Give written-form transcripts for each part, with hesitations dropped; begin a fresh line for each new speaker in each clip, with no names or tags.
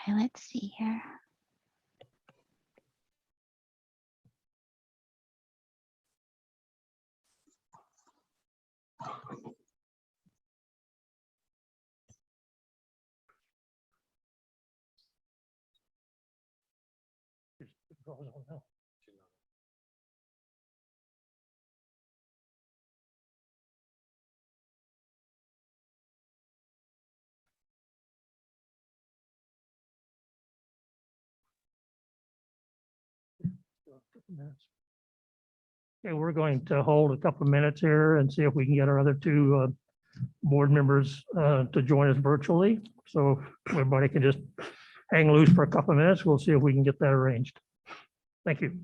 Okay, let's see here.
Okay, we're going to hold a couple of minutes here and see if we can get our other two board members to join us virtually. So if everybody can just hang loose for a couple of minutes. We'll see if we can get that arranged. Thank you.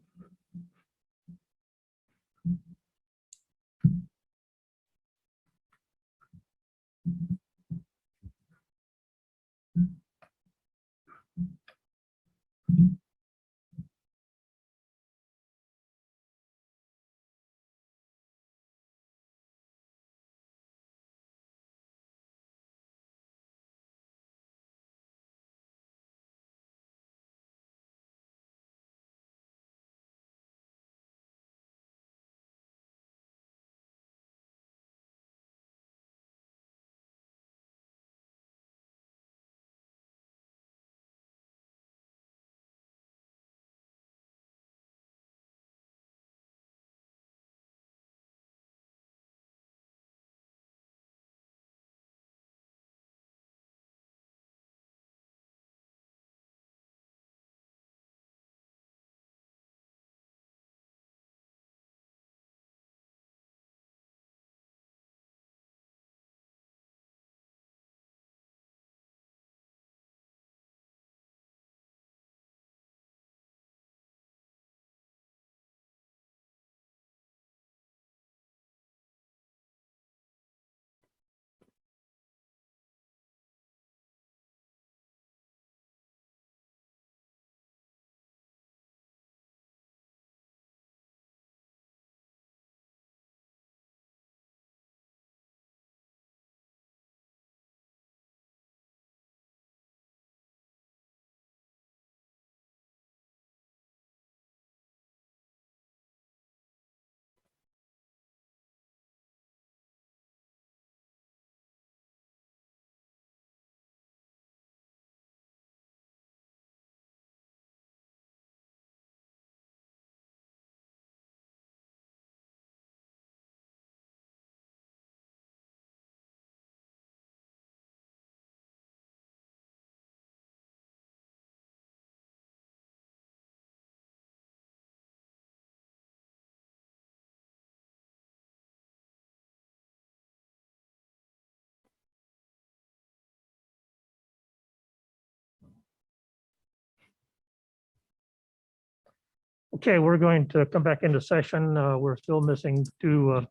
Okay, we're going to come back into session. We're still missing two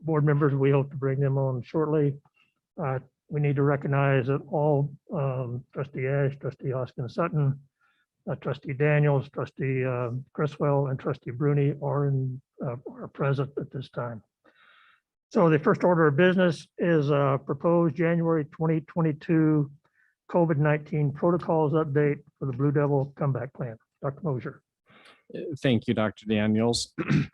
board members. We hope to bring them on shortly. We need to recognize that all trustee Ash, trustee Hoskins Sutton, trustee Daniels, trustee Criswell, and trustee Bruni are present at this time. So the first order of business is proposed January 2022 COVID-19 protocols update for the Blue Devil comeback plan. Dr. Mosier.
Thank you, Dr. Daniels.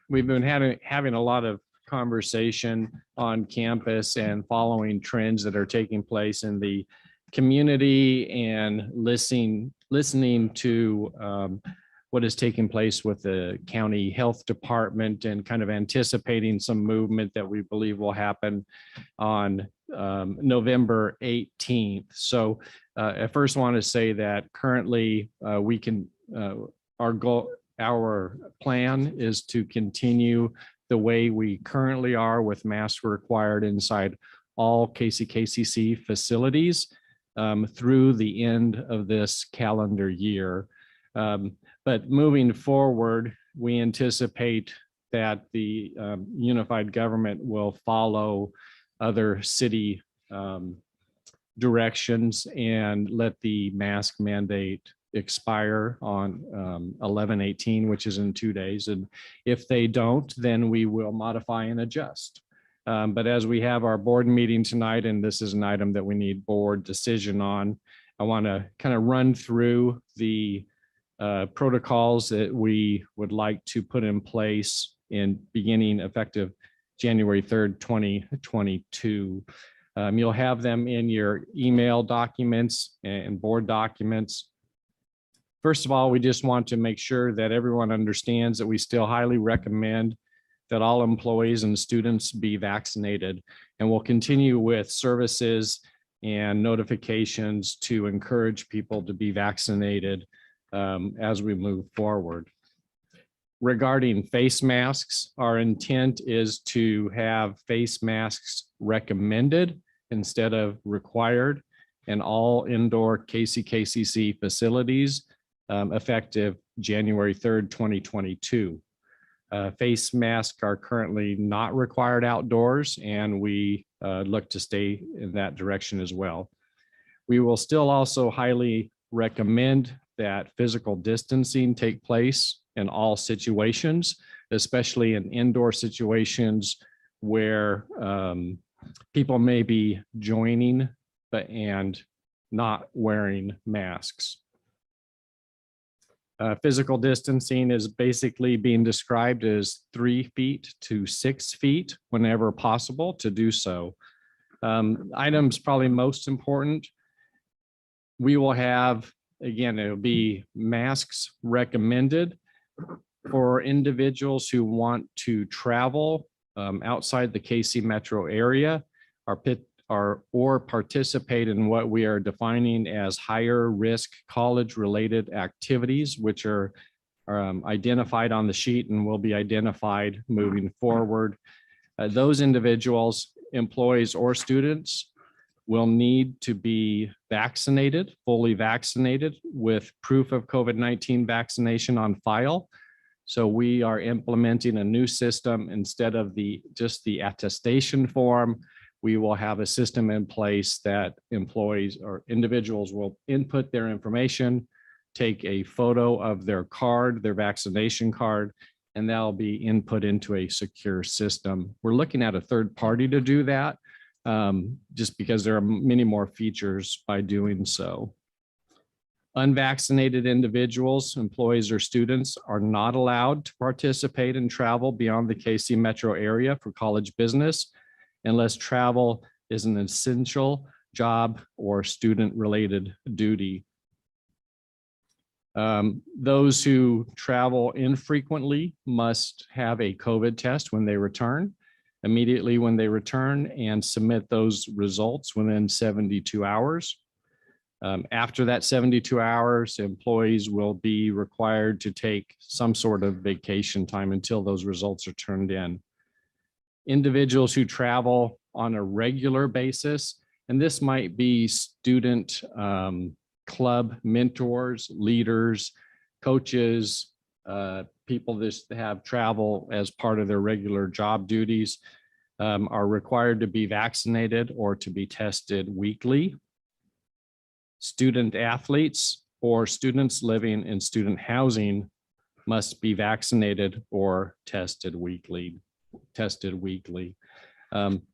We've been having a lot of conversation on campus and following trends that are taking place in the community and listening to what is taking place with the county health department and kind of anticipating some movement that we believe will happen on November 18th. So I first want to say that currently our plan is to continue the way we currently are with masks required inside all KCKCC facilities through the end of this calendar year. But moving forward, we anticipate that the unified government will follow other city directions and let the mask mandate expire on 11/18, which is in 2 days. And if they don't, then we will modify and adjust. But as we have our board meeting tonight, and this is an item that we need board decision on, I want to kind of run through the protocols that we would like to put in place in beginning effective January 3rd, 2022. You'll have them in your email documents and board documents. First of all, we just want to make sure that everyone understands that we still highly recommend that all employees and students be vaccinated, and we'll continue with services and notifications to encourage people to be vaccinated as we move forward. Regarding face masks, our intent is to have face masks recommended instead of required in all indoor KCKCC facilities effective January 3rd, 2022. Face masks are currently not required outdoors, and we look to stay in that direction as well. We will still also highly recommend that physical distancing take place in all situations, especially in indoor situations where people may be joining and not wearing masks. Physical distancing is basically being described as 3 feet to 6 feet whenever possible to do so. Items probably most important, we will have, again, it'll be masks recommended for individuals who want to travel outside the KC metro area or participate in what we are defining as higher risk college related activities, which are identified on the sheet and will be identified moving forward. Those individuals, employees or students, will need to be vaccinated, fully vaccinated with proof of COVID-19 vaccination on file. So we are implementing a new system. Instead of just the attestation form, we will have a system in place that employees or individuals will input their information, take a photo of their card, their vaccination card, and that'll be input into a secure system. We're looking at a third party to do that, just because there are many more features by doing so. Unvaccinated individuals, employees or students are not allowed to participate in travel beyond the KC metro area for college business unless travel is an essential job or student-related duty. Those who travel infrequently must have a COVID test when they return, immediately when they return, and submit those results within 72 hours. After that 72 hours, employees will be required to take some sort of vacation time until those results are turned in. Individuals who travel on a regular basis, and this might be student club mentors, leaders, coaches, people that have travel as part of their regular job duties, are required to be vaccinated or to be tested weekly. Student athletes or students living in student housing must be vaccinated or tested weekly.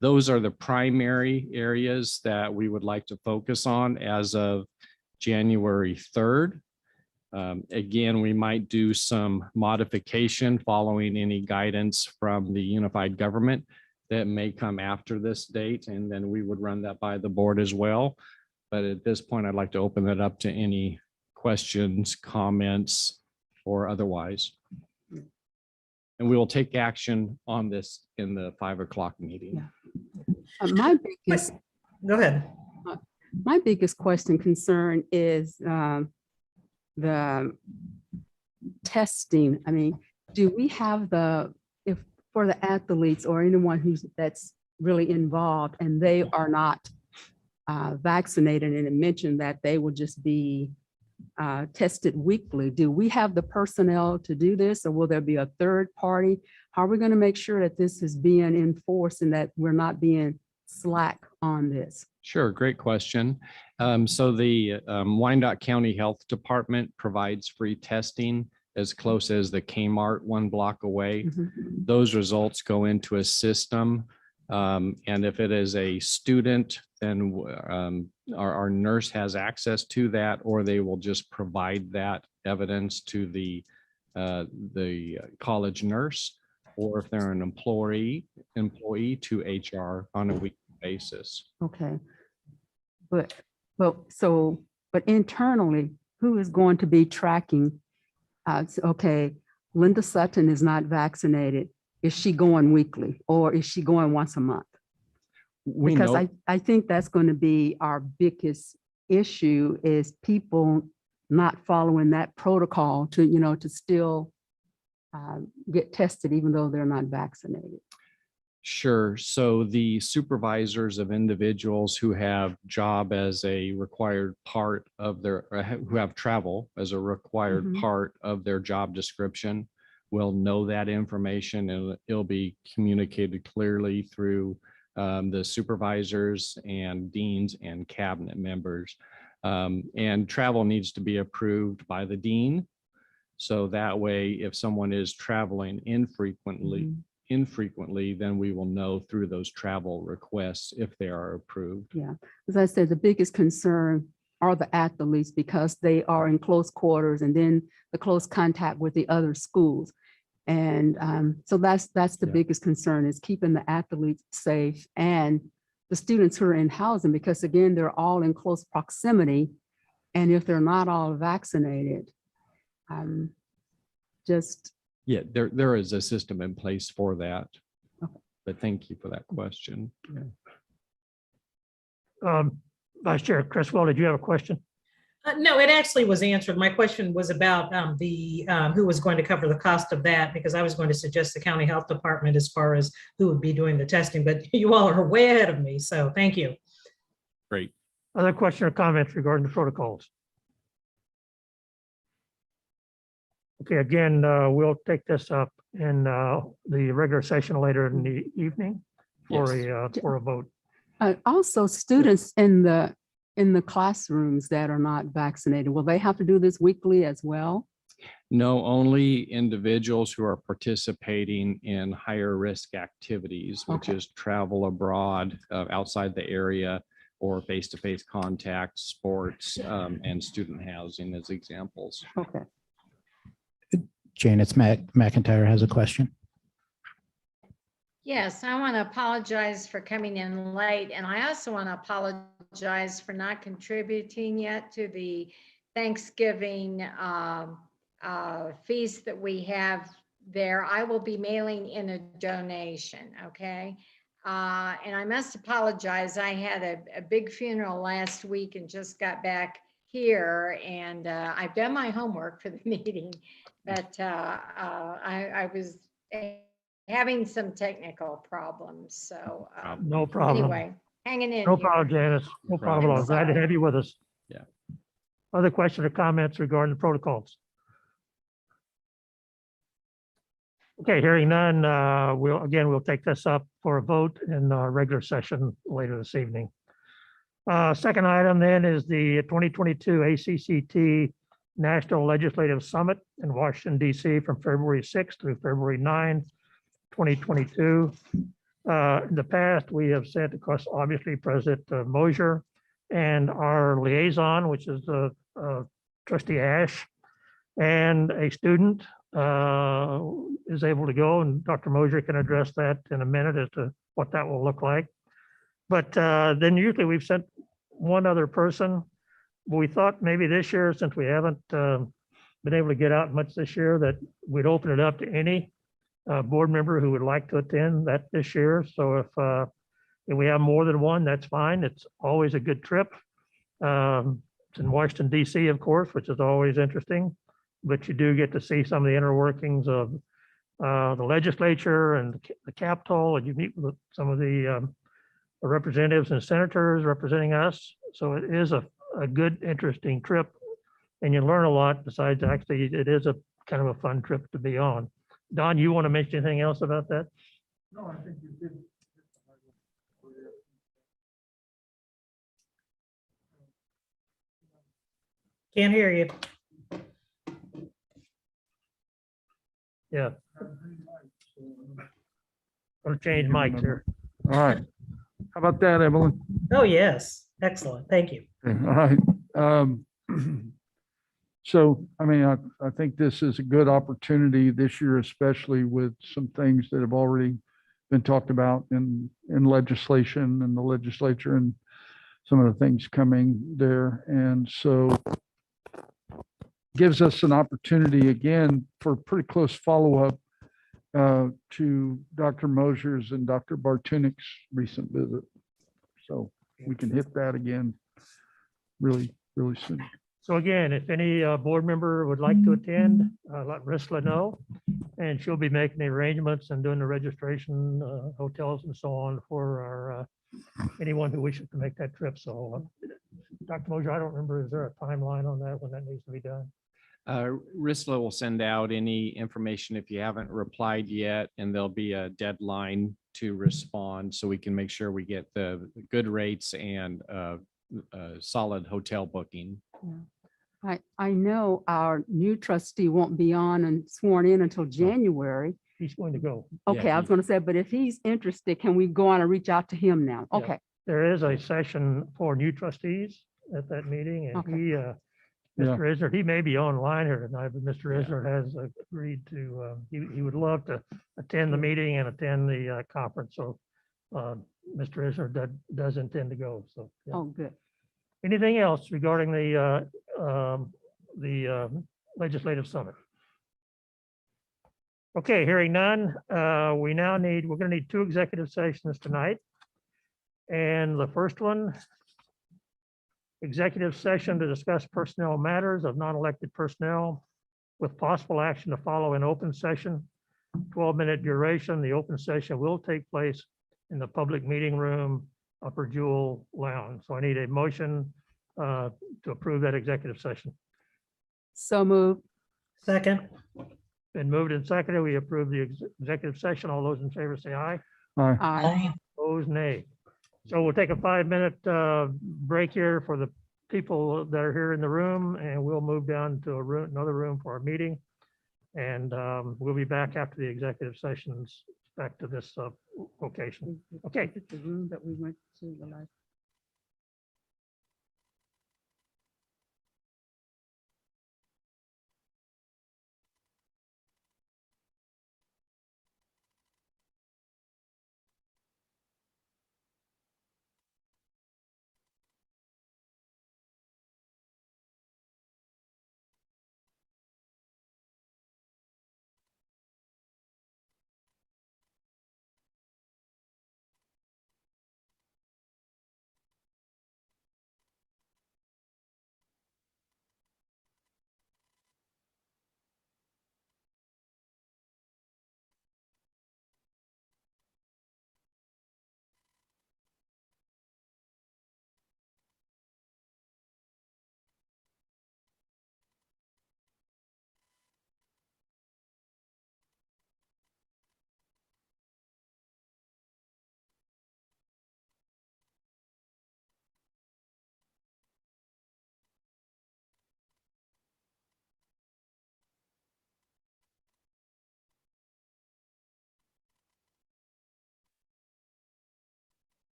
Those are the primary areas that we would like to focus on as of January 3rd. Again, we might do some modification following any guidance from the unified government that may come after this date, and then we would run that by the board as well. But at this point, I'd like to open it up to any questions, comments, or otherwise. And we will take action on this in the 5 o'clock meeting.
Yeah.
Go ahead.
My biggest concern is the testing. I mean, do we have for the athletes or anyone that's really involved and they are not vaccinated, and it mentioned that they will just be tested weekly. Do we have the personnel to do this, or will there be a third party? How are we going to make sure that this is being enforced and that we're not being slack on this?
Sure, great question. So the Wyandotte County Health Department provides free testing as close as the Kmart 1 block away.
Mm-hmm.
Those results go into a system And if it is a student, then our nurse has access to that, or they will just provide that evidence to the college nurse, or if they're an employee to HR on a weekly basis.
Okay. But internally, who is going to be tracking? Okay, Linda Sutton is not vaccinated. Is she going weekly or is she going once a month?
We
Because
know,
I think that's going to be our biggest issue, is people not following that protocol to still get tested even though they're not vaccinated.
sure. So the supervisors of individuals who have job as a required part of their, who have travel as a required
Mhm.
part of their job description will know that information, and it'll be communicated clearly through the supervisors and deans and cabinet members. And travel needs to be approved by the dean. So that way, if someone is traveling infrequently,
Mhm.
then we will know through those travel requests if they are approved.
Yeah, as I said, the biggest concern are the athletes, because they are in close quarters and then the close contact with the other schools. And so that's the
Yeah.
biggest concern, is keeping the athletes safe and the students who are in housing, because again, they're all in close proximity. And if they're not all vaccinated, just,
Yeah, there is a system in place for that.
Okay.
But thank you for that question.
Vice Chair Criswell, did you have a question?
No, it actually was answered. My question was about who was going to cover the cost of that, because I was going to suggest the county health department as far as who would be doing the testing, but you all are way ahead of me. So thank you.
Great.
Other question or comments regarding the protocols? Okay, again, we'll take this up in the regular session later in the evening for a vote.
also students in the classrooms that are not vaccinated, will they have to do this weekly as well?
No, only individuals who are participating in higher risk activities, which
Okay.
is travel abroad, outside the area, or face-to-face contact, sports, and student housing as examples.
Okay.
Jane, it's Matt McIntyre has a question.
Yes, I want to apologize for coming in late, and I also want to apologize for not contributing yet to the Thanksgiving feast that we have there. I will be mailing in a donation, okay? And I must apologize. I had a big funeral last week and just got back here, and I've done my homework for the meeting, but I was having some technical problems. So
No problem.
anyway, hanging in
No
here.
problem, Janice. No problem. I'm glad to have you with us.
Yeah.
Other questions or comments regarding the protocols? Okay, hearing none, we'll take this up for a vote in our regular session later this evening. Second item then is the 2022 ACCT National Legislative Summit in Washington, DC from February 6th through February 9th, 2022. In the past, we have sent, of course, obviously President Mosier and our liaison, which is Trustee Ash, and a student is able to go, and Dr. Mosier can address that in a minute as to what that will look like. But then usually we've sent one other person. We thought maybe this year, since we haven't been able to get out much this year, that we'd open it up to any board member who would like to attend that this year. So if we have more than one, that's fine. It's always a good trip. It's in Washington, DC, of course, which is always interesting, but you do get to see some of the inner workings of the legislature and the Capitol, and you meet with some of the representatives and senators representing us. So it is a good, interesting trip, and you learn a lot. Besides, actually, it is a kind of a fun trip to be on. Don, you want to mention anything else about that?
No, I think you did.
Can't hear you.
Yeah. I'll change mics here.
All right. How about that, Evelyn?
Oh, yes. Excellent. Thank you.
Okay, all right. So, I mean, I think this is a good opportunity this year, especially with some things that have already been talked about in legislation and the legislature and some of the things coming there. And so gives us an opportunity again for pretty close follow-up to Dr. Mosier's and Dr. Bartunik's recent visit. So we can hit that again really, really soon.
So again, if any board member would like to attend, let Risla know. And she'll be making the arrangements and doing the registration, hotels and so on for our, anyone who wishes to make that trip. So Dr. Mosier, I don't remember, is there a timeline on that when that needs to be done?
RISLA will send out any information if you haven't replied yet, and there'll be a deadline to respond so we can make sure we get the good rates and solid hotel booking.
I know our new trustee won't be on and sworn in until January.
He's going to go.
Okay, I was going to say, but if he's interested, can we go on and reach out to him now?
Yeah.
Okay,
There is a session for new trustees at that meeting, and
Okay.
he, Mr. Isner, he may be online here tonight, but Mr. Isner has agreed to, he would love to attend the meeting and attend the conference. So Mr. Isner does intend to go. So yeah.
oh, good.
Anything else regarding the legislative summit? Okay, hearing none, we're gonna need 2 executive sessions tonight. And the first one, executive session to discuss personnel matters of non-elected personnel with possible action to follow in open session, 12-minute duration. The open session will take place in the public meeting room, Upper Jewel Lounge. So I need a motion to approve that executive session.
So moved.
Second.
Been moved and seconded. We approve the executive session. All those in favor say aye.
Aye.
Aye.
Opposed, nay. So we'll take a 5-minute break here for the people that are here in the room, and we'll move down to another room for our meeting. And we'll be back after the executive sessions, back to this location. Okay.
The room that we went to the last.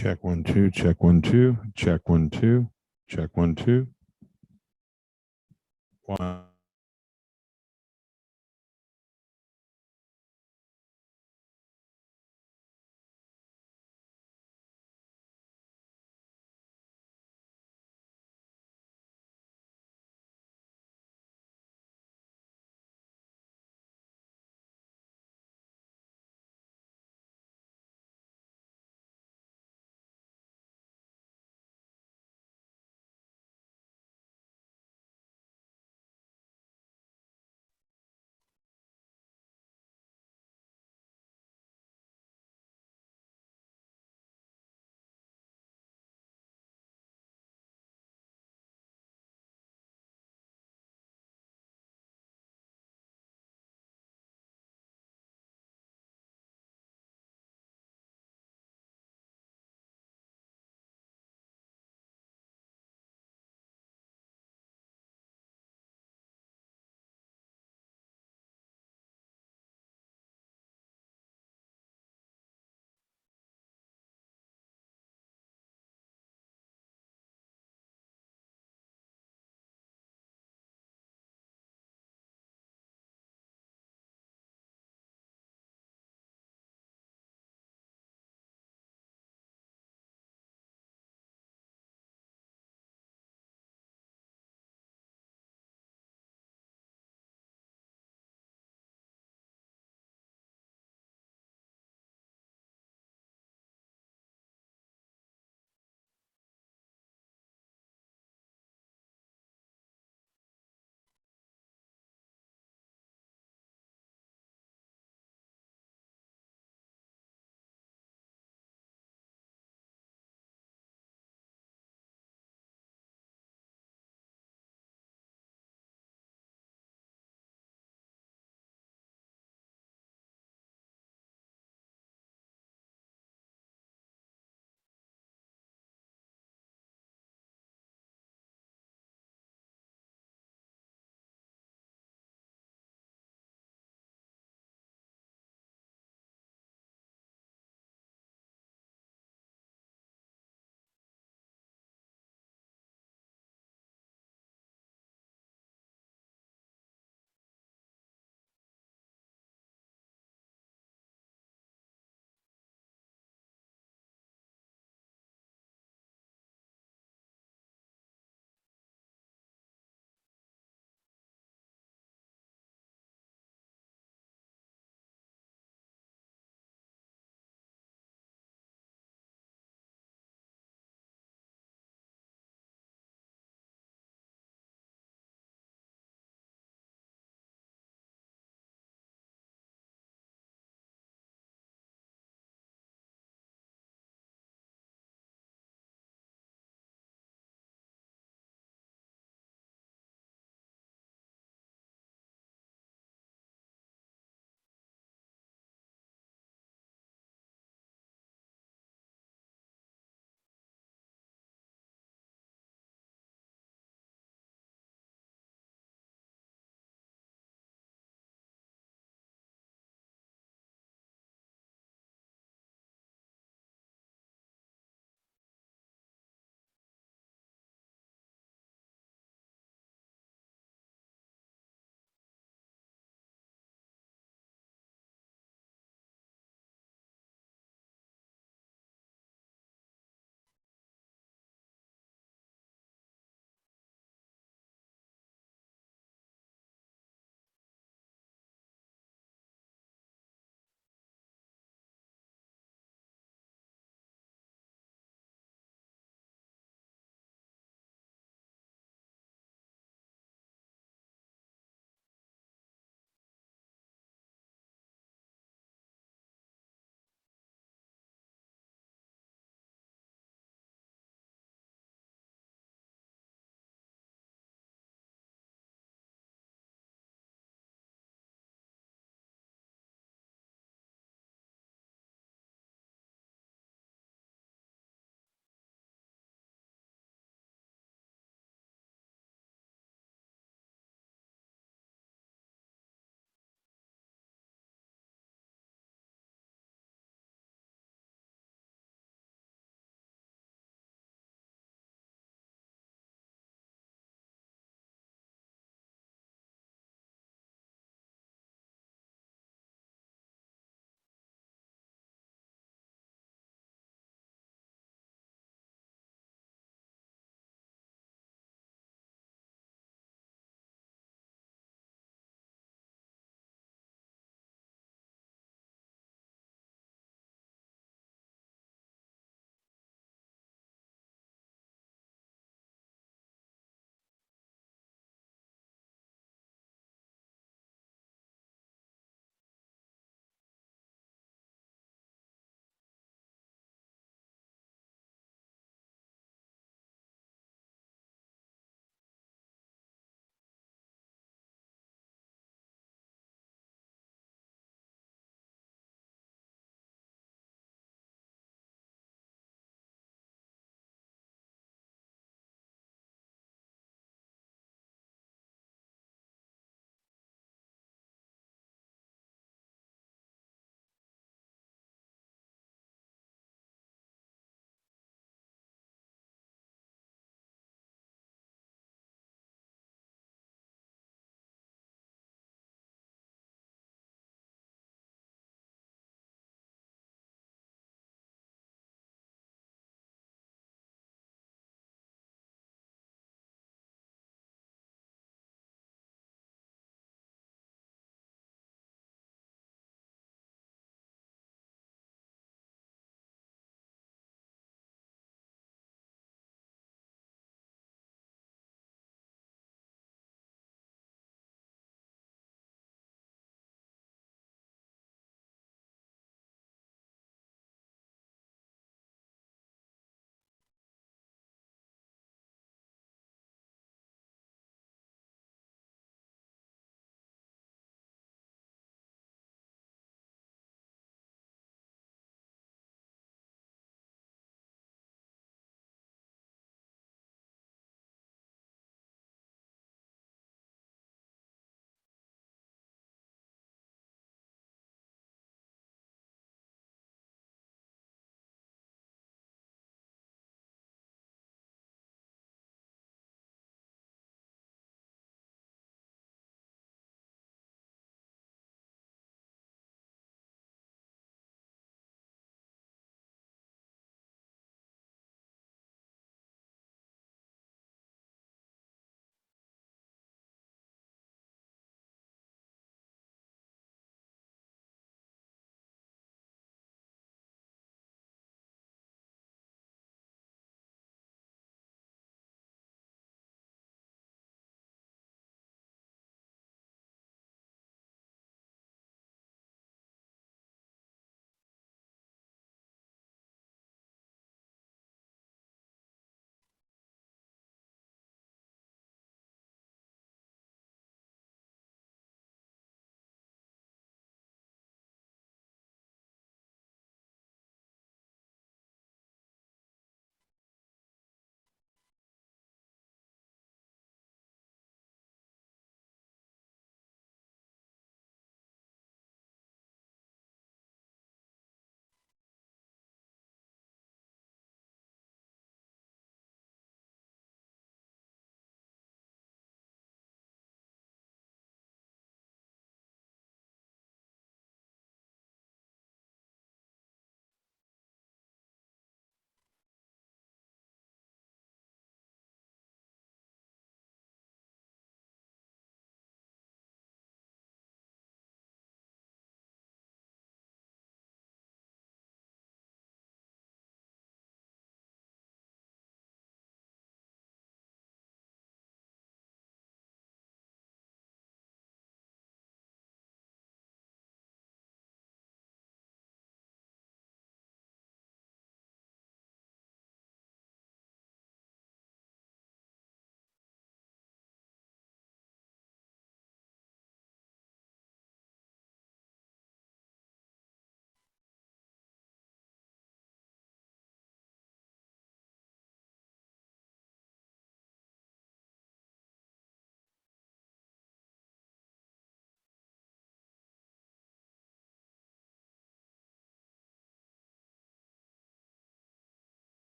Check 1 2, check 1 2, check 1 2, check 1 2. 1.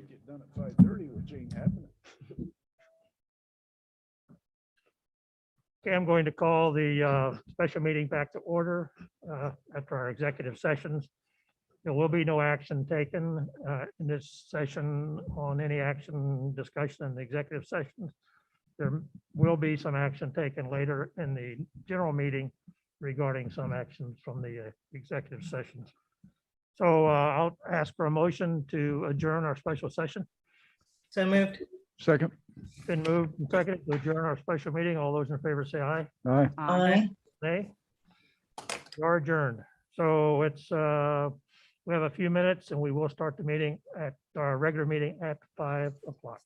get done at 5:30 with Jane having it.
Okay, I'm going to call the special meeting back to order after our executive sessions. There will be no action taken in this session on any action discussion in the executive sessions. There will be some action taken later in the general meeting regarding some actions from the executive sessions. So I'll ask for a motion to adjourn our special session.
So moved.
Second.
Been moved and seconded to adjourn our special meeting. All those in favor say aye.
Aye.
Aye.
Nay. We are adjourned. So it's, we have a few minutes and we will start the meeting at our regular meeting at 5 o'clock.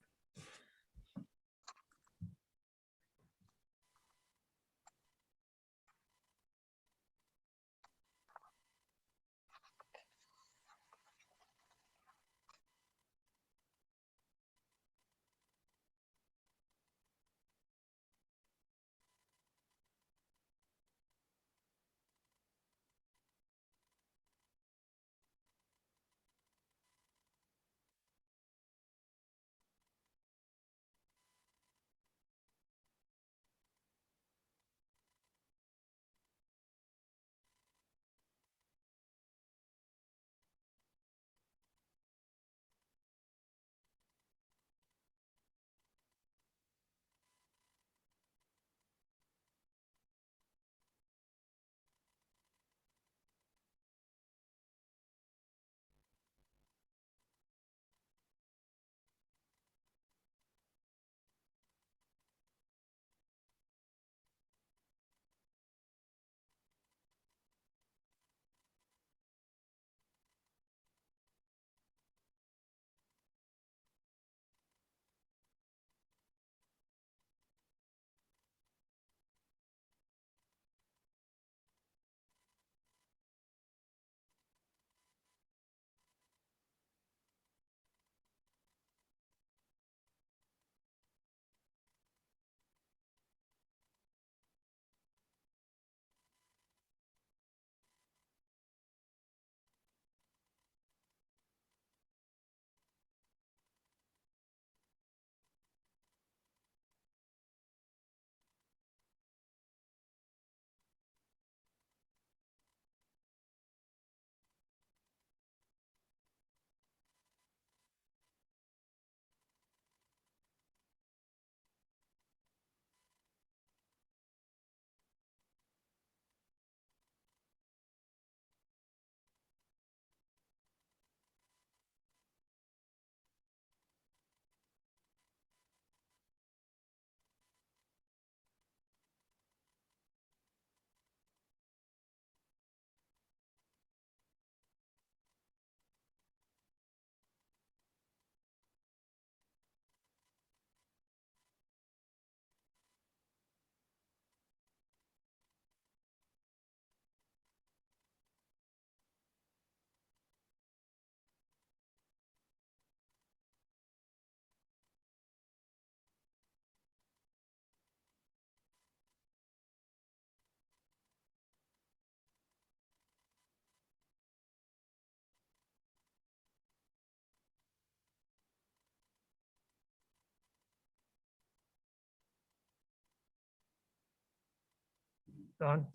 Don?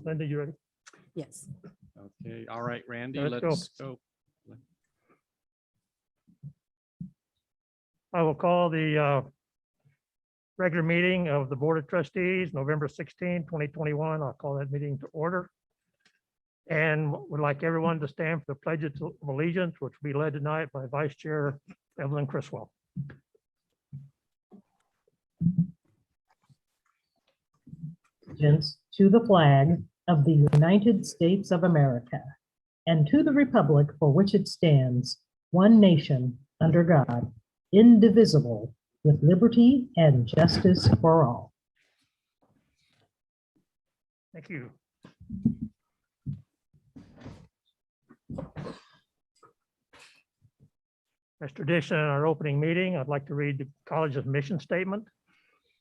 Linda, you ready?
Yes.
Okay, all right, Randy,
Let's go.
let's go.
I will call the regular meeting of the Board of Trustees, November 16, 2021. I'll call that meeting to order. And would like everyone to stand for the Pledge of Allegiance, which will be led tonight by Vice Chair Evelyn Criswell.
Allegiance to the flag of the United States of America and to the republic for which it stands, one nation, under God, indivisible, with liberty and justice for all.
Thank you. As tradition in our opening meeting, I'd like to read the college's mission statement.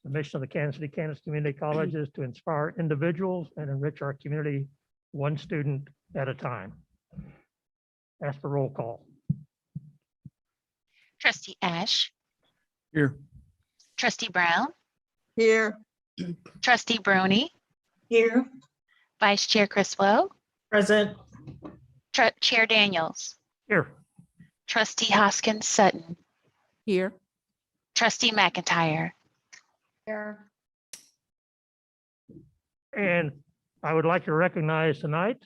The mission of the Kansas City, Kansas Community College is to inspire individuals and enrich our community one student at a time. Ask for roll call.
Trustee Ash,
Here.
Trustee Brown,
Here.
Trustee Bruni,
Here.
Vice Chair Criswell,
Present.
Chair Daniels,
Here.
Trustee Hoskins Sutton,
Here.
Trustee McIntyre.
Here.
And I would like to recognize tonight,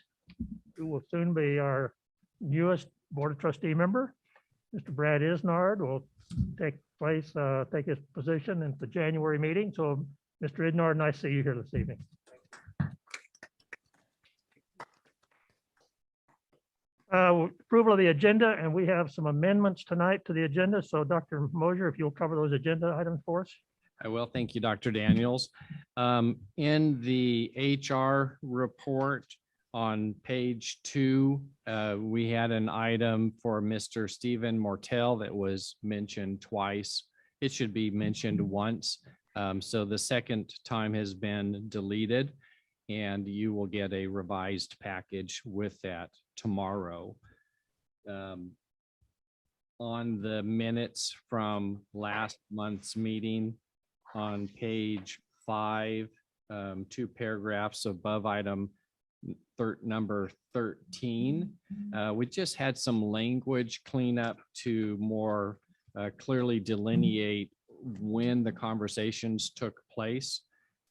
who will soon be our newest Board of Trustee member. Mr. Brad Isnard will take his position in the January meeting. So Mr. Isnard, nice to see you here this evening. Approval of the agenda, and we have some amendments tonight to the agenda. So Dr. Mosier, if you'll cover those agenda items for us.
I will. Thank you, Dr. Daniels. In the HR report on page 2, we had an item for Mr. Stephen Mortel that was mentioned twice. It should be mentioned once. So the second time has been deleted, and you will get a revised package with that tomorrow. On the minutes from last month's meeting, on page 5, 2 paragraphs above item number 13, we just had some language cleanup to more clearly delineate when the conversations took place.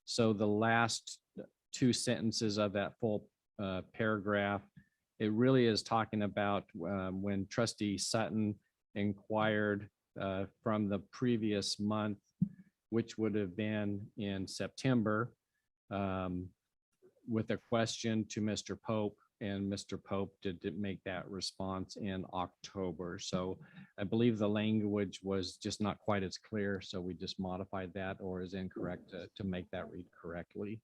So the last 2 sentences of that full paragraph, it really is talking about when Trustee Sutton inquired from the previous month, which would have been in September, with a question to Mr. Pope, and Mr. Pope did make that response in October. So I believe the language was just not quite as clear, so we just modified that, or is incorrect to make that read correctly.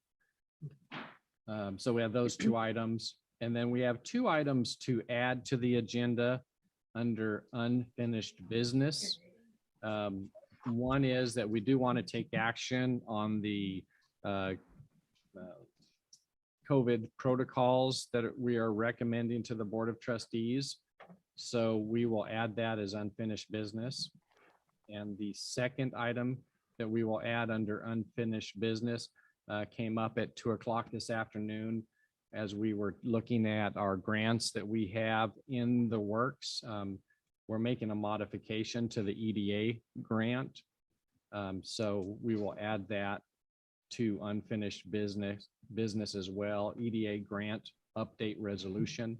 So we have those 2 items, and then we have 2 items to add to the agenda under unfinished business. One is that we do want to take action on the COVID protocols that we are recommending to the Board of Trustees. So we will add that as unfinished business. And the second item that we will add under unfinished business came up at 2 o'clock this afternoon as we were looking at our grants that we have in the works. We're making a modification to the EDA grant. So we will add that to unfinished business as well, EDA grant update resolution.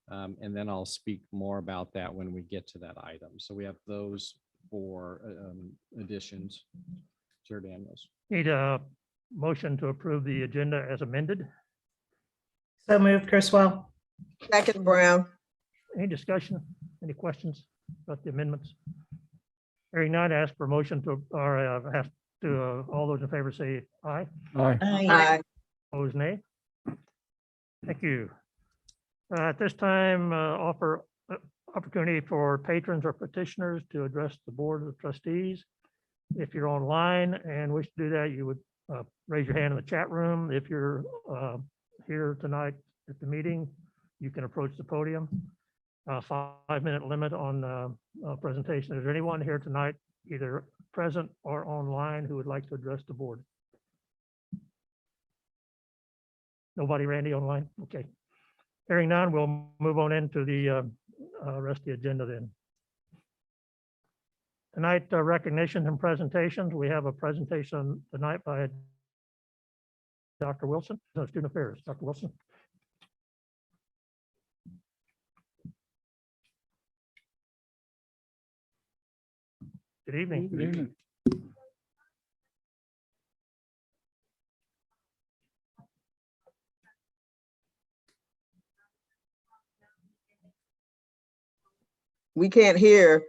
And then I'll speak more about that when we get to that item. So we have those 4 additions. Chair Daniels.
Need a motion to approve the agenda as amended.
So moved, Criswell.
Second, Brown.
Any discussion? Any questions about the amendments? Hearing none, ask for motion to, or have to, all those in favor say aye.
Aye.
Aye.
Opposed, nay. Thank you. At this time, offer opportunity for patrons or petitioners to address the Board of Trustees. If you're online and wish to do that, you would raise your hand in the chat room. If you're here tonight at the meeting, you can approach the podium. 5-minute limit on presentation. Is there anyone here tonight, either present or online, who would like to address the board? Nobody, Randy, online? Okay. Hearing none, we'll move on into the rest of the agenda then. Tonight, recognitions and presentations. We have a presentation tonight by Dr. Wilson, Student Affairs. Dr. Wilson. Good evening.
Good evening.
We can't hear.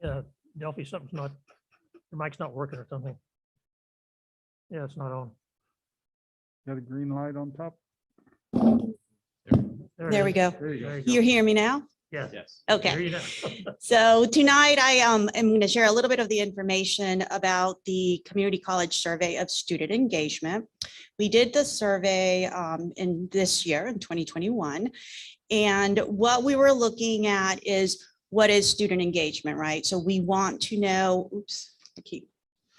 Yeah, Delphi, something's not, your mic's not working or something. Yeah, it's not on.
Got a green light on top?
There we go.
There you go.
You hear me now?
Yes.
Yes.
Okay.
Hear you now.
So tonight I am going to share a little bit of the information about the Community College Survey of Student Engagement. We did the survey in this year in 2021. And what we were looking at is what is student engagement, right? So we want to know, oops, I keep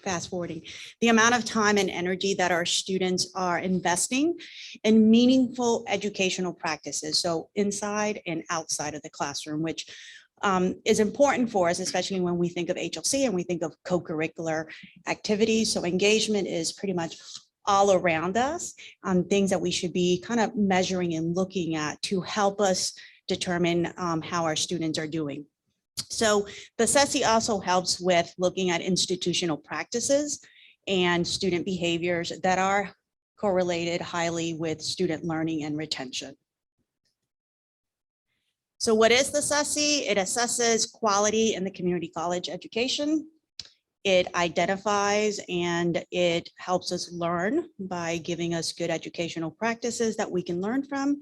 fast forwarding, the amount of time and energy that our students are investing in meaningful educational practices. So inside and outside of the classroom, which is important for us, especially when we think of HLC and we think of co-curricular activities. So engagement is pretty much all around us, things that we should be kind of measuring and looking at to help us determine how our students are doing. So the SESI also helps with looking at institutional practices and student behaviors that are correlated highly with student learning and retention. So what is the SESI? It assesses quality in the community college education. It identifies and it helps us learn by giving us good educational practices that we can learn from.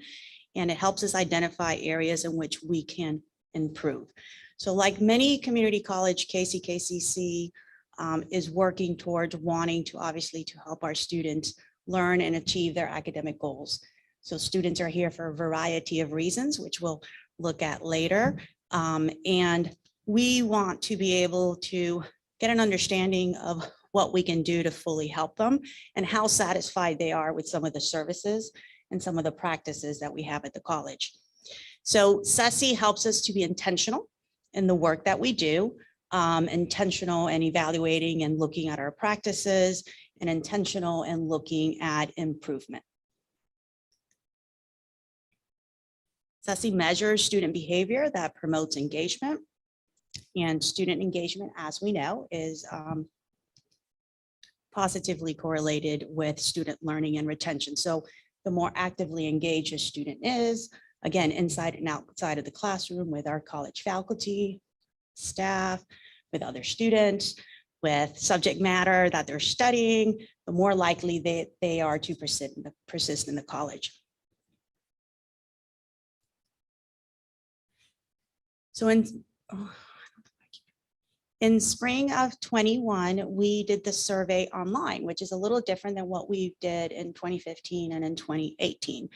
And it helps us identify areas in which we can improve. So like many community college, KCKCC is working towards wanting to obviously to help our students learn and achieve their academic goals. So students are here for a variety of reasons, which we'll look at later. And we want to be able to get an understanding of what we can do to fully help them and how satisfied they are with some of the services and some of the practices that we have at the college. So SESI helps us to be intentional in the work that we do, intentional and evaluating and looking at our practices, and intentional and looking at improvement. SESI measures student behavior that promotes engagement, and student engagement, as we know, is positively correlated with student learning and retention. So the more actively engaged a student is, again, inside and outside of the classroom with our college faculty, staff, with other students, with subject matter that they're studying, the more likely they are to persist in the college. So in spring of 21, we did the survey online, which is a little different than what we did in 2015 and in 2018.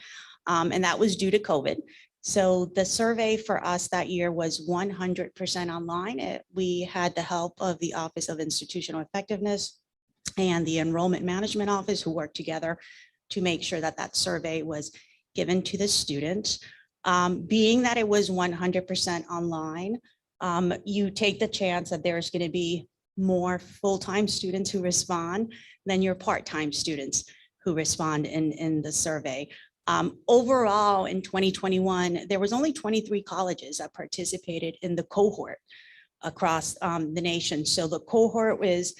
And that was due to COVID. So the survey for us that year was 100% online. We had the help of the Office of Institutional Effectiveness and the Enrollment Management Office, who worked together to make sure that that survey was given to the students. Being that it was 100% online, you take the chance that there's going to be more full-time students who respond than your part-time students who respond in the survey. Overall, in 2021, there was only 23 colleges that participated in the cohort across the nation. So the cohort was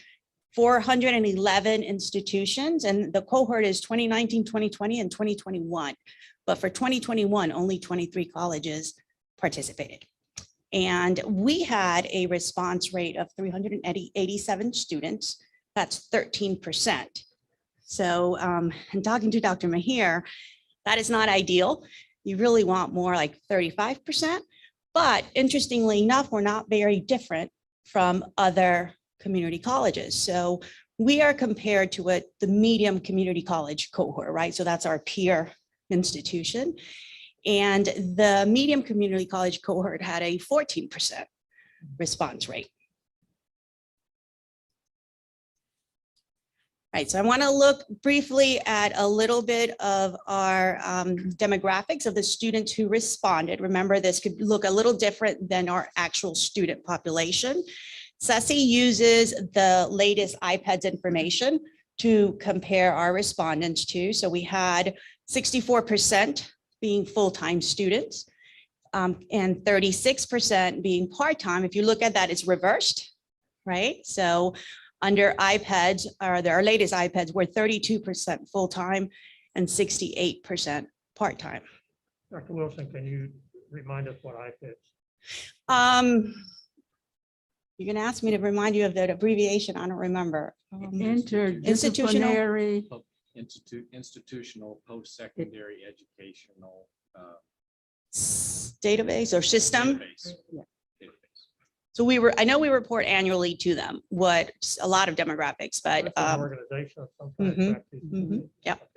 411 institutions, and the cohort is 2019, 2020, and 2021. But for 2021, only 23 colleges participated. And we had a response rate of 387 students. That's 13%. So in talking to Dr. Mahir, that is not ideal. You really want more like 35%. But interestingly enough, we're not very different from other community colleges. So we are compared to what the medium community college cohort, right? So that's our peer institution. And the medium community college cohort had a 14% response rate. Right, so I want to look briefly at a little bit of our demographics of the students who responded. Remember, this could look a little different than our actual student population. SESI uses the latest IPEDS information to compare our respondents to. So we had 64% being full-time students and 36% being part-time. If you look at that, it's reversed, right? So under IPEDS, or our latest IPEDS, were 32% full-time and 68% part-time.
Dr. Wilson, can you remind us what IPEDS?
You're gonna ask me to remind you of that abbreviation. I don't remember.
Interdisciplinary.
Institutional post-secondary educational
Database or system.
database.
So I know we report annually to them what a lot of demographics, but
It's an organization of some kind.
yep.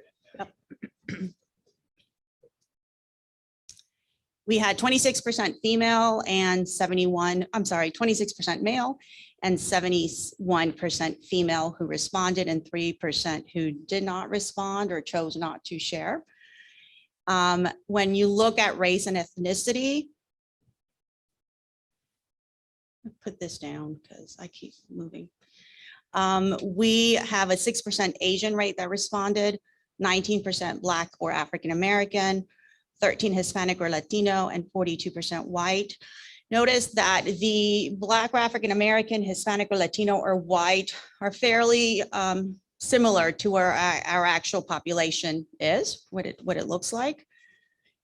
We had 26% female and 26% male and 71% female who responded and 3% who did not respond or chose not to share. When you look at race and ethnicity, I'll put this down because I keep moving. We have a 6% Asian rate that responded, 19% Black or African American, 13 Hispanic or Latino, and 42% white. Notice that the Black or African American, Hispanic or Latino or white are fairly similar to where our actual population is, what it looks like,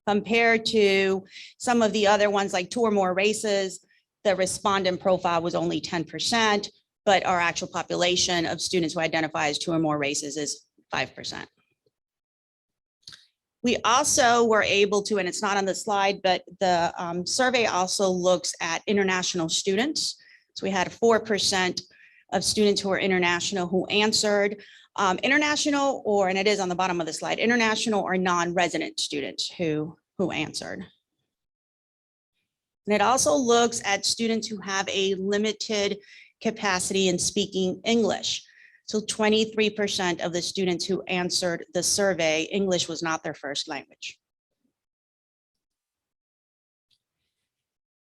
compared to some of the other ones like 2 or more races. The respondent profile was only 10%, but our actual population of students who identify as 2 or more races is 5%. We also were able to, and it's not on the slide, but the survey also looks at international students. So we had 4% of students who are international who answered. International, or, and it is on the bottom of the slide, international or non-resident students who answered. And it also looks at students who have a limited capacity in speaking English. So 23% of the students who answered the survey, English was not their first language.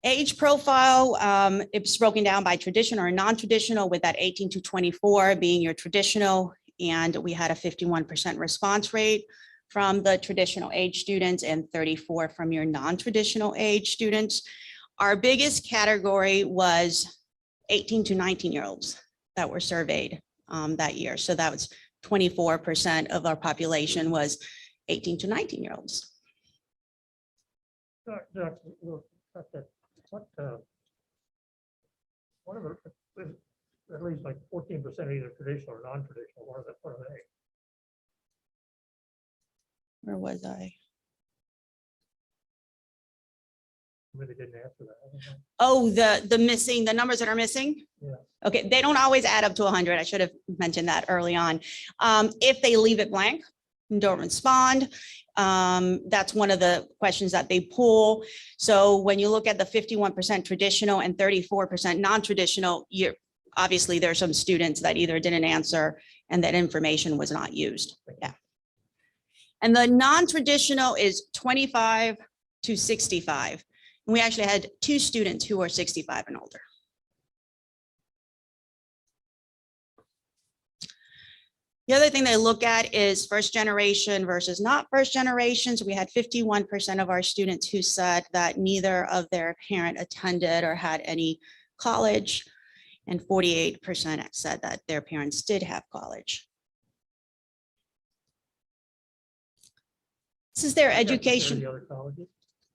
Age profile, it's broken down by traditional or non-traditional, with that 18 to 24 being your traditional. And we had a 51% response rate from the traditional age students and 34 from your non-traditional age students. Our biggest category was 18 to 19-year-olds that were surveyed that year. So that was 24% of our population was 18 to 19-year-olds.
One of the, at least like 14% either traditional or non-traditional. What are they?
Where was I?
Really didn't answer that.
Oh, the numbers that are missing?
Yeah.
Okay, they don't always add up to 100. I should have mentioned that early on. If they leave it blank and don't respond, that's one of the questions that they pull. So when you look at the 51% traditional and 34% non-traditional, obviously there's some students that either didn't answer and that information was not used. Yeah. And the non-traditional is 25 to 65. And we actually had 2 students who are 65 and older. The other thing they look at is first generation versus not first generation. So we had 51% of our students who said that neither of their parent attended or had any college, and 48% said that their parents did have college. This is their education.
The other colleges?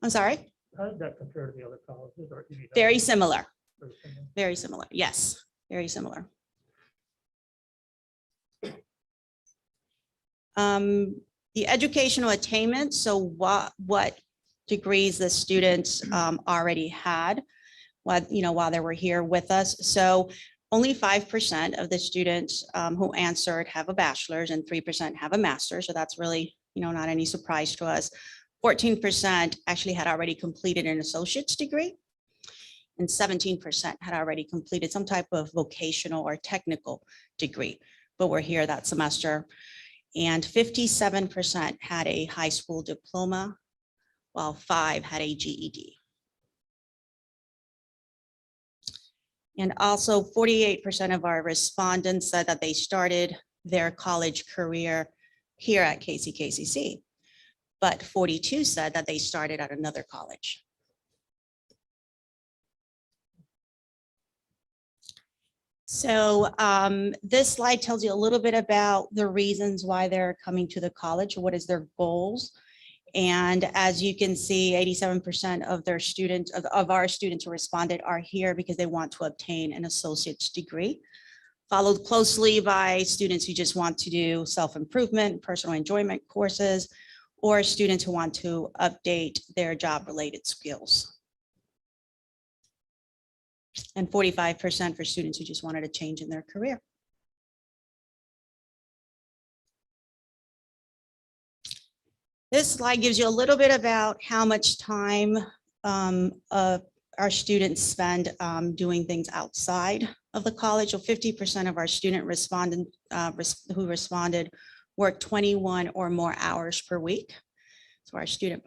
I'm sorry?
How did that compare to the other colleges? Or
Very similar.
Very similar.
Very similar. Yes, very similar. The educational attainment, so what degrees the students already had while they were here with us. So only 5% of the students who answered have a bachelor's and 3% have a master's. So that's really, not any surprise to us. 14% actually had already completed an associate's degree, and 17% had already completed some type of vocational or technical degree, but were here that semester. And 57% had a high school diploma, while 5 had a GED. And also 48% of our respondents said that they started their college career here at KCKCC, but 42 said that they started at another college. So this slide tells you a little bit about the reasons why they're coming to the college, what is their goals. And as you can see, 87% of their students, of our students who responded, are here because they want to obtain an associate's degree, followed closely by students who just want to do self-improvement, personal enjoyment courses, or students who want to update their job-related skills. And 45% for students who just wanted a change in their career. This slide gives you a little bit about how much time our students spend doing things outside of the college. So 50% of our student respondent who responded worked 21 or more hours per week. So our student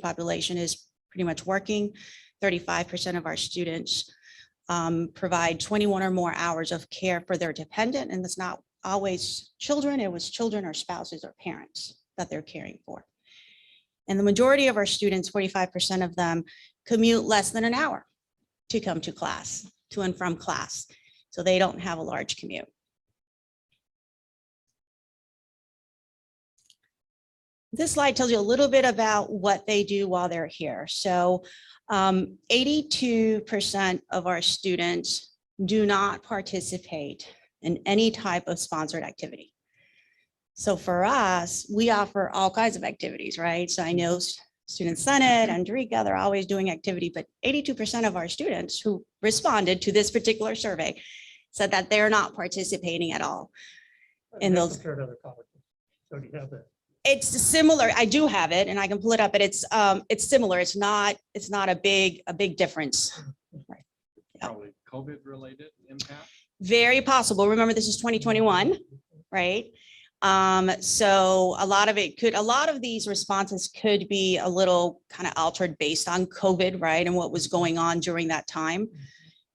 population is pretty much working. 35% of our students provide 21 or more hours of care for their dependent, and it's not always children, it was children or spouses or parents that they're caring for. And the majority of our students, 45% of them, commute less than an hour to come to class, to and from class. So they don't have a large commute. This slide tells you a little bit about what they do while they're here. So 82% of our students do not participate in any type of sponsored activity. So for us, we offer all kinds of activities, right? So I know Student Senate and Drika, they're always doing activity, but 82% of our students who responded to this particular survey said that they're not participating at all in those.
Compared to other colleges. So do you have that?
It's similar. I do have it and I can pull it up, but it's similar. It's not a big difference. Right.
Probably COVID related impact.
Very possible. Remember, this is 2021, right? So a lot of these responses could be a little kind of altered based on COVID, right? And what was going on during that time.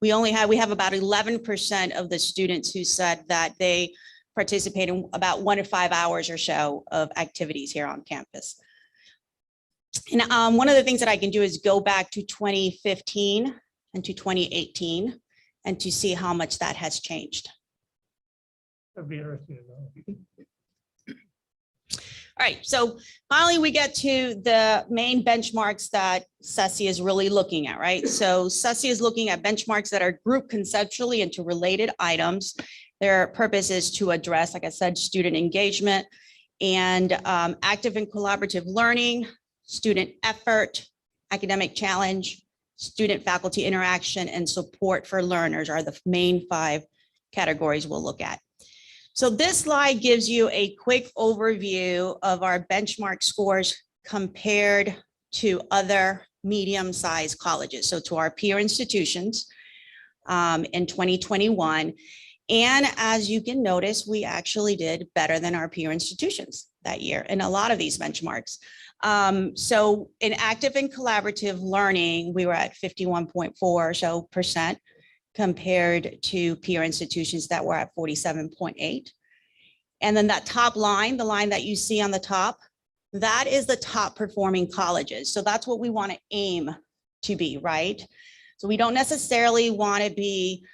We have about 11% of the students who said that they participate in about 1 to 5 hours or so of activities here on campus. And one of the things that I can do is go back to 2015 and to 2018 and to see how much that has changed.
That'd be interesting to know.
All right, so finally we get to the main benchmarks that SESI is really looking at, right? So SESI is looking at benchmarks that are grouped conceptually into related items. Their purpose is to address, like I said, student engagement and active and collaborative learning, student effort, academic challenge, student faculty interaction, and support for learners are the main 5 categories we'll look at. So this slide gives you a quick overview of our benchmark scores compared to other medium-sized colleges. So to our peer institutions in 2021. And as you can notice, we actually did better than our peer institutions that year in a lot of these benchmarks. So in active and collaborative learning, we were at 51.4 or so % compared to peer institutions that were at 47.8. And then that top line, the line that you see on the top, that is the top performing colleges. So that's what we want to aim to be, right? So we don't necessarily want to be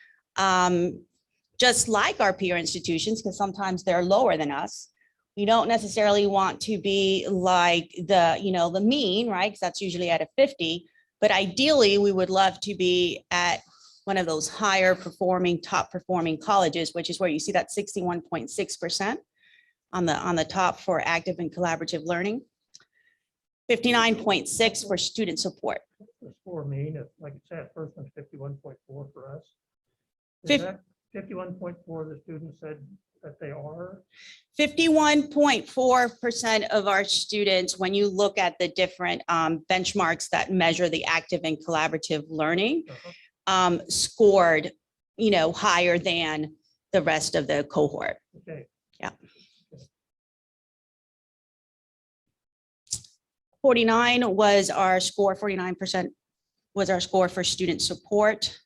just like our peer institutions, because sometimes they're lower than us. We don't necessarily want to be like the mean, right? Because that's usually at a 50, but ideally we would love to be at one of those higher performing, top performing colleges, which is where you see that 61.6% on the top for active and collaborative learning, 59.6 for student support.
The score mean, like it said, first one's 51.4 for us. Is that 51.4 the students said that they are?
51.4% of our students, when you look at the different benchmarks that measure the active and collaborative learning, scored, higher than the rest of the cohort.
Okay.
Yeah. 49 was our score, 49% was our score for student support,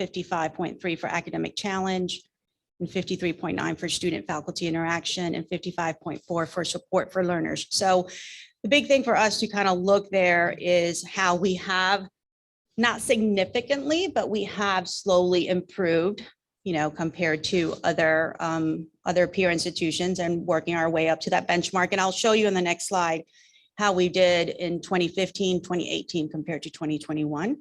55.3 for academic challenge, and 53.9 for student faculty interaction, and 55.4 for support for learners. So the big thing for us to kind of look there is how we have, not significantly, but we have slowly improved, compared to other peer institutions and working our way up to that benchmark. And I'll show you in the next slide how we did in 2015, 2018 compared to 2021.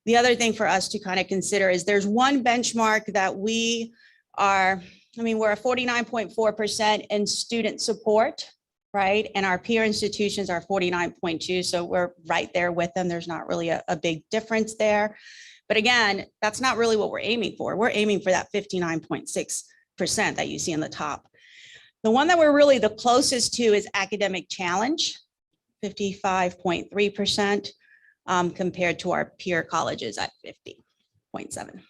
The other thing for us to kind of consider is there's one benchmark that we are, we're at 49.4% in student support, right? And our peer institutions are 49.2. So we're right there with them. There's not really a big difference there. But again, that's not really what we're aiming for. We're aiming for that 59.6% that you see in the top. The one that we're really the closest to is academic challenge, 55.3%, compared to our peer colleges at 50.7.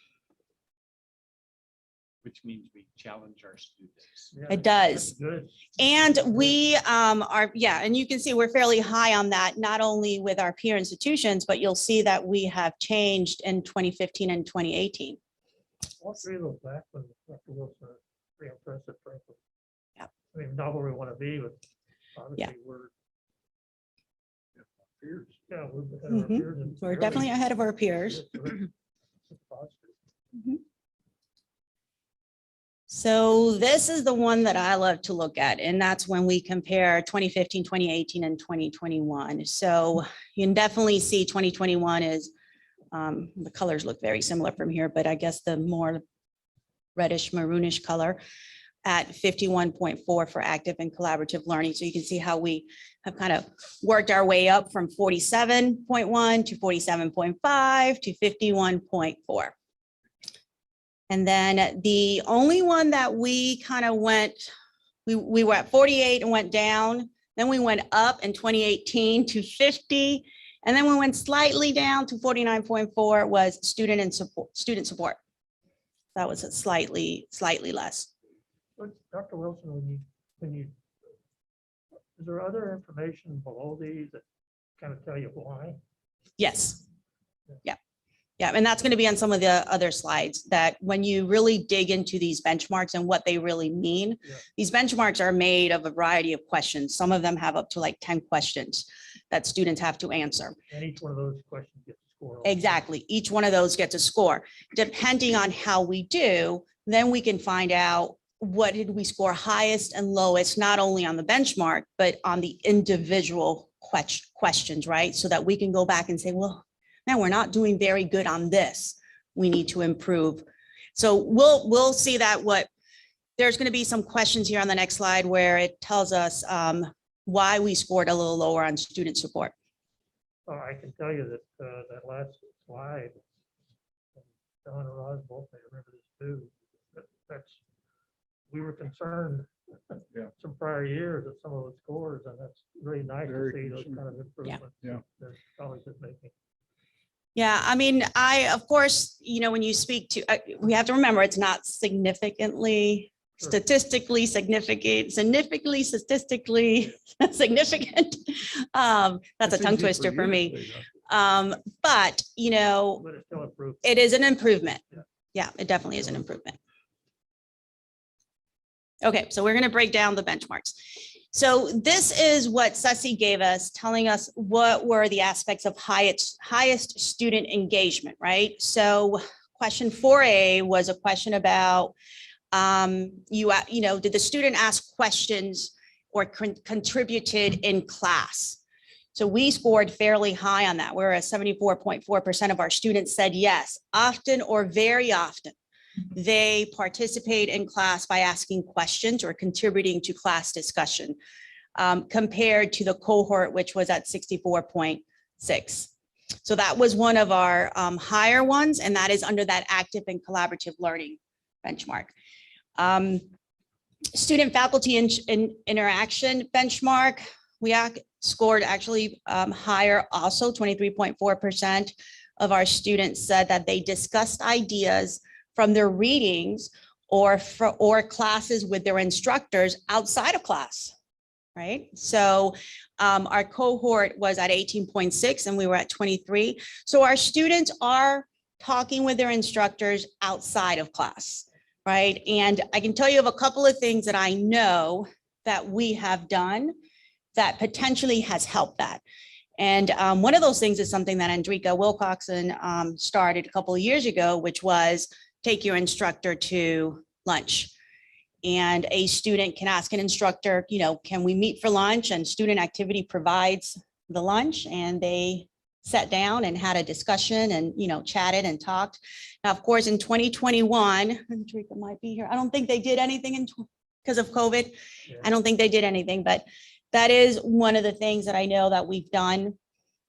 Which means we challenge our students.
Yeah,
It does.
that's good.
And we are, yeah, and you can see we're fairly high on that, not only with our peer institutions, but you'll see that we have changed in 2015 and 2018.
All three of those back when Dr. Wilson are pretty impressive, frankly.
Yeah.
I mean, not where we want to be, but obviously we're peers. Yeah, we're ahead of our
Mhm.
peers in
We're
areas.
definitely ahead of our peers.
Yes, correct. It's positive.
So this is the one that I love to look at, and that's when we compare 2015, 2018, and 2021. So you can definitely see 2021 is, the colors look very similar from here, but I guess the more reddish maroonish color at 51.4 for active and collaborative learning. So you can see how we have kind of worked our way up from 47.1 to 47.5 to 51.4. And then the only one that we kind of went, we were at 48 and went down. Then we went up in 2018 to 50. And then we went slightly down to 49.4 was student support. That was a slightly less.
But Dr. Wilson, is there other information below these that kind of tell you why?
Yes. Yeah. Yeah. And that's going to be on some of the other slides that when you really dig into these benchmarks and what they really mean, these benchmarks are made of a variety of questions. Some of them have up to like 10 questions that students have to answer.
And each one of those questions gets a score.
Exactly. Each one of those gets a score. Depending on how we do, then we can find out what did we score highest and lowest, not only on the benchmark, but on the individual questions, right? So that we can go back and say, well, man, we're not doing very good on this. We need to improve. So we'll see that there's going to be some questions here on the next slide where it tells us why we scored a little lower on student support.
I can tell you that that last slide, Don and Roz both may remember this too. We were concerned some prior years at some of the scores, and that's really nice to see those kind of improvements.
Yeah.
That colleges are making.
Yeah, I mean, of course, when you speak to, we have to remember it's not significantly, statistically significant. That's a tongue twister for me. But,
But it's still improved.
it is an improvement. Yeah, it definitely is an improvement. Okay, so we're going to break down the benchmarks. So this is what Sussy gave us, telling us what were the aspects of highest student engagement, right? So question 4A was a question about, did the student ask questions or contributed in class? So we scored fairly high on that. We're at 74.4% of our students said yes, often or very often. They participate in class by asking questions or contributing to class discussion, compared to the cohort, which was at 64.6. So that was one of our higher ones, and that is under that active and collaborative learning benchmark. Student faculty interaction benchmark, we scored actually higher also. 23.4% of our students said that they discussed ideas from their readings or classes with their instructors outside of class, right? So our cohort was at 18.6 and we were at 23. So our students are talking with their instructors outside of class, right? And I can tell you of a couple of things that I know that we have done that potentially has helped that. And one of those things is something that Andrika Wilcoxon started a couple of years ago, which was take your instructor to lunch. And a student can ask an instructor, can we meet for lunch? And student activity provides the lunch, and they sat down and had a discussion and, chatted and talked. Now, of course, in 2021, Andrika might be here. I don't think they did anything because of COVID.
Yeah.
I don't think they did anything, but that is one of the things that I know that we've done,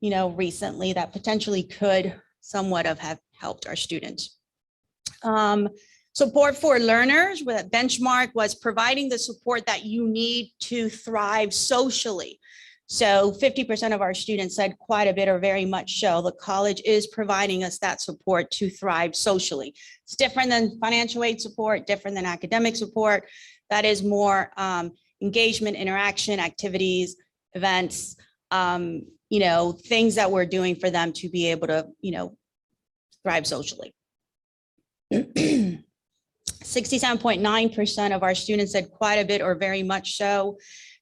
recently that potentially could somewhat have helped our students. Support for learners with a benchmark was providing the support that you need to thrive socially. So 50% of our students said quite a bit or very much so. The college is providing us that support to thrive socially. It's different than financial aid support, different than academic support. That is more engagement, interaction, activities, events, things that we're doing for them to be able to, thrive socially. 67.9% of our students said quite a bit or very much so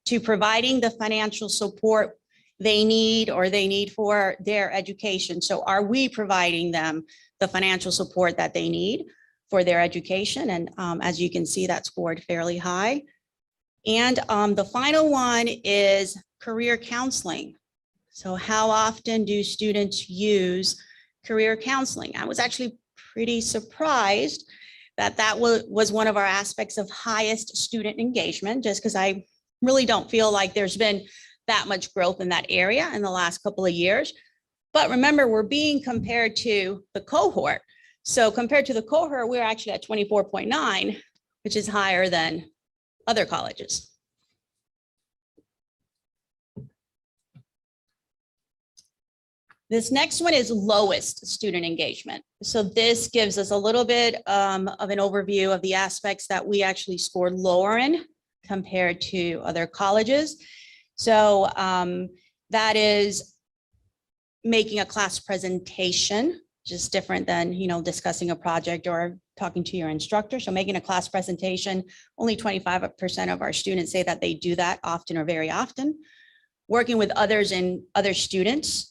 to providing the financial support they need for their education. So are we providing them the financial support that they need for their education? And as you can see, that scored fairly high. And the final one is career counseling. So how often do students use career counseling? I was actually pretty surprised that was one of our aspects of highest student engagement, just because I really don't feel like there's been that much growth in that area in the last couple of years. But remember, we're being compared to the cohort. So compared to the cohort, we're actually at 24.9, which is higher than other colleges. This next one is lowest student engagement. So this gives us a little bit of an overview of the aspects that we actually scored lower in compared to other colleges. So that is making a class presentation, just different than, discussing a project or talking to your instructor. So making a class presentation, only 25% of our students say that they do that often or very often. Working with others and other students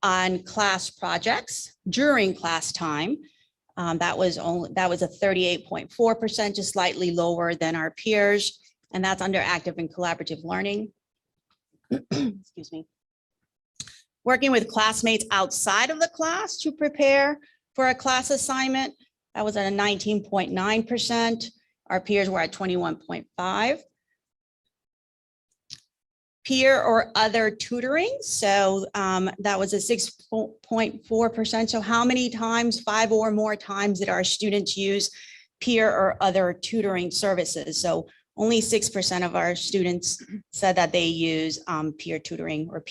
on class projects during class time. That was a 38.4%, just slightly lower than our peers. And that's under active and collaborative learning. Excuse me. Working with classmates outside of the class to prepare for a class assignment. That was at a 19.9%. Our peers were at 21.5%. Peer or other tutoring. So that was a 6.4%. So how many times, 5 or more times, did our students use peer or other tutoring services? So only 6% of our students said that they use peer tutoring or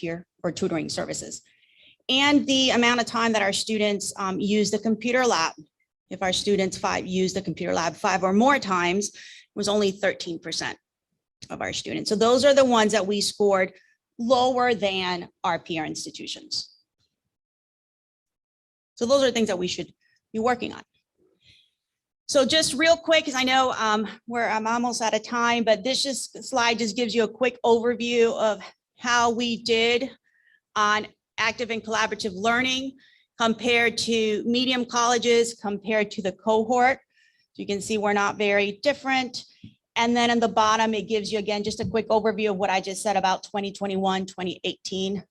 tutoring services. And the amount of time that our students use the computer lab. If our students use the computer lab 5 or more times, it was only 13% of our students. So those are the ones that we scored lower than our peer institutions. So those are things that we should be working on. So just real quick, because I know I'm almost out of time, but this slide just gives you a quick overview of how we did on active and collaborative learning compared to medium colleges, compared to the cohort. You can see we're not very different. And then in the bottom, it gives you, again, just a quick overview of what I just said about 2021, 2018,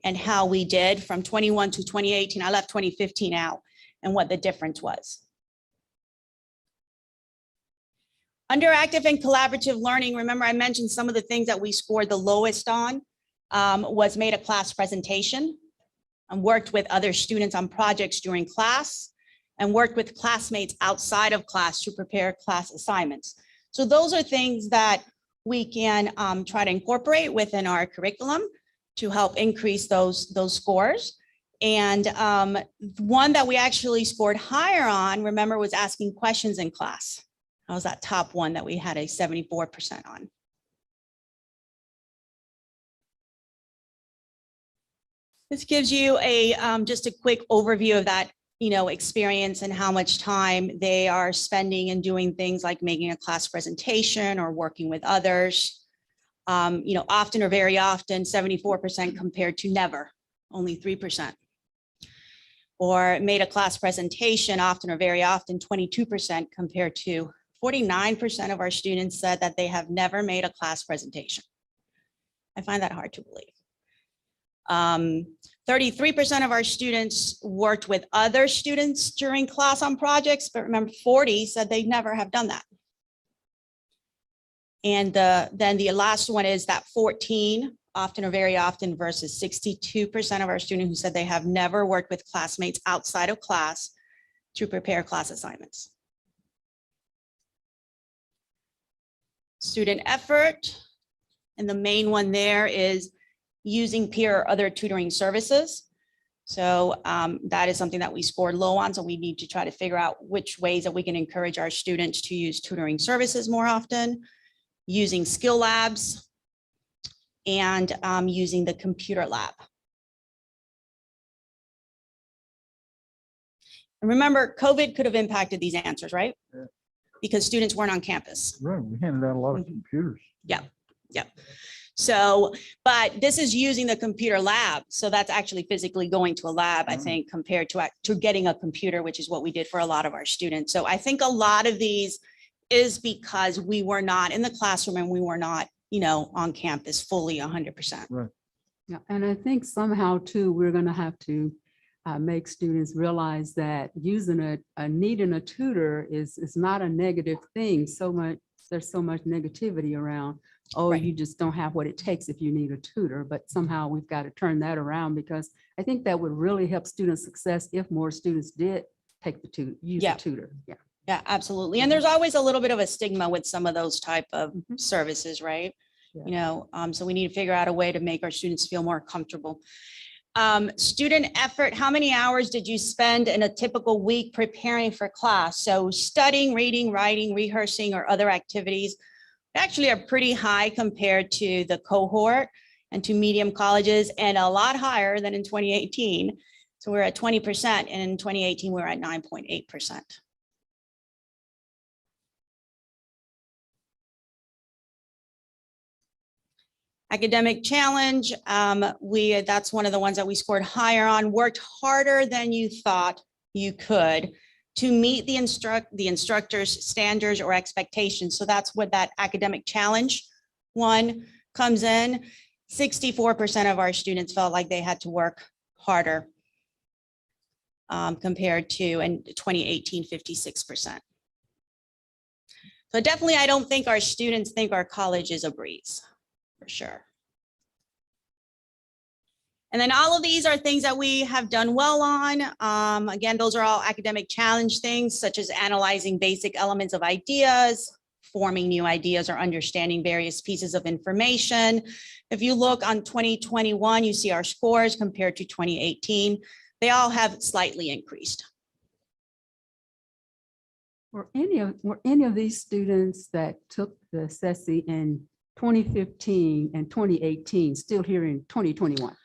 and how we did from 21 to 2018. I left 2015 out and what the difference was. Under active and collaborative learning, remember I mentioned some of the things that we scored the lowest on was made a class presentation and worked with other students on projects during class and worked with classmates outside of class to prepare class assignments. So those are things that we can try to incorporate within our curriculum to help increase those scores. And one that we actually scored higher on, remember, was asking questions in class. That was that top one that we had a 74% on. This gives you just a quick overview of that experience and how much time they are spending and doing things like making a class presentation or working with others. Often or very often, 74% compared to never, only 3%. Or made a class presentation often or very often, 22% compared to 49% of our students said that they have never made a class presentation. I find that hard to believe. 33% of our students worked with other students during class on projects, but remember 40 said they never have done that. And then the last one is that 14, often or very often, versus 62% of our students who said they have never worked with classmates outside of class to prepare class assignments. student effort. And the main one there is using peer or other tutoring services. So that is something that we scored low on. So we need to try to figure out which ways that we can encourage our students to use tutoring services more often, using skill labs, and using the computer lab. And remember, COVID could have impacted these answers, right?
Yeah.
Because students weren't on campus.
Right, we handed out a lot of computers.
Yeah. So, but this is using the computer lab. So that's actually physically going to a lab, I think, compared to getting a computer, which is what we did for a lot of our students. So I think a lot of these is because we were not in the classroom and we were not, on campus fully 100%.
Right.
Yeah, and I think somehow too, we're going to have to make students realize that using needing a tutor is not a negative thing. There's so much negativity around. Oh,
Right.
you just don't have what it takes if you need a tutor, but somehow we've got to turn that around, because I think that would really help student success if more students did take the tutor, use
Yeah.
a tutor. Yeah.
Yeah, absolutely. And there's always a little bit of a stigma with some of those type of services, right?
Yeah.
So we need to figure out a way to make our students feel more comfortable. Student effort, how many hours did you spend in a typical week preparing for class? So studying, reading, writing, rehearsing, or other activities actually are pretty high compared to the cohort and to medium colleges, and a lot higher than in 2018. So we're at 20%, and in 2018, we're at 9.8%. Academic challenge, that's one of the ones that we scored higher on. Worked harder than you thought you could to meet the instructor's standards or expectations. So that's what that academic challenge one comes in. 64% of our students felt like they had to work harder compared to in 2018, 56%. So definitely, I don't think our students think our college is a breeze. For sure. And then all of these are things that we have done well on. Again, those are all academic challenge things, such as analyzing basic elements of ideas, forming new ideas, or understanding various pieces of information. If you look on 2021, you see our scores compared to 2018. They all have slightly increased.
Were any of these students that took the assessment in 2015 and 2018 still here in 2021?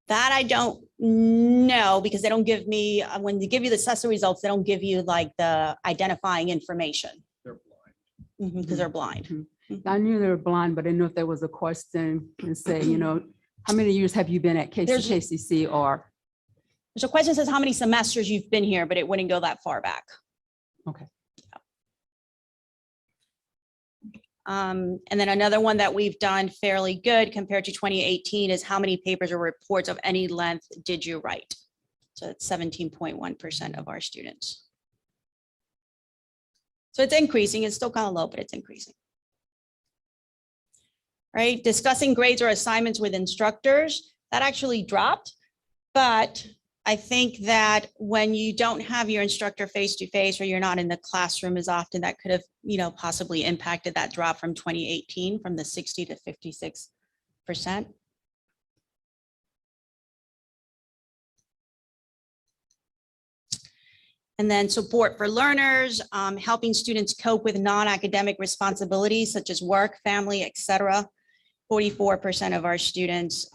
That I don't know, because they don't give me, when they give you the assessment results, they don't give you like the identifying information.
They're blind.
Because they're blind.
I knew they were blind, but I didn't know if there was a question and say, how many years have you been at KCKCC, or?
There's a question that says how many semesters you've been here, but it wouldn't go that far back.
Okay.
And then another one that we've done fairly good compared to 2018 is how many papers or reports of any length did you write? So it's 17.1% of our students. So it's increasing. It's still kind of low, but it's increasing. Right? Discussing grades or assignments with instructors, that actually dropped, but I think that when you don't have your instructor face-to-face, or you're not in the classroom as often, that could have, possibly impacted that drop from 2018 from the 60 to 56%. And then support for learners, helping students cope with non-academic responsibilities such as work, family, etc. 44% of our students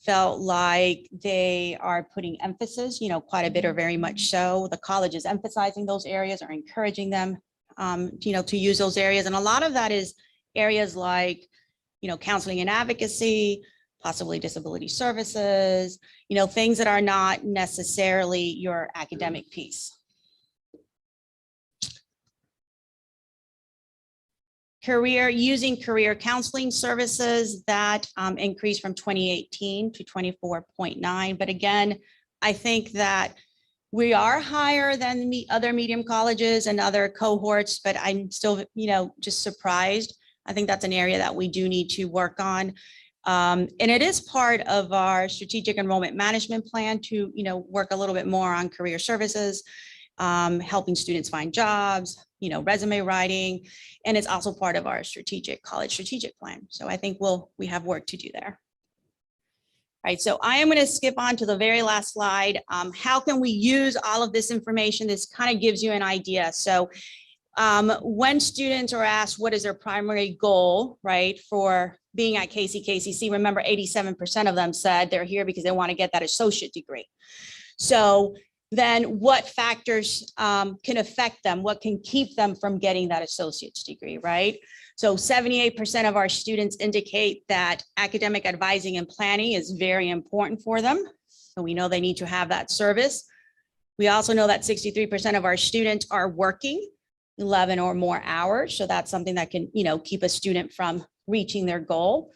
felt like they are putting emphasis, quite a bit or very much so. The college is emphasizing those areas or encouraging them, to use those areas. And a lot of that is areas like, counseling and advocacy, possibly disability services, things that are not necessarily your academic piece. Using career counseling services, that increased from 2018 to 24.9. But again, I think that we are higher than other medium colleges and other cohorts, but I'm still, just surprised. I think that's an area that we do need to work on. And it is part of our strategic enrollment management plan to, work a little bit more on career services. helping students find jobs, resume writing, and it's also part of our college strategic plan. So I think we have work to do there. Right, so I am going to skip on to the very last slide. How can we use all of this information? This kind of gives you an idea. So when students are asked what is their primary goal, right, for being at KCKCC, remember 87% of them said they're here because they want to get that associate degree. So then what factors can affect them? What can keep them from getting that associate's degree, right? So 78% of our students indicate that academic advising and planning is very important for them. So we know they need to have that service. We also know that 63% of our students are working 11 or more hours. So that's something that can, keep a student from reaching their goal.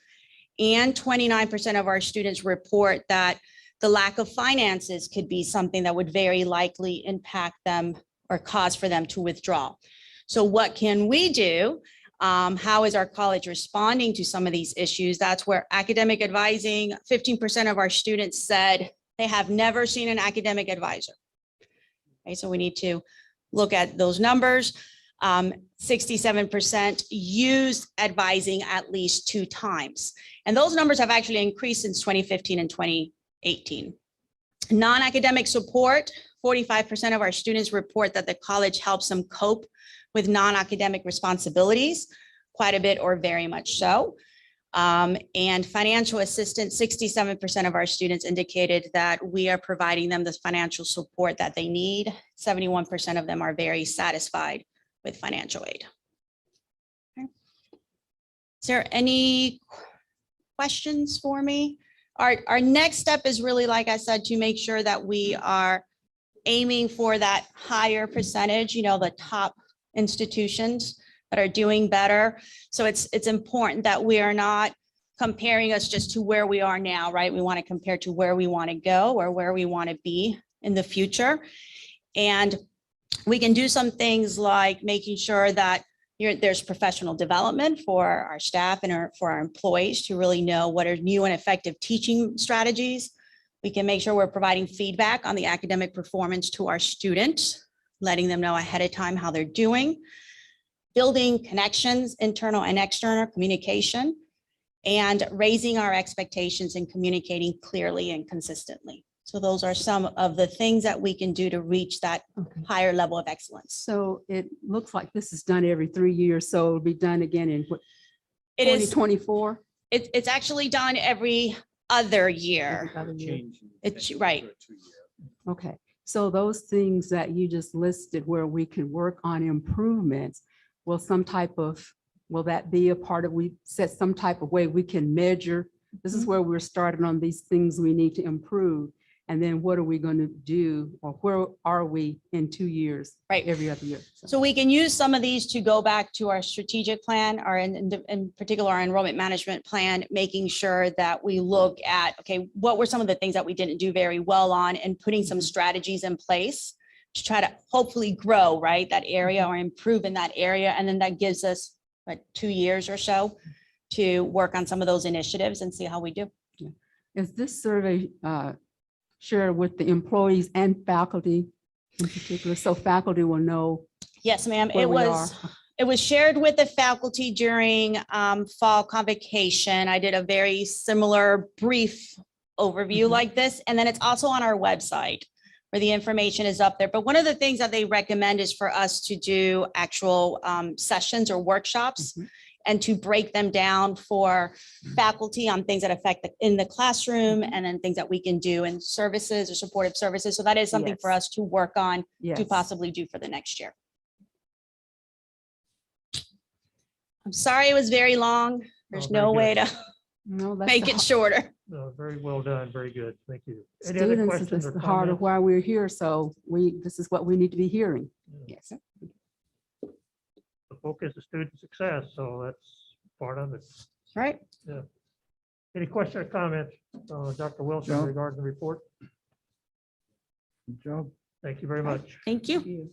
And 29% of our students report that the lack of finances could be something that would very likely impact them or cause for them to withdraw. So what can we do? How is our college responding to some of these issues? That's where academic advising, 15% of our students said they have never seen an academic advisor. Okay, so we need to look at those numbers. 67% use advising at least 2 times. And those numbers have actually increased since 2015 and 2018. Non-academic support, 45% of our students report that the college helps them cope with non-academic responsibilities, quite a bit or very much so. And financial assistance, 67% of our students indicated that we are providing them the financial support that they need. 71% of them are very satisfied with financial aid. Okay. Is there any questions for me? Our next step is really, like I said, to make sure that we are aiming for that higher percentage, the top institutions that are doing better. So it's important that we are not comparing us just to where we are now, right? We want to compare to where we want to go or where we want to be in the future. And we can do some things like making sure that there's professional development for our staff and for our employees to really know what are new and effective teaching strategies. We can make sure we're providing feedback on the academic performance to our students, letting them know ahead of time how they're doing, building connections, internal and external communication, and raising our expectations and communicating clearly and consistently. So those are some of the things that we can do to reach that higher level of excellence.
So it looks like this is done every 3 years. So it'll be done again in what,
It is
2024?
It's actually done every other year.
Every other year.
It's right.
Okay. So those things that you just listed where we can work on improvements, will that be a part of, we set some type of way we can measure? This is where we're starting on these things we need to improve. And then what are we going to do, or where are we in 2 years?
Right.
Every other year.
So we can use some of these to go back to our strategic plan, or in particular, our enrollment management plan, making sure that we look at, okay, what were some of the things that we didn't do very well on, and putting some strategies in place to try to hopefully grow, right, that area or improve in that area. And then that gives us 2 years or so to work on some of those initiatives and see how we do.
Yeah. Is this survey shared with the employees and faculty in particular, so faculty will know?
Yes, ma'am.
Where we
It was shared with the faculty during fall convocation. I did a very similar brief overview like this, and then it's also on our website where the information is up there. But one of the things that they recommend is for us to do actual sessions or workshops and to break them down for faculty on things that affect in the classroom, and then things that we can do in services or supportive services. So that is something for us to work on to possibly do for the next year. I'm sorry it was very long. There's
very
no
good.
way to make it shorter.
Very well done. Very good. Thank you. Any other
Students,
questions
is
or
the heart of
comments?
why we're here. So this is what we need to be hearing. Yes.
The focus is student success, so that's part of it.
Right.
Yeah. Any question or comments, Dr. Wilson,
No.
regarding the report?
Good job.
Thank you very much.
Thank you.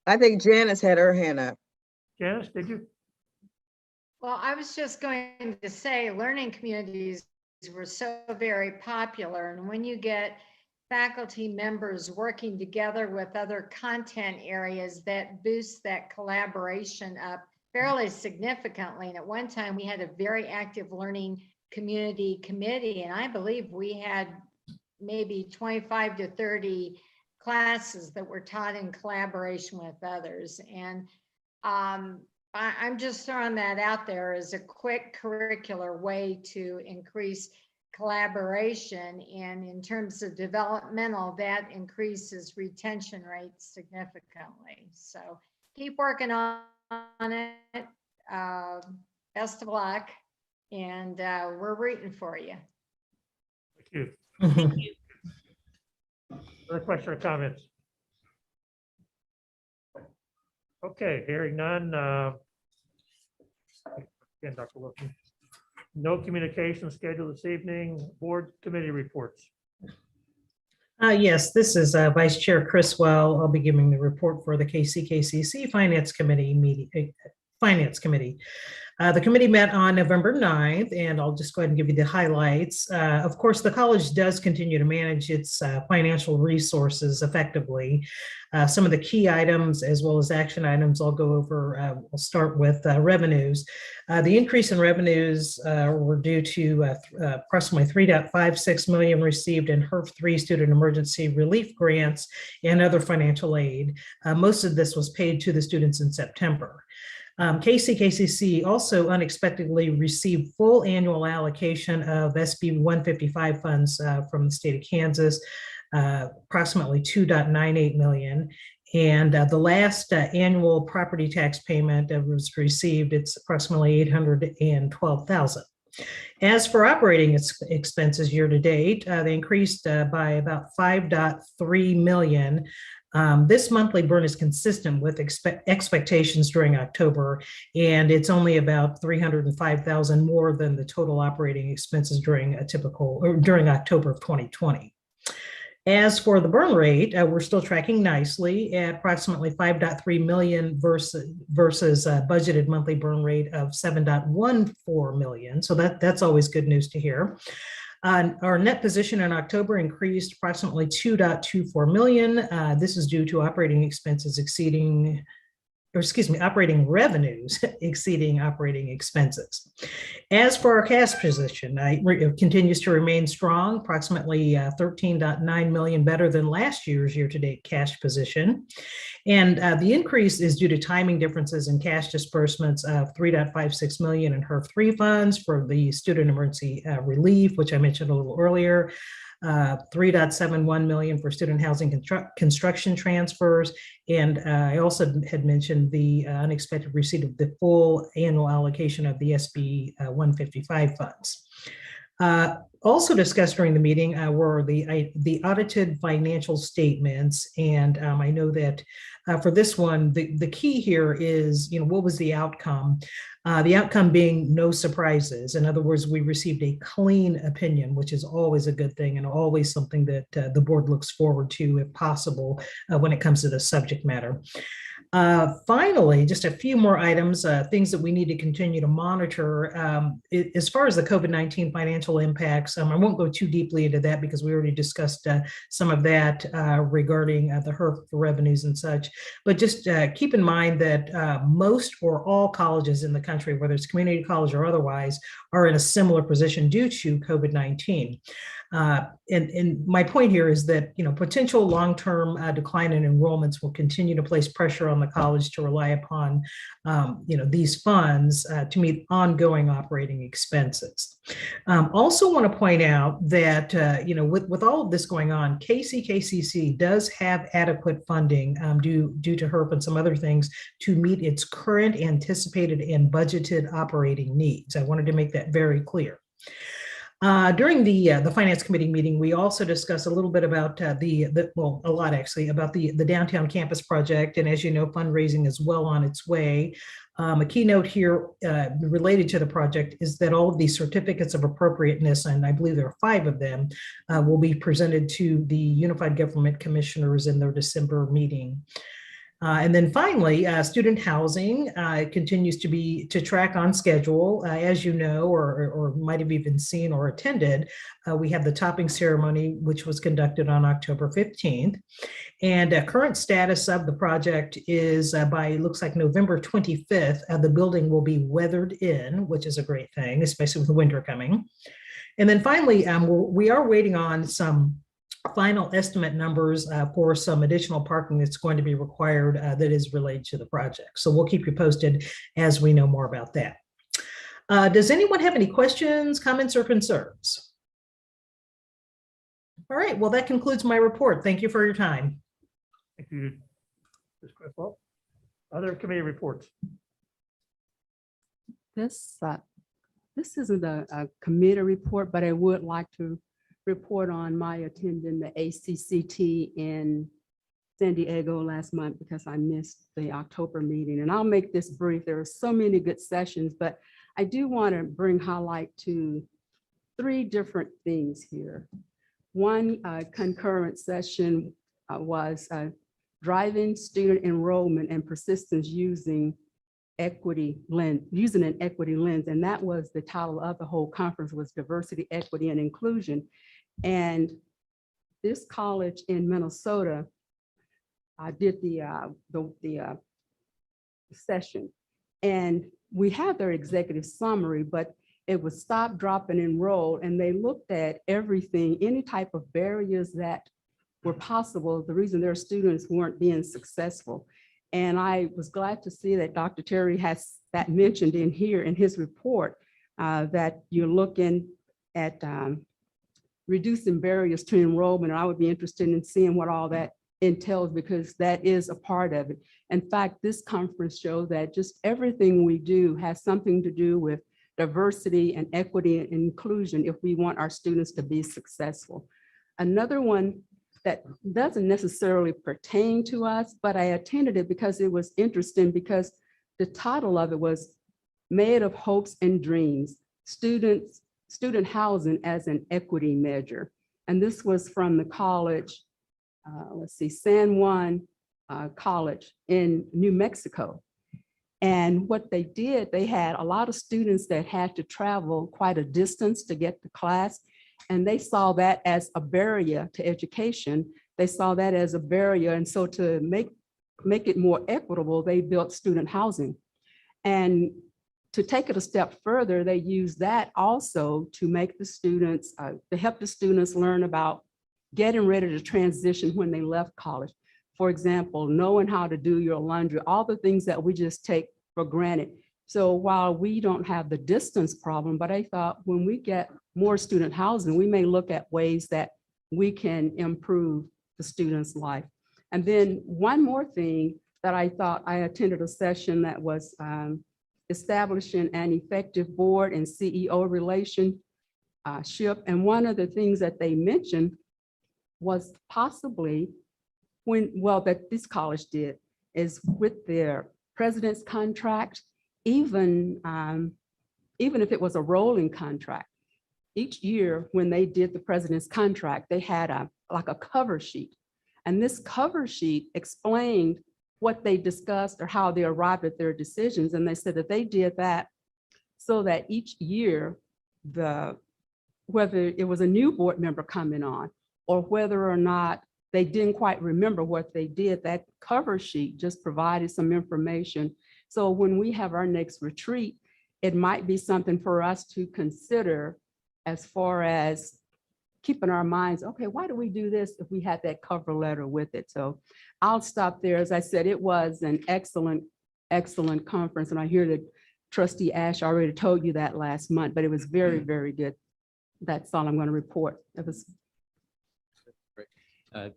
I think Janice had her hand up.
Janice, did you?
Well, I was just going to say, learning communities were so very popular. And when you get faculty members working together with other content areas that boosts that collaboration up fairly significantly. And at one time we had a very active learning community committee, and I believe we had maybe 25 to 30 classes that were taught in collaboration with others. And I'm just throwing that out there as a quick curricular way to increase collaboration. And in terms of developmental, that increases retention rates significantly. So keep working on it. Best of luck. And we're rooting for you.
Thank you. Other question or comments? Okay, hearing none. Again, Dr. Wilson. No communication scheduled this evening. Board committee reports.
Yes, this is Vice Chair Criswell. I'll be giving the report for the KCKCC Finance Committee meeting. The committee met on November 9th, and I'll just go ahead and give you the highlights. Of course, the college does continue to manage its financial resources effectively. Some of the key items as well as action items I'll go over. We'll start with revenues. The increase in revenues were due to approximately $3.56 million received in HERF-3 student emergency relief grants and other financial aid. Most of this was paid to the students in September. KCKCC also unexpectedly received full annual allocation of SB 155 funds from the state of Kansas, approximately $2.98 million. And the last annual property tax payment that was received, it's approximately $812,000. As for operating expenses year to date, they increased by about $5.3 million. This monthly burn is consistent with expectations during October, and it's only about $305,000 more than the total operating expenses during October of 2020. As for the burn rate, we're still tracking nicely at approximately $5.3 million versus budgeted monthly burn rate of $7.14 million. So that's always good news to hear. Our net position in October increased approximately $2.24 million. This is due to operating revenues exceeding operating expenses. As for our cash position, it continues to remain strong, approximately $13.9 million better than last year's year-to-date cash position. And the increase is due to timing differences in cash disbursements of $3.56 million in HERF-3 funds for the student emergency relief, which I mentioned a little earlier, $3.71 million for student housing construction transfers. And I also had mentioned the unexpected receipt of the full annual allocation of the SB 155 funds. Also discussed during the meeting were the audited financial statements. And I know that for this one, the key here is, what was the outcome? The outcome being no surprises. In other words, we received a clean opinion, which is always a good thing and always something that the board looks forward to, if possible, when it comes to the subject matter. Finally, just a few more items, things that we need to continue to monitor. As far as the COVID-19 financial impacts, I won't go too deeply into that because we already discussed some of that regarding the HERF revenues and such. But just keep in mind that most or all colleges in the country, whether it's community college or otherwise, are in a similar position due to COVID-19. And my point here is that, potential long-term decline in enrollments will continue to place pressure on the college to rely upon, these funds to meet ongoing operating expenses. Also want to point out that, with all of this going on, KCKCC does have adequate funding due to HERF and some other things to meet its current anticipated and budgeted operating needs. I wanted to make that very clear. During the Finance Committee meeting, we also discussed a little bit about a lot actually, about the downtown campus project. And as you know, fundraising is well on its way. A keynote here related to the project is that all of these certificates of appropriateness, and I believe there are 5 of them, will be presented to the Unified Government Commissioners in their December meeting. And then finally, student housing continues to track on schedule. As you know, or might have even seen or attended, we have the topping ceremony, which was conducted on October 15th. And current status of the project is by, looks like November 25th, the building will be weathered in, which is a great thing, especially with the winter coming. And then finally, we are waiting on some final estimate numbers for some additional parking that's going to be required that is related to the project. So we'll keep you posted as we know more about that. Does anyone have any questions, comments, or concerns? All right, well, that concludes my report. Thank you for your time.
Thank you, Ms. Criswell. Other committee reports?
This isn't a committee report, but I would like to report on my attending the ACCT in San Diego last month because I missed the October meeting. And I'll make this brief. There are so many good sessions, but I do want to bring highlight to 3 different things here. One concurrent session was driving student enrollment and persistence using an equity lens. And that was the title of the whole conference, was diversity, equity, and inclusion. And this college in Minnesota did the session, and we had their executive summary, but it was stop, drop, and enroll. And they looked at everything, any type of barriers that were possible, the reason their students weren't being successful. And I was glad to see that Dr. Terry has that mentioned in here in his report, that you're looking at reducing barriers to enrollment. And I would be interested in seeing what all that entails, because that is a part of it. In fact, this conference showed that just everything we do has something to do with diversity and equity and inclusion if we want our students to be successful. Another one that doesn't necessarily pertain to us, but I attended it because it was interesting, because the title of it was Made of Hopes and Dreams, Student Housing as an Equity Measure. And this was from the college, San Juan College in New Mexico. And what they did, they had a lot of students that had to travel quite a distance to get to class. And they saw that as a barrier to education. They saw that as a barrier. And so to make it more equitable, they built student housing. And to take it a step further, they use that also to make the students, to help the students learn about getting ready to transition when they left college. For example, knowing how to do your laundry, all the things that we just take for granted. So while we don't have the distance problem, but I thought when we get more student housing, we may look at ways that we can improve the student's life. And then one more thing that I thought, I attended a session that was establishing an effective board and CEO relationship. And one of the things that they mentioned was possibly that this college did is with their president's contract, even if it was a rolling contract, each year when they did the president's contract, they had like a cover sheet. And this cover sheet explained what they discussed or how they arrived at their decisions. And they said that they did that so that each year, whether it was a new board member coming on or whether or not they didn't quite remember what they did, that cover sheet just provided some information. So when we have our next retreat, it might be something for us to consider as far as keeping our minds, okay, why do we do this if we had that cover letter with it? So I'll stop there. As I said, it was an excellent, excellent conference. And I hear that Trustee Ash already told you that last month, but it was very, very good. That's all I'm going to report. It was.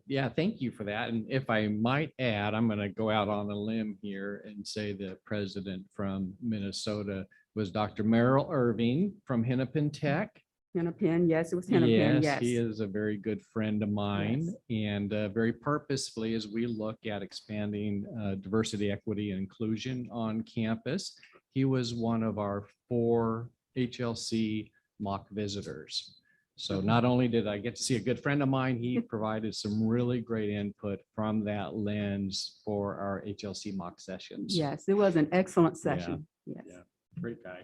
Yeah, thank you for that. And if I might add, I'm going to go out on a limb here and say the president from Minnesota was Dr. Merrill Irving from Hennepin Tech.
Hennepin, yes, it was Hennepin, yes.
He is a very good friend of mine, and very purposefully as we look at expanding diversity, equity, and inclusion on campus, he was one of our 4 HLC mock visitors. So not only did I get to see a good friend of mine, he provided some really great input from that lens for our HLC mock sessions.
Yes, it was an excellent
Yeah,
session. Yes.
yeah. Great guy.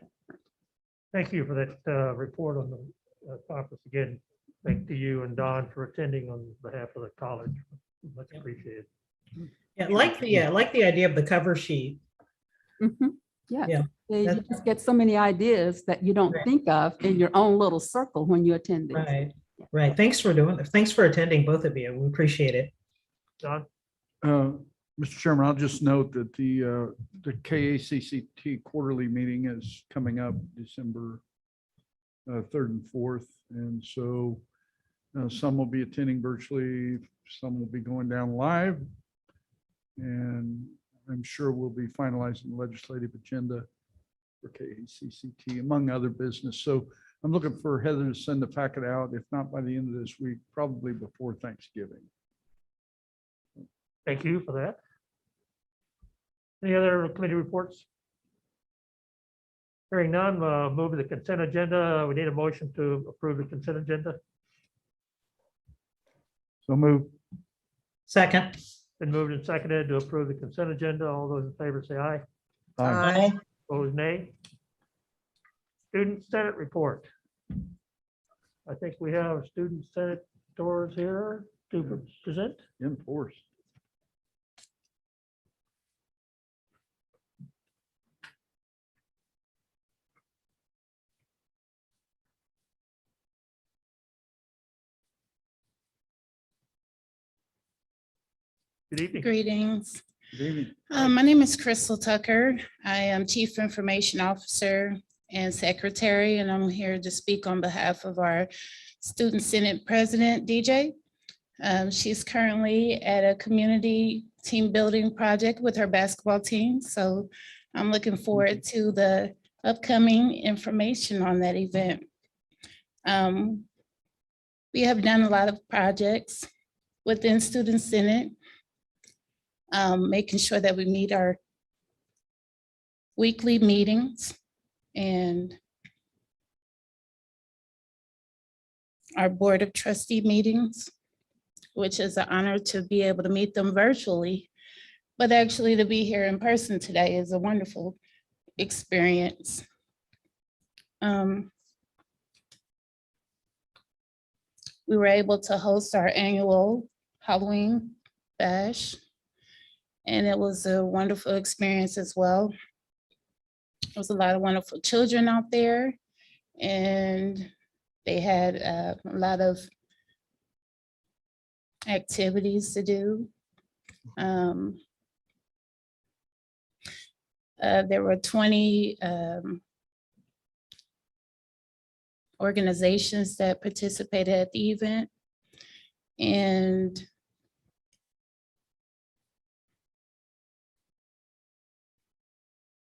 Thank you for that report on the conference again. Thank to you and Don for attending on behalf of the college. Much appreciated.
Yeah, like the idea of the cover sheet.
Mhm. Yeah.
Yeah,
You
that's-
just get so many ideas that you don't
Right.
think of in your own little circle when you attend this.
Right, right. Thanks for doing it. Thanks for attending, both of you. We appreciate it.
Don?
Mr. Chairman, I'll just note that the KACCT quarterly meeting is coming up December 3rd and 4th. And so some will be attending virtually, some will be going down live. And I'm sure we'll be finalizing the legislative agenda for KACCT, among other business. So I'm looking for Heather to send the packet out, if not by the end of this week, probably before Thanksgiving.
Thank you for that. Any other committee reports? Hearing none, move to the consent agenda. We need a motion to approve the consent agenda.
So move.
Second.
Been moved and seconded to approve the consent agenda. All those in favor say aye.
Aye.
Opposed, nay. Student Senate report. I think we have student senators here to present.
Enforce.
Good evening.
Greetings.
Good evening.
My name is Crystal Tucker. I am Chief Information Officer and Secretary, and I'm here to speak on behalf of our Student Senate President, DJ. She's currently at a community team building project with her basketball team, so I'm looking forward to the upcoming information on that event. We have done a lot of projects within Student Senate, making sure that we meet our weekly meetings and our Board of Trustee meetings, which is an honor to be able to meet them virtually, but actually to be here in person today is a wonderful experience. We were able to host our annual Halloween bash, and it was a wonderful experience as well. There was a lot of wonderful children out there, and they had a lot of activities to do. There were 20 organizations that participated at the event, and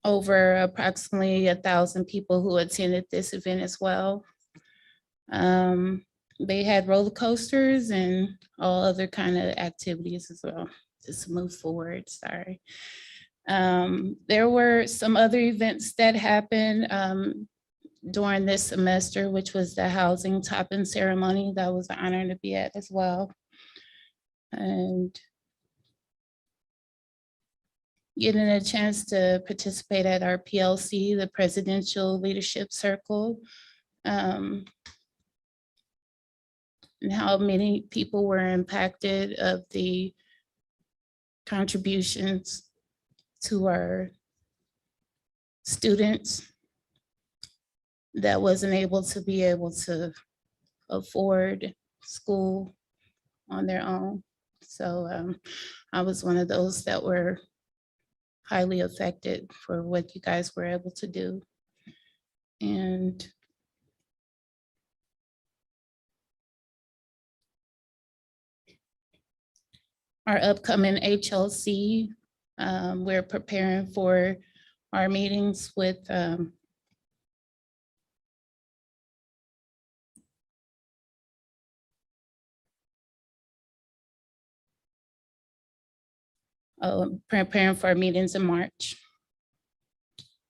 over approximately 1,000 people who attended this event as well. They had roller coasters and all other kind of activities as well. Just move forward, sorry. There were some other events that happened during this semester, which was the housing topping ceremony. That was an honor to be at as well. And getting a chance to participate at our PLC, the Presidential Leadership Circle, and how many people were impacted of the contributions to our students that wasn't able to afford school on their own. So I was one of those that were highly affected for what you guys were able to do. And our upcoming HLC, we're preparing for our meetings with preparing for our meetings in March.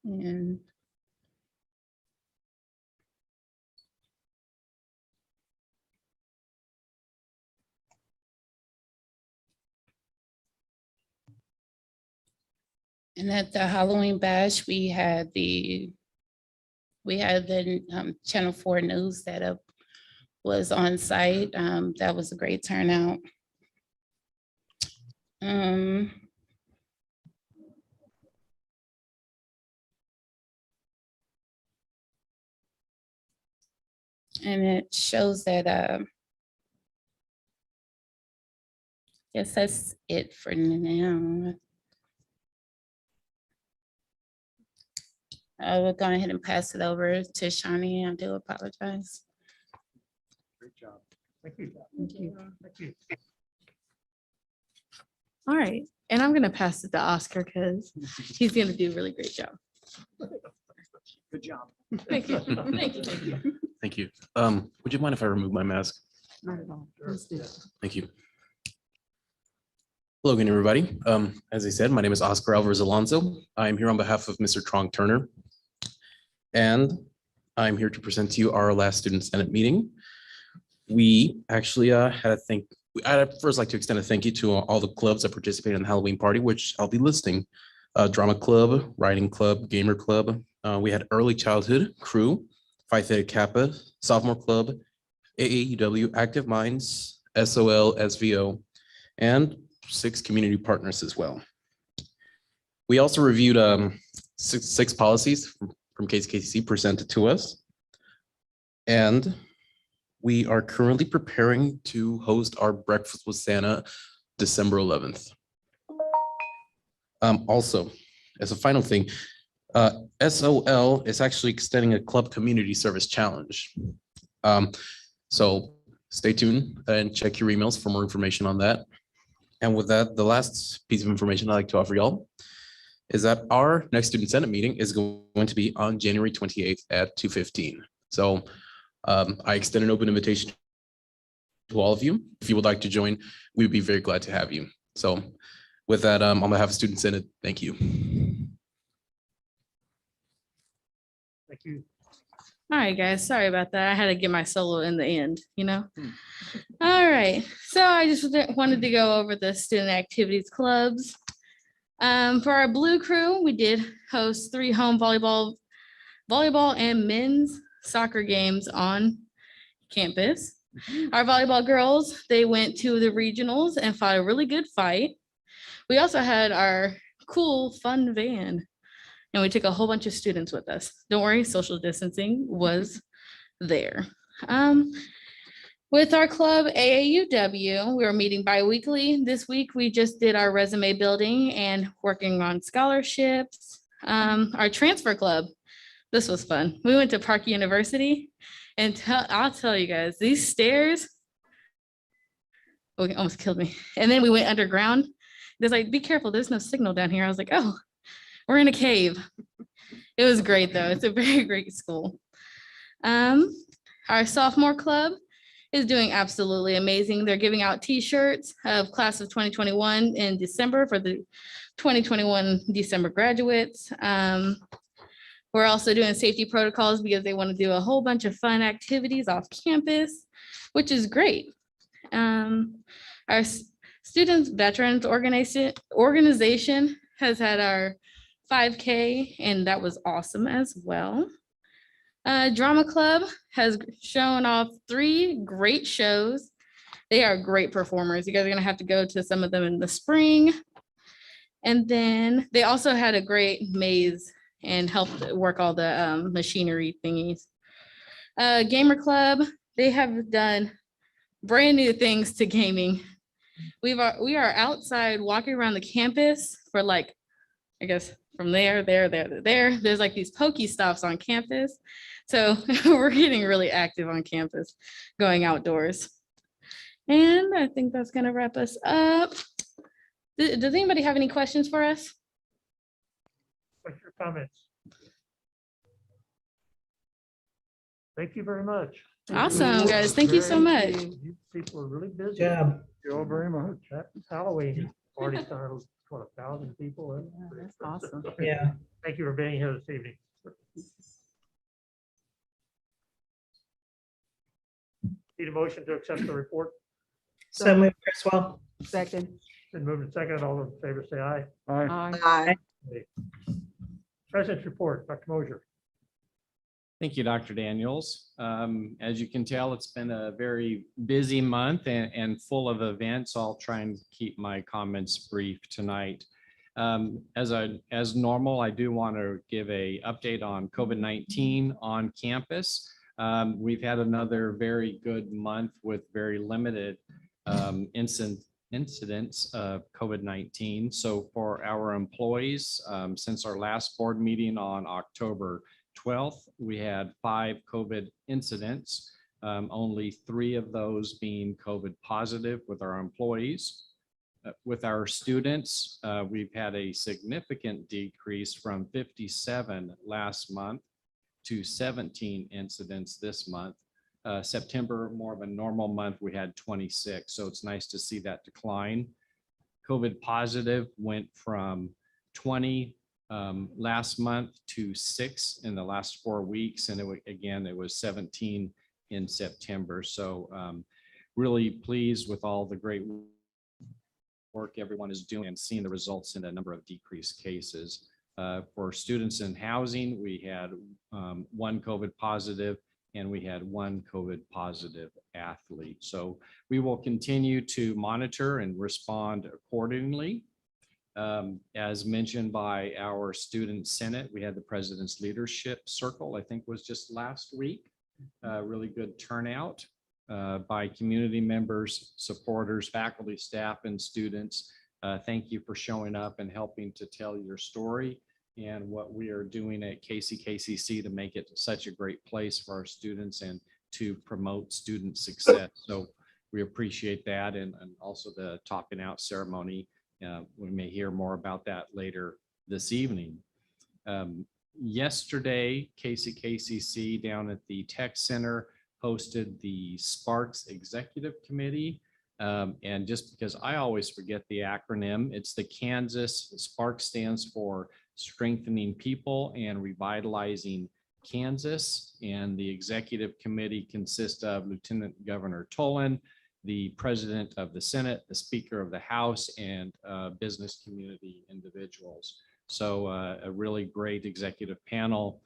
And And at the Halloween bash, we had the Channel 4 News that was on site. That was a great turnout. And it shows that, guess that's it for now. I will go ahead and pass it over to Shani. I do apologize.
Great job. Thank you.
Thank you.
Thank you.
All right, and I'm gonna pass it to Oscar because he's gonna do a really great job.
Good job.
Thank you, thank you, thank you.
Thank you. Would you mind if I remove my mask?
Not at all. Please do.
Thank you. Hello again, everybody. As I said, my name is Oscar Alvarez Alonso. I'm here on behalf of Mr. Trong Turner. And I'm here to present to you our last Student Senate meeting. We actually I'd first like to extend a thank you to all the clubs that participated in the Halloween party, which I'll be listing. Drama Club, Writing Club, Gamer Club. We had Early Childhood Crew, Phi Theta Kappa, Sophomore Club, AAUW, Active Minds, SOL, SVO, and 6 community partners as well. We also reviewed six policies from KCKCC presented to us. And we are currently preparing to host our Breakfast with Santa December 11th. Also, as a final thing, SOL is actually extending a club community service challenge. So stay tuned and check your emails for more information on that. And with that, the last piece of information I'd like to offer y'all is that our next Student Senate meeting is going to be on January 28th at 2:15. So I extend an open invitation to all of you. If you would like to join, we would be very glad to have you. So with that, on behalf of Student Senate, thank you.
Thank you.
All right, guys, sorry about that. I had to get my solo in the end, you know? All right, so I just wanted to go over the student activities clubs. For our Blue Crew, we did host 3 home volleyball and men's soccer games on campus. Our volleyball girls, they went to the regionals and fought a really good fight. We also had our cool, fun van, and we took a whole bunch of students with us. Don't worry, social distancing was there. With our club AAUW, we were meeting bi-weekly. This week, we just did our resume building and working on scholarships. Our transfer club, this was fun. We went to Park University, and I'll tell you guys, these stairs, it almost killed me. And then we went underground. There's like, be careful, there's no signal down here. I was like, oh, we're in a cave. It was great though. It's a very great school. Our sophomore club is doing absolutely amazing. They're giving out t-shirts of class of 2021 in December for the 2021 December graduates. We're also doing safety protocols because they want to do a whole bunch of fun activities off campus, which is great. Our Students Veterans Organization has had our 5K, and that was awesome as well. Drama Club has shown off 3 great shows. They are great performers. You guys are gonna have to go to some of them in the spring. And then they also had a great maze and helped work all the machinery thingies. Gamer Club, they have done brand new things to gaming. We are outside walking around the campus for like, I guess from there. There's like these Pokestops on campus. So we're getting really active on campus, going outdoors. And I think that's gonna wrap us up. Does anybody have any questions for us?
What's your comments? Thank you very much.
Awesome, guys. Thank you so much.
You people are really busy.
Yeah.
Thank you all very much.
That Halloween party started, what, 1,000 people?
That's awesome.
Yeah.
Thank you for being here this evening. Need a motion to accept the report?
So moved, Criswell.
Second.
Been moved and seconded. All in favor, say aye.
Aye.
Aye.
Aye.
President's report, Dr. Mosier.
Thank you, Dr. Daniels. As you can tell, it's been a very busy month and full of events. I'll try and keep my comments brief tonight. As normal, I do want to give a update on COVID-19 on campus. We've had another very good month with very limited incidents of COVID-19. So for our employees, since our last board meeting on October 12th, we had 5 COVID incidents, only 3 of those being COVID positive with our employees. With our students, we've had a significant decrease from 57 last month to 17 incidents this month. September, more of a normal month, we had 26. So it's nice to see that decline. COVID positive went from 20 last month to 6 in the last 4 weeks. And it was 17 in September. So really pleased with all the great work everyone is doing and seeing the results in a number of decreased cases. For students in housing, we had 1 COVID positive and we had 1 COVID positive athlete. So we will continue to monitor and respond accordingly. As mentioned by our student senate, we had the president's leadership circle, I think was just last week. Really good turnout by community members, supporters, faculty, staff, and students. Thank you for showing up and helping to tell your story and what we are doing at KCKCC to make it such a great place for our students and to promote student success. So we appreciate that, and also the topping out ceremony. We may hear more about that later this evening. Yesterday, KCKCC down at the Tech Center hosted the Sparks Executive Committee. And just because I always forget the acronym, it's the Kansas. Sparks stands for Strengthening People and Revitalizing Kansas. And the executive committee consists of Lieutenant Governor Tolan, the president of the Senate, the Speaker of the House, and business community individuals. So a really great executive panel.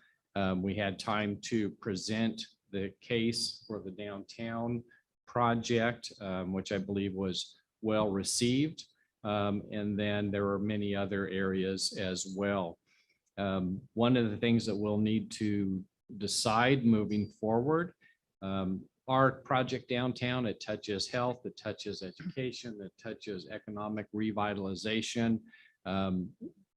We had time to present the case for the downtown project, which I believe was well received. And then there were many other areas as well. One of the things that we'll need to decide moving forward, our project downtown, it touches health, it touches education, it touches economic revitalization.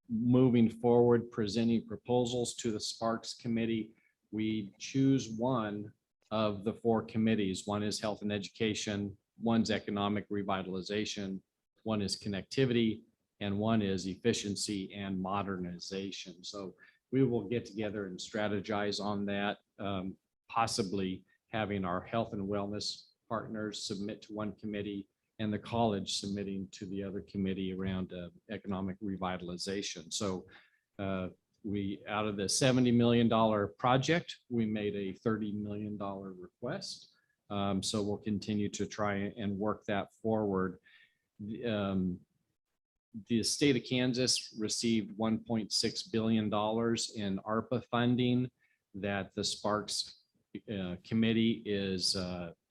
Moving forward, presenting proposals to the Sparks Committee, we choose one of the 4 committees. One is health and education, one's economic revitalization, one is connectivity, and one is efficiency and modernization. So we will get together and strategize on that, possibly having our health and wellness partners submit to one committee and the college submitting to the other committee around economic revitalization. So we, out of the $70 million project, we made a $30 million request. So we'll continue to try and work that forward. The state of Kansas received $1.6 billion in ARPA funding that the Sparks committee is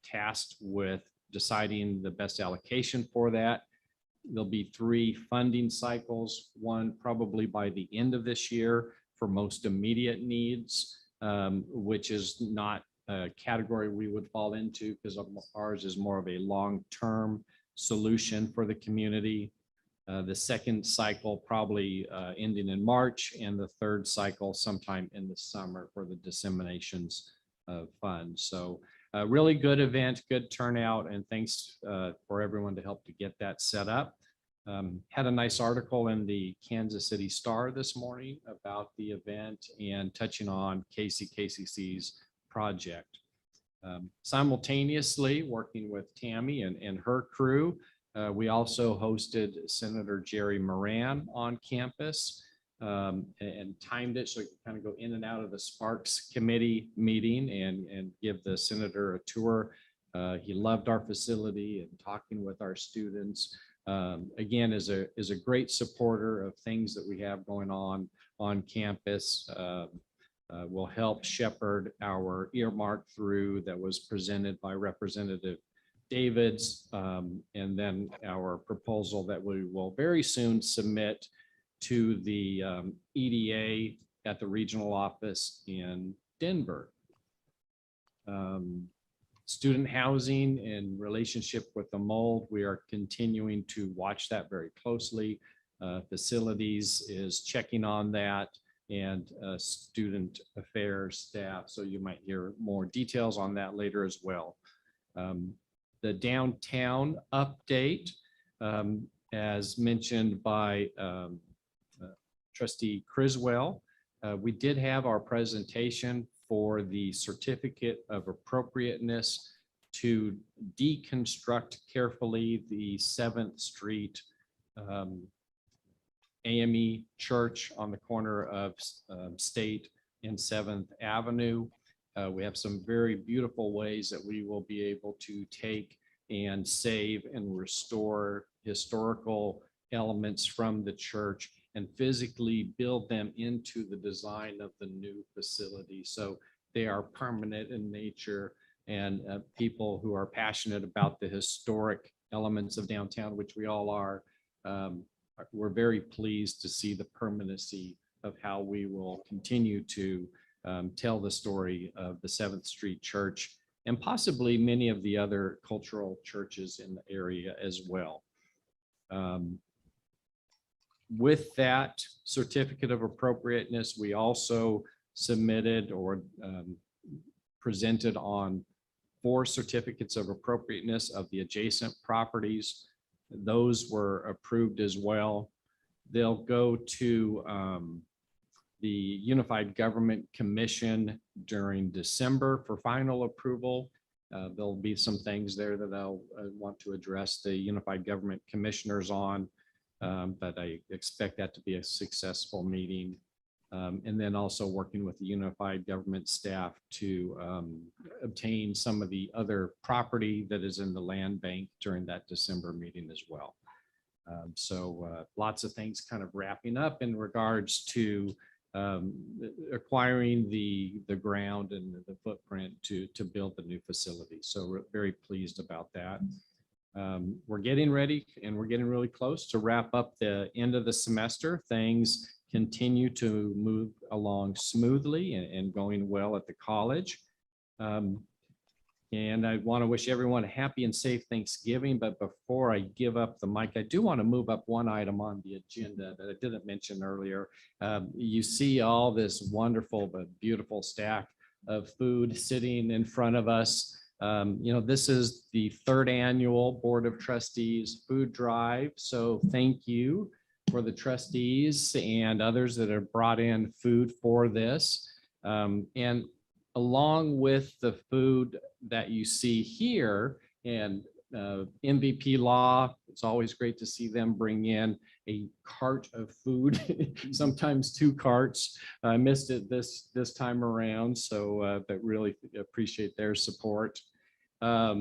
tasked with deciding the best allocation for that. There'll be 3 funding cycles, one probably by the end of this year for most immediate needs, which is not a category we would fall into because ours is more of a long-term solution for the community. The second cycle probably ending in March, and the third cycle sometime in the summer for the disseminations of funds. So a really good event, good turnout, and thanks for everyone to help to get that set up. Had a nice article in the Kansas City Star this morning about the event and touching on KCKCC's project. Simultaneously working with Tammy and her crew, we also hosted Senator Jerry Moran on campus and timed it so he could kind of go in and out of the Sparks committee meeting and give the senator a tour. He loved our facility and talking with our students. again, is a great supporter of things that we have going on campus. Will help shepherd our earmark through that was presented by Representative Davids, and then our proposal that we will very soon submit to the EDA at the regional office in Denver. Student housing in relationship with the mold, we are continuing to watch that very closely. Facilities is checking on that, and student affairs staff. So you might hear more details on that later as well. The downtown update, as mentioned by Trustee Criswell, we did have our presentation for the certificate of appropriateness to deconstruct carefully the 7th Street AME Church on the corner of State and 7th Avenue. We have some very beautiful ways that we will be able to take and save and restore historical elements from the church and physically build them into the design of the new facility. So they are permanent in nature, and people who are passionate about the historic elements of downtown, which we all are, we're very pleased to see the permanency of how we will continue to tell the story of the 7th Street Church and possibly many of the other cultural churches in the area as well. With that certificate of appropriateness, we also submitted or presented on 4 certificates of appropriateness of the adjacent properties. Those were approved as well. They'll go to the Unified Government Commission during December for final approval. There'll be some things there that I'll want to address the Unified Government Commissioners on, but I expect that to be a successful meeting. And then also working with the Unified Government staff to obtain some of the other property that is in the land bank during that December meeting as well. So lots of things kind of wrapping up in regards to acquiring the ground and the footprint to build the new facility. So we're very pleased about that. We're getting ready, and we're getting really close to wrap up the end of the semester. Things continue to move along smoothly and going well at the college. And I want to wish everyone a happy and safe Thanksgiving. But before I give up the mic, I do want to move up one item on the agenda that I didn't mention earlier. You see all this wonderful but beautiful stack of food sitting in front of us. You know, this is the 3rd annual Board of Trustees food drive. So thank you for the trustees and others that have brought in food for this. And along with the food that you see here and MVP Law, it's always great to see them bring in a cart of food, sometimes 2 carts. I missed it this time around, so but really appreciate their support. I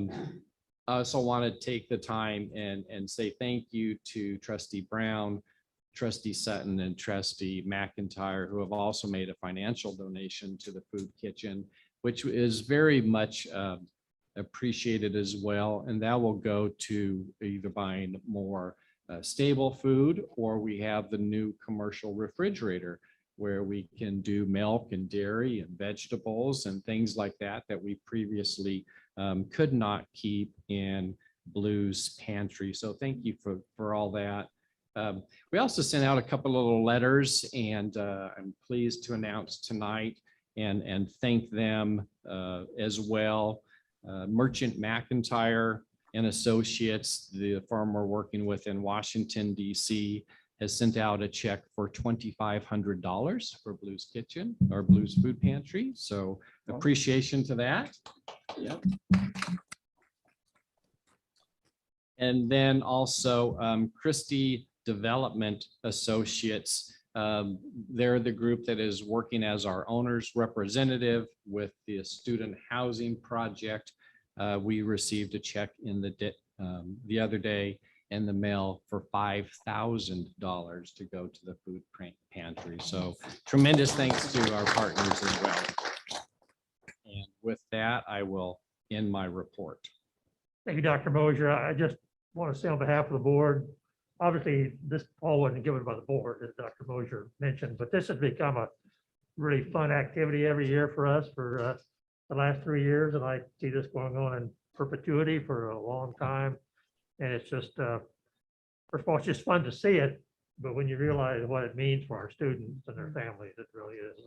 also want to take the time and say thank you to Trustee Brown, Trustee Sutton, and Trustee McIntyre, who have also made a financial donation to the food kitchen, which is very much appreciated as well. And that will go to either buying more stable food, or we have the new commercial refrigerator where we can do milk and dairy and vegetables and things like that that we previously could not keep in Blue's pantry. So thank you for all that. We also sent out a couple of little letters, and I'm pleased to announce tonight and thank them as well. Merchant McIntyre and Associates, the firm we're working with in Washington, D.C., has sent out a check for $2,500 for Blue's Kitchen or Blue's Food Pantry. So appreciation to that. Yep. And then also Christie Development Associates. They're the group that is working as our owner's representative with the student housing project. We received a check in the other day, in the mail for $5,000 to go to the food pantry. So tremendous thanks to our partners as well. And with that, I will end my report.
Thank you, Dr. Mosier. I just want to say on behalf of the board, obviously, this all wasn't given by the board, as Dr. Mosier mentioned, but this has become a really fun activity every year for us for the last 3 years. And I see this going on in perpetuity for a long time. And it's just, first of all, it's just fun to see it. But when you realize what it means for our students and their families, it really is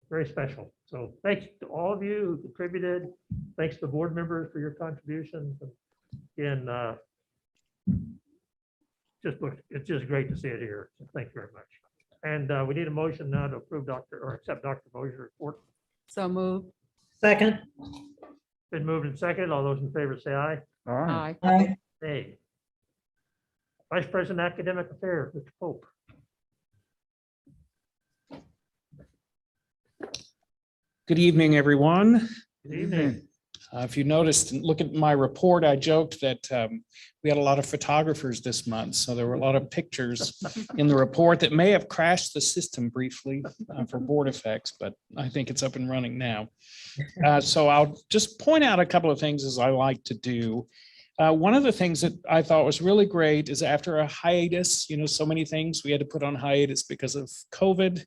very special. So thanks to all of you who contributed. Thanks to board members for your contributions. And it's just great to see it here. So thank you very much. And we need a motion now to approve accept Dr. Mosier's report.
So moved.
Second.
Been moved and second. All those in favor say aye.
All right.
Aye.
Aye.
Nay. Vice President Academic Affairs, Mr. Pope.
Good evening, everyone.
Good evening.
If you noticed, and look at my report, I joked that we had a lot of photographers this month. So there were a lot of pictures in the report that may have crashed the system briefly for board effects, but I think it's up and running now. So I'll just point out a couple of things as I like to do. One of the things that I thought was really great is after a hiatus, so many things we had to put on hiatus because of COVID.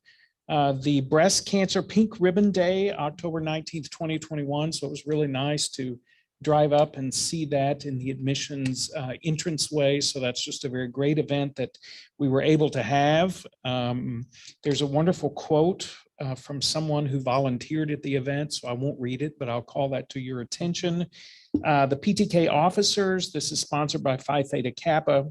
The Breast Cancer Pink Ribbon Day, October 19th, 2021. So it was really nice to drive up and see that in the admissions entranceway. So that's just a very great event that we were able to have. There's a wonderful quote from someone who volunteered at the event, so I won't read it, but I'll call that to your attention. The PTK officers, this is sponsored by Phi Theta Kappa,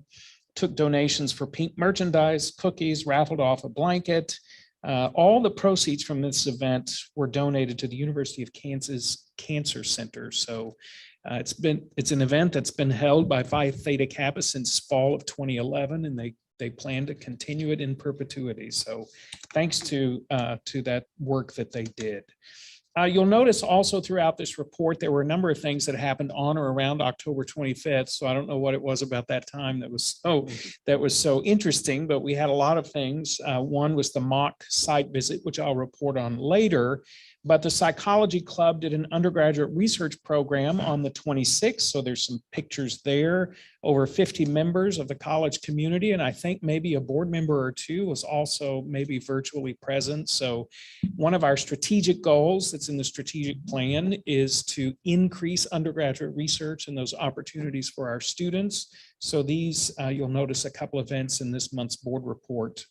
took donations for pink merchandise, cookies, raffled off a blanket. All the proceeds from this event were donated to the University of Kansas Cancer Center. So it's an event that's been held by Phi Theta Kappa since fall of 2011, and they plan to continue it in perpetuity. So thanks to that work that they did. You'll notice also throughout this report, there were a number of things that happened on or around October 25th. So I don't know what it was about that time that was so interesting, but we had a lot of things. One was the mock site visit, which I'll report on later. But the Psychology Club did an undergraduate research program on the 26th. So there's some pictures there. Over 50 members of the college community, and I think maybe a board member or two was also maybe virtually present. So one of our strategic goals that's in the strategic plan is to increase undergraduate research and those opportunities for our students. So these, you'll notice a couple events in this month's board report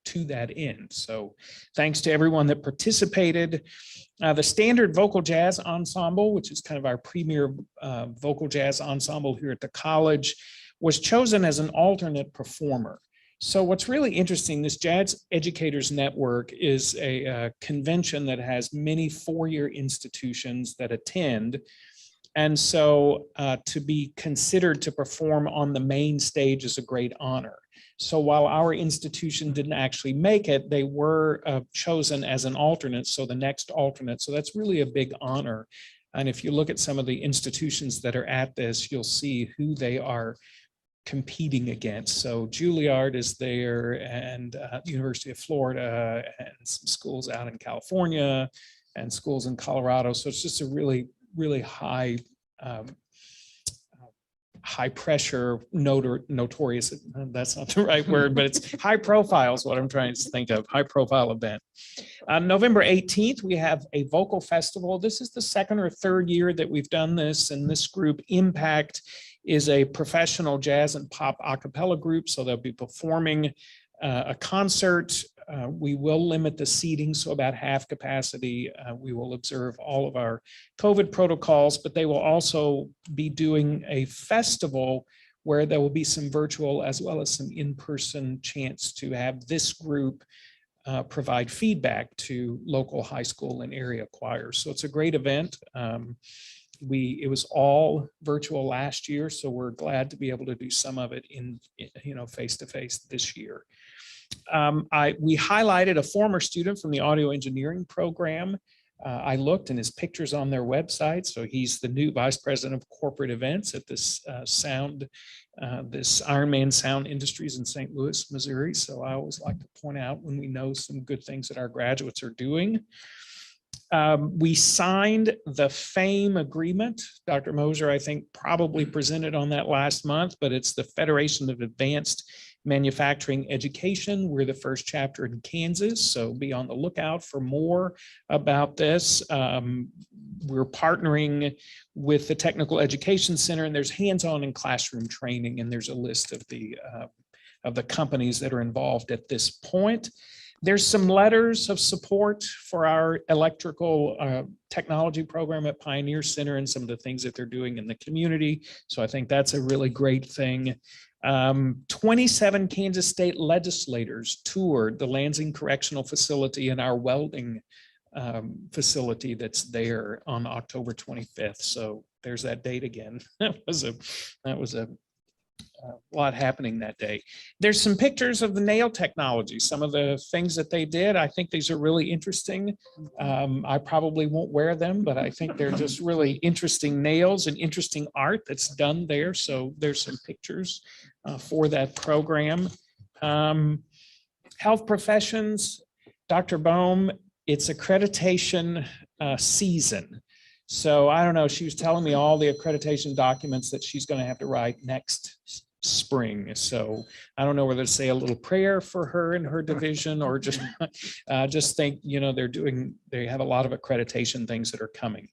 to that end. So thanks to everyone that participated. The Standard Vocal Jazz Ensemble, which is kind of our premier vocal jazz ensemble here at the college, was chosen as an alternate performer. So what's really interesting, this Jazz Educators Network is a convention that has many four-year institutions that attend. And so to be considered to perform on the main stage is a great honor. So while our institution didn't actually make it, they were chosen as an alternate, so the next alternate. So that's really a big honor. And if you look at some of the institutions that are at this, you'll see who they are competing against. So Juilliard is there, and University of Florida, and some schools out in California, and schools in Colorado. So it's just a really, really high pressure, notorious, that's not the right word, but it's high profile is what I'm trying to think of, high profile event. November 18th, we have a vocal festival. This is the second or third year that we've done this, and this group, Impact, is a professional jazz and pop a cappella group. So they'll be performing a concert. We will limit the seating, so about half capacity. We will observe all of our COVID protocols, but they will also be doing a festival where there will be some virtual as well as some in-person chance to have this group provide feedback to local high school and area choirs. So it's a great event. It was all virtual last year, so we're glad to be able to do some of it in face-to-face this year. We highlighted a former student from the audio engineering program I looked and his picture's on their website. So he's the new vice president of corporate events at this this Ironman Sound Industries in St. Louis, Missouri. So I always like to point out when we know some good things that our graduates are doing. We signed the FAME agreement. Dr. Moser, I think, probably presented on that last month, but it's the Federation of Advanced Manufacturing Education. We're the first chapter in Kansas, so be on the lookout for more about this. We're partnering with the Technical Education Center, and there's hands-on and classroom training, and there's a list of the companies that are involved at this point. There's some letters of support for our electrical technology program at Pioneer Center and some of the things that they're doing in the community. So I think that's a really great thing. 27 Kansas state legislators toured the Lansing Correctional Facility and our welding facility that's there on October 25th. So there's that date again. That was a lot happening that day. There's some pictures of the nail technology, some of the things that they did. I think these are really interesting. I probably won't wear them, but I think they're just really interesting nails and interesting art that's done there. So there's some pictures for that program. Health professions, Dr. Bohm, it's accreditation season. So I don't know, she was telling me all the accreditation documents that she's going to have to write next spring. So I don't know whether to say a little prayer for her and her division or just think, you know, they have a lot of accreditation things that are coming.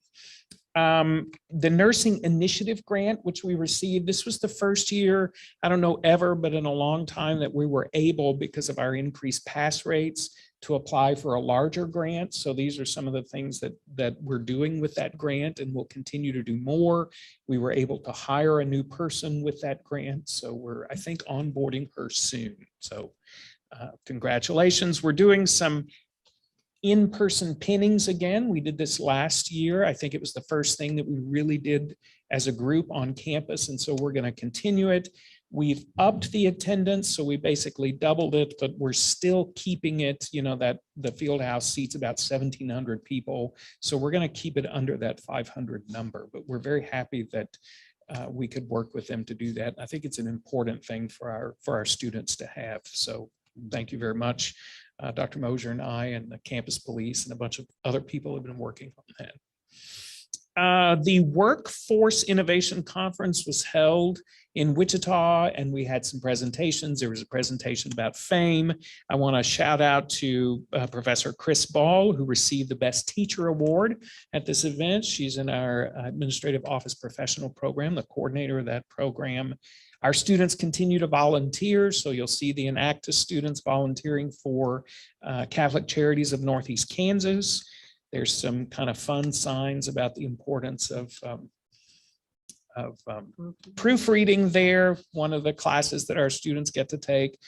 The Nursing Initiative Grant, which we received, this was the first year, I don't know ever, but in a long time that we were able, because of our increased pass rates, to apply for a larger grant. So these are some of the things that we're doing with that grant, and we'll continue to do more. We were able to hire a new person with that grant. So we're, I think, onboarding her soon. So congratulations. We're doing some in-person pinnings again. We did this last year. I think it was the first thing that we really did as a group on campus. And so we're going to continue it. We've upped the attendance, so we basically doubled it, but we're still keeping it, you know, that the field house seats about 1,700 people. So we're going to keep it under that 500 number, but we're very happy that we could work with them to do that. I think it's an important thing for our students to have. So thank you very much. Dr. Moser and I and the campus police and a bunch of other people have been working on that. The Workforce Innovation Conference was held in Wichita, and we had some presentations. There was a presentation about FAME. I want to shout out to Professor Chris Ball, who received the Best Teacher Award at this event. She's in our Administrative Office Professional Program, the coordinator of that program. Our students continue to volunteer, so you'll see the Enactus students volunteering for Catholic Charities of Northeast Kansas. There's some kind of fun signs about the importance of proofreading there, one of the classes that our students get to take.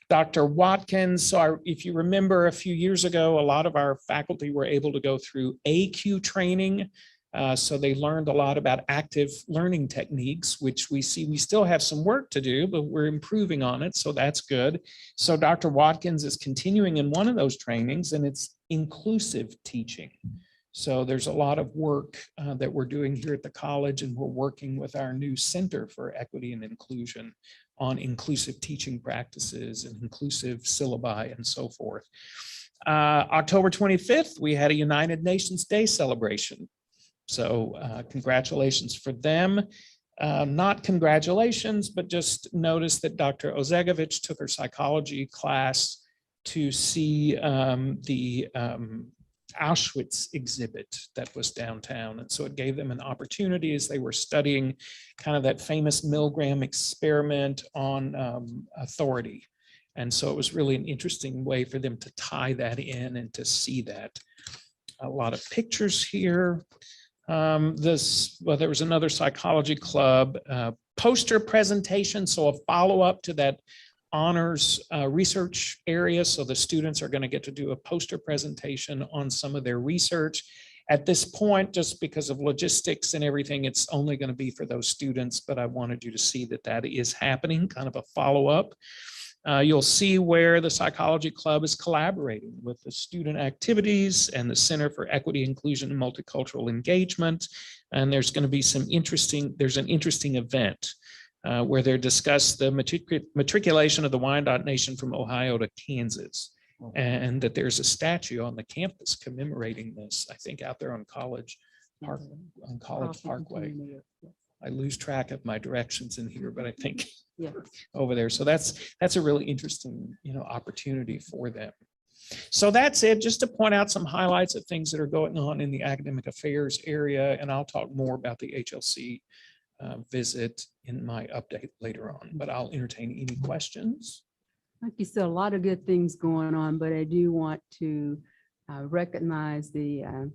Dr. Watkins, so if you remember a few years ago, a lot of our faculty were able to go through AQ training. So they learned a lot about active learning techniques, which we see we still have some work to do, but we're improving on it. So that's good. So Dr. Watkins is continuing in one of those trainings, and it's inclusive teaching. So there's a lot of work that we're doing here at the college, and we're working with our new Center for Equity and Inclusion on inclusive teaching practices and inclusive syllabi and so forth. October 25th, we had a United Nations Day celebration. So congratulations for them. Not congratulations, but just notice that Dr. Ozegovich took her psychology class to see the Auschwitz exhibit that was downtown. And so it gave them an opportunity as they were studying kind of that famous Milgram experiment on authority. And so it was really an interesting way for them to tie that in and to see that. A lot of pictures here. Well, there was another psychology club poster presentation. So a follow-up to that honors research area. So the students are going to get to do a poster presentation on some of their research. At this point, just because of logistics and everything, it's only going to be for those students, but I wanted you to see that that is happening, kind of a follow-up. You'll see where the Psychology Club is collaborating with the student activities and the Center for Equity, Inclusion, and Multicultural Engagement. And there's going to be an interesting event where they discuss the matriculation of the Wyandotte Nation from Ohio to Kansas. And that there's a statue on the campus commemorating this, I think out there on College Parkway. I lose track of my directions in here, but I think over there. So that's a really interesting, opportunity for them. So that's it, just to point out some highlights of things that are going on in the academic affairs area. And I'll talk more about the HLC visit in my update later on, but I'll entertain any questions.
Like you said, a lot of good things going on, but I do want to recognize the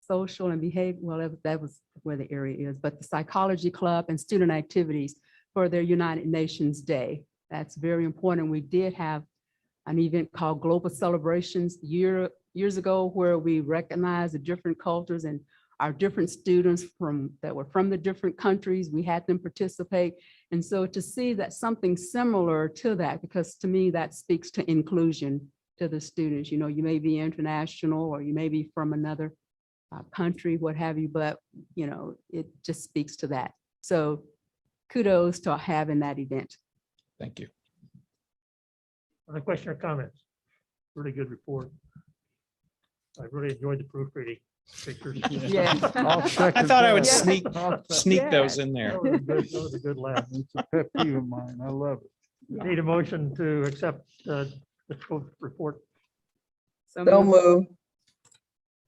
social and behavior, well, that was where the area is, but the Psychology Club and student activities for their United Nations Day. That's very important. We did have an event called Global Celebrations years ago, where we recognized the different cultures and our different students that were from the different countries. We had them participate. And so to see that something similar to that, because to me, that speaks to inclusion to the students. You may be international or you may be from another country, what have you, but it just speaks to that. So kudos to having that event.
Thank you.
Other question or comments? Really good report. I really enjoyed the proofreading pictures.
Yeah.
I thought I would
Yeah.
sneak those in there.
That was a good laugh.
It's a pet peeve of mine. I love it.
Need a motion to accept the report.
So move.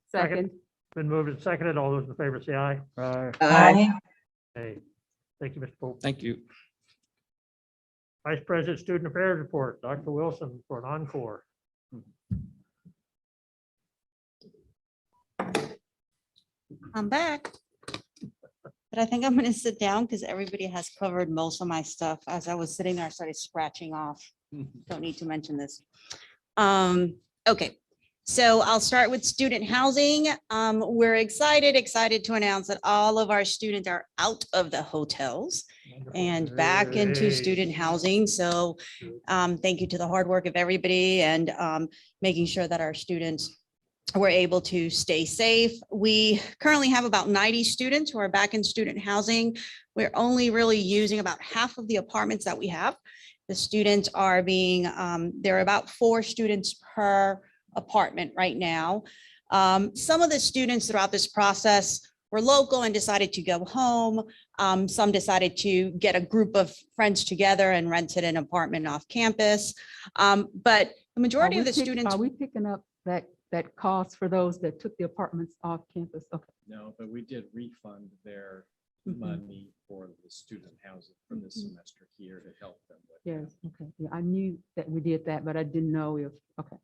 Second.
Been moved and seconded. All those in favor say aye.
Aye.
Hey, thank you, Mr. Pope.
Thank you.
Vice President Student Affairs Report, Dr. Wilson for an encore.
I'm back. But I think I'm going to sit down because everybody has covered most of my stuff. As I was sitting there, I started scratching off. Don't need to mention this. Okay, so I'll start with student housing. We're excited to announce that all of our students are out of the hotels and back into student housing. So thank you to the hard work of everybody and making sure that our students were able to stay safe. We currently have about 90 students who are back in student housing. We're only really using about half of the apartments that we have. The students are being, there are about 4 students per apartment right now. Some of the students throughout this process were local and decided to go home. Some decided to get a group of friends together and rented an apartment off campus. But the majority of the students.
Are we picking up that cost for those that took the apartments off campus? Okay.
No, but we did refund their money for the student housing for this semester here to help them with.
Yes, okay. Yeah, I knew that we did that, but I didn't know if, okay.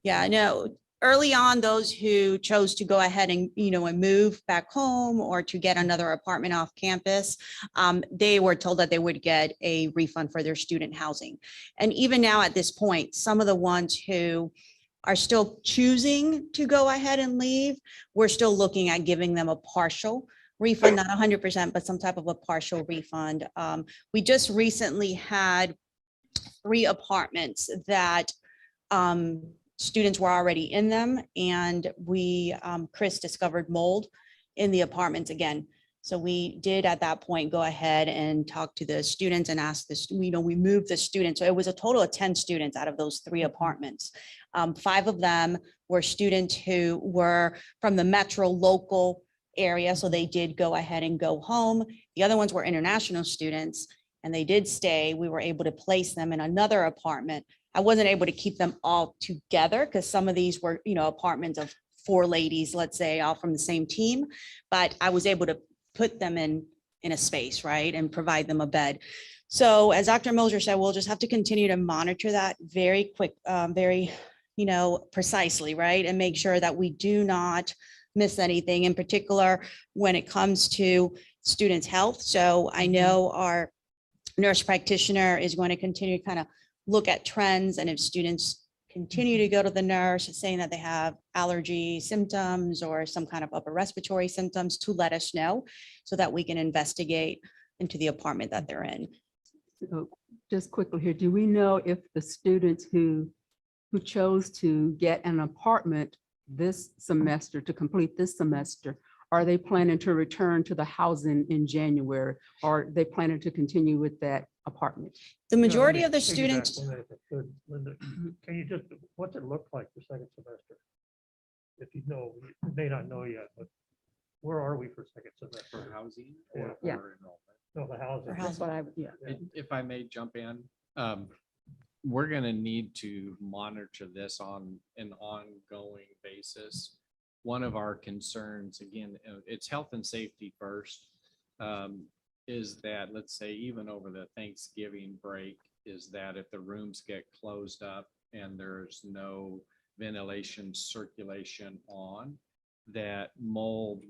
Yeah, no, early on, those who chose to go ahead and, and move back home or to get another apartment off campus, they were told that they would get a refund for their student housing. And even now at this point, some of the ones who are still choosing to go ahead and leave, we're still looking at giving them a partial refund, not 100%, but some type of a partial refund. We just recently had 3 apartments that students were already in them, and Chris discovered mold in the apartments again. So we did at that point go ahead and talk to the students and ask this, we moved the students. So it was a total of 10 students out of those 3 apartments. 5 of them were students who were from the metro local area. So they did go ahead and go home. The other ones were international students and they did stay. We were able to place them in another apartment. I wasn't able to keep them all together because some of these were, apartments of 4 ladies, let's say, all from the same team, but I was able to put them in a space, right, and provide them a bed. So as Dr. Moser said, we'll just have to continue to monitor that very quick, very, precisely, right, and make sure that we do not miss anything, in particular when it comes to students' health. So I know our nurse practitioner is going to continue to kind of look at trends, and if students continue to go to the nurse saying that they have allergy symptoms or some kind of upper respiratory symptoms, to let us know so that we can investigate into the apartment that they're in.
So just quickly here, do we know if the students who chose to get an apartment this semester, to complete this semester, are they planning to return to the housing in January? Or are they planning to continue with that apartment?
The majority
Yeah,
of the
let me piggyback
students,
on that if I could, Linda. Can you just, what's it look like for second semester? If you know, you may not know yet, but where are we for second semester?
For housing
Yeah.
or
Yeah.
for enrollment?
No, the housing.
For
That's what I, yeah.
If I may jump in, we're gonna need to monitor this on an ongoing basis. One of our concerns, again, it's health and safety first, is that, let's say, even over the Thanksgiving break, is that if the rooms get closed up and there's no ventilation circulation on, that mold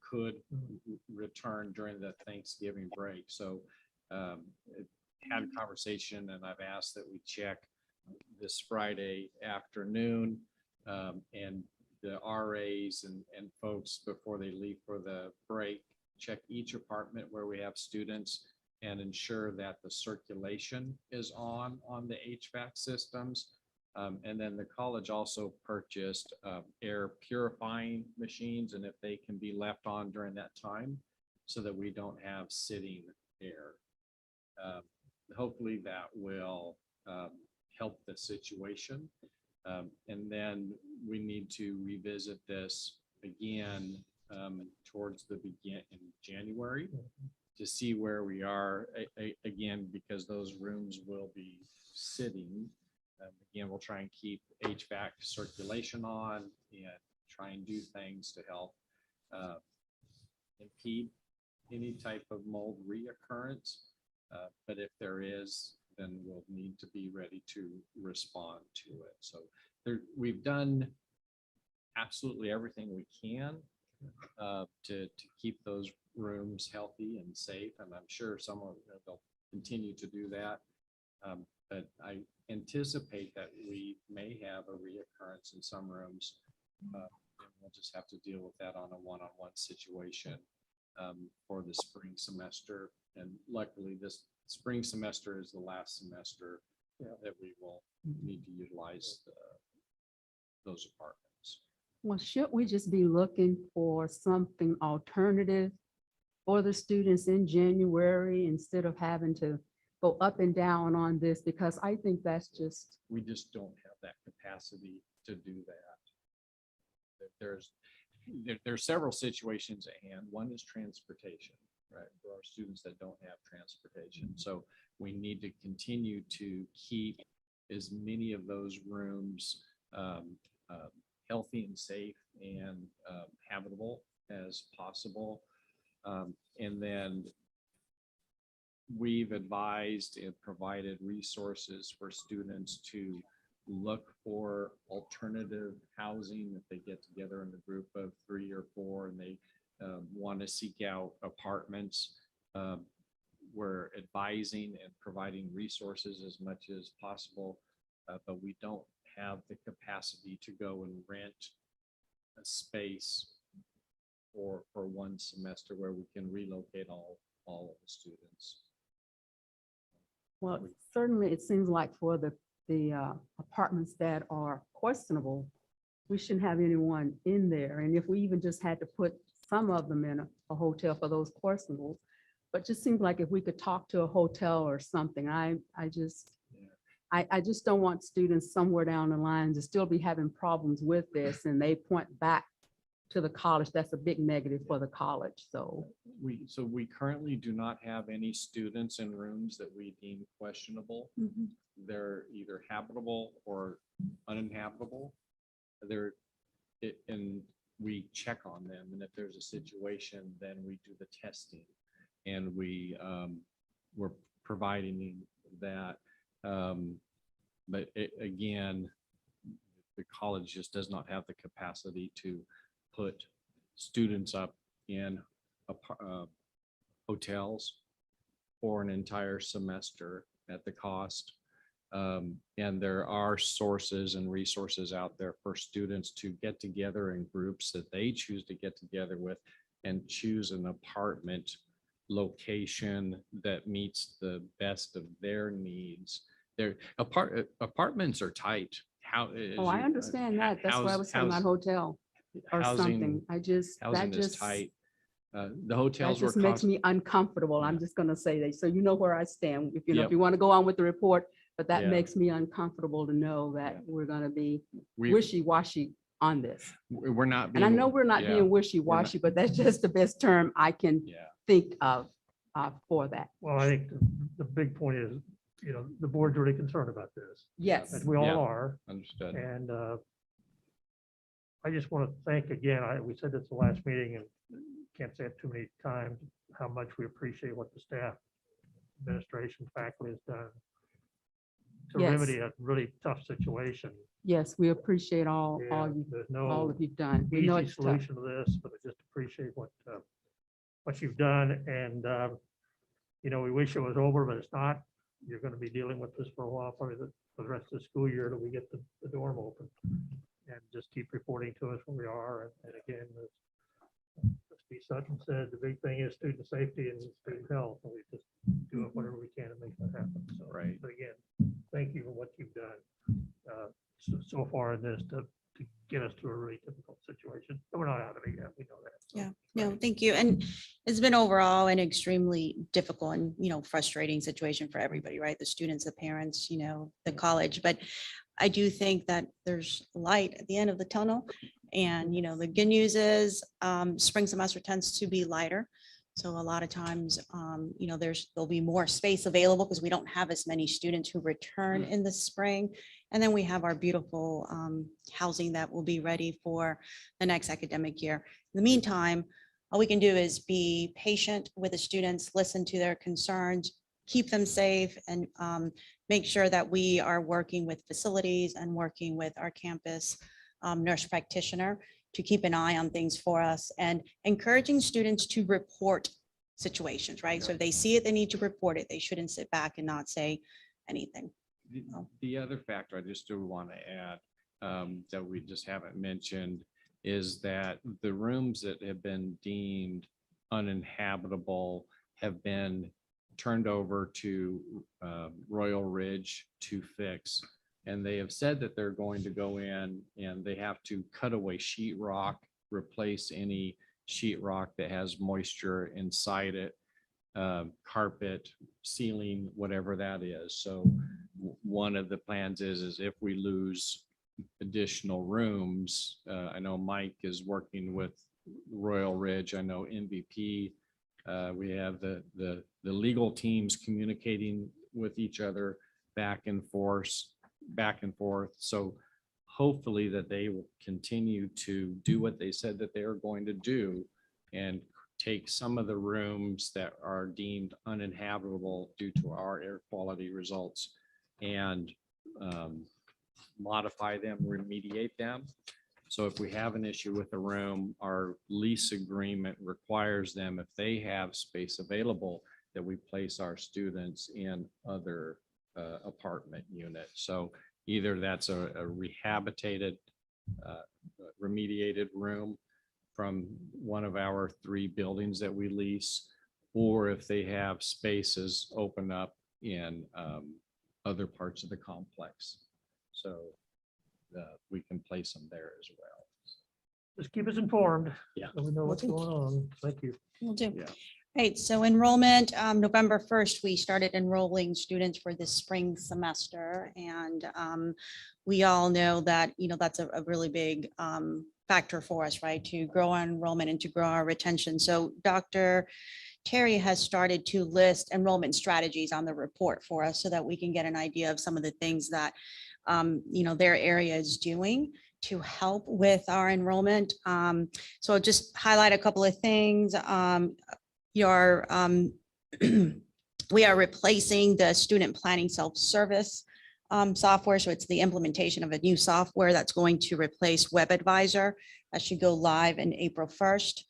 could return during the Thanksgiving break. So had a conversation and I've asked that we check this Friday afternoon and the RAs and folks before they leave for the break, check each apartment where we have students and ensure that the circulation is on the HVAC systems. And then the college also purchased air purifying machines, and if they can be left on during that time so that we don't have sitting air. Hopefully that will help the situation. And then we need to revisit this again towards the begin in January to see where we are again, because those rooms will be sitting. Again, we'll try and keep HVAC circulation on and try and do things to help impede any type of mold reoccurrence. But if there is, then we'll need to be ready to respond to it. So we've done absolutely everything we can to keep those rooms healthy and safe. And I'm sure someone they'll continue to do that. But I anticipate that we may have a reoccurrence in some rooms. And we'll just have to deal with that on a one-on-one situation for the spring semester. And luckily this spring semester is the last semester that we will need to utilize those apartments.
Well, should we just be looking for something alternative for the students in January instead of having to go up and down on this? Because I think that's just.
We just don't have that capacity to do that. There's several situations at hand. One is transportation, right, for our students that don't have transportation. So we need to continue to keep as many of those rooms healthy and safe and habitable as possible. And then we've advised and provided resources for students to look for alternative housing if they get together in a group of 3 or 4 and they want to seek out apartments. We're advising and providing resources as much as possible, but we don't have the capacity to go and rent a space for one semester where we can relocate all of the students.
Well, certainly it seems like for the apartments that are questionable, we shouldn't have anyone in there. And if we even just had to put some of them in a hotel for those questionables, but just seems like if we could talk to a hotel or something, I just don't want students somewhere down the line to still be having problems with this and they point back to the college. That's a big negative for the college. So
we currently do not have any students in rooms that we deem questionable. They're either habitable or uninhabitable. And we check on them. And if there's a situation, then we do the testing and we're providing that. But again, the college just does not have the capacity to put students up in hotels for an entire semester at the cost. And there are sources and resources out there for students to get together in groups that they choose to get together with and choose an apartment location that meets the best of their needs. Their apartments are tight. How?
Oh, I understand that. That's why I was talking about hotel or something.
Housing is tight. The hotels
that
were
just makes
cost.
me uncomfortable. I'm
Yeah.
just gonna say that. So you know where I stand. If you know,
Yep.
if you want to go on with the report, but that
Yeah.
makes me uncomfortable to know that
Yeah.
we're gonna be
We-
wishy-washy on this.
We're not.
And I
being-
know we're not
yeah,
being wishy-washy, but that's just the best term I can
Yeah.
think of for that.
Well, I think the big point is, the board's really concerned about this,
Yes.
as we all
Yeah.
are.
Understood.
And I just want to thank again, we said this the last meeting and can't say it too many times, how much we appreciate what the staff, administration, faculty has done to
Yes.
remedy a really tough situation.
Yes, we appreciate all
There's no
of you've done. We know
easy
it's tough.
solution to this, but I just appreciate what you've done. And, we wish it was over, but it's not. You're going to be dealing with this for a while, probably for the rest of the school year till we get the dorm open. And just keep reporting to us where we are. And again, as Trustee Sutton said, the big thing is student safety and student health. And we just do whatever we can to make that happen. So,
Right.
But again, thank you for what you've done so far in this to get us through a really difficult situation. But we're not out of it yet. We know that. So,
Yeah, no, thank you. And it's been overall an extremely difficult and, frustrating situation for everybody, right? The students, the parents, the college. But I do think that there's light at the end of the tunnel. And, the good news is spring semester tends to be lighter. So a lot of times, there'll be more space available because we don't have as many students who return in the spring. And then we have our beautiful housing that will be ready for the next academic year. In the meantime, all we can do is be patient with the students, listen to their concerns, keep them safe, and make sure that we are working with facilities and working with our campus nurse practitioner to keep an eye on things for us and encouraging students to report situations, right? So if they see it, they need to report it. They shouldn't sit back and not say anything.
The other factor I just do want to add that we just haven't mentioned is that the rooms that have been deemed uninhabitable have been turned over to Royal Ridge to fix. And they have said that they're going to go in and they have to cut away sheetrock, replace any sheetrock that has moisture inside it, carpet, ceiling, whatever that is. So one of the plans is if we lose additional rooms, I know Mike is working with Royal Ridge. I know MVP. We have the legal teams communicating with each other back and forth. So hopefully that they will continue to do what they said that they are going to do and take some of the rooms that are deemed uninhabitable due to our air quality results and modify them, remediate them. So if we have an issue with a room, our lease agreement requires them, if they have space available, that we place our students in other apartment units. So either that's a rehabilitated, remediated room from one of our 3 buildings that we lease, or if they have spaces open up in other parts of the complex. So we can place them there as well.
Just keep us informed.
Yeah.
So we know what's going on. Thank you.
Will do.
Yeah.
Right, so enrollment, November 1st, we started enrolling students for the spring semester. And we all know that, that's a really big factor for us, right? To grow our enrollment and to grow our retention. So Dr. Terry has started to list enrollment strategies on the report for us so that we can get an idea of some of the things that, their area is doing to help with our enrollment. So I'll just highlight a couple of things. We are replacing the student planning self-service software. So it's the implementation of a new software that's going to replace Web Advisor. That should go live in April 1st.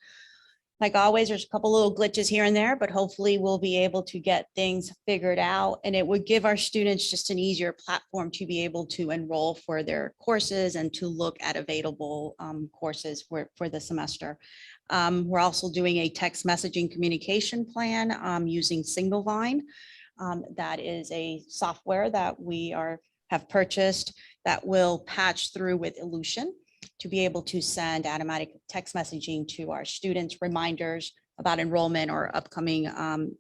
Like always, there's a couple little glitches here and there, but hopefully we'll be able to get things figured out. And it would give our students just an easier platform to be able to enroll for their courses and to look at available courses for the semester. We're also doing a text messaging communication plan using Signalvine. That is a software that we have purchased that will patch through with Illusion to be able to send automatic text messaging to our students, reminders about enrollment or upcoming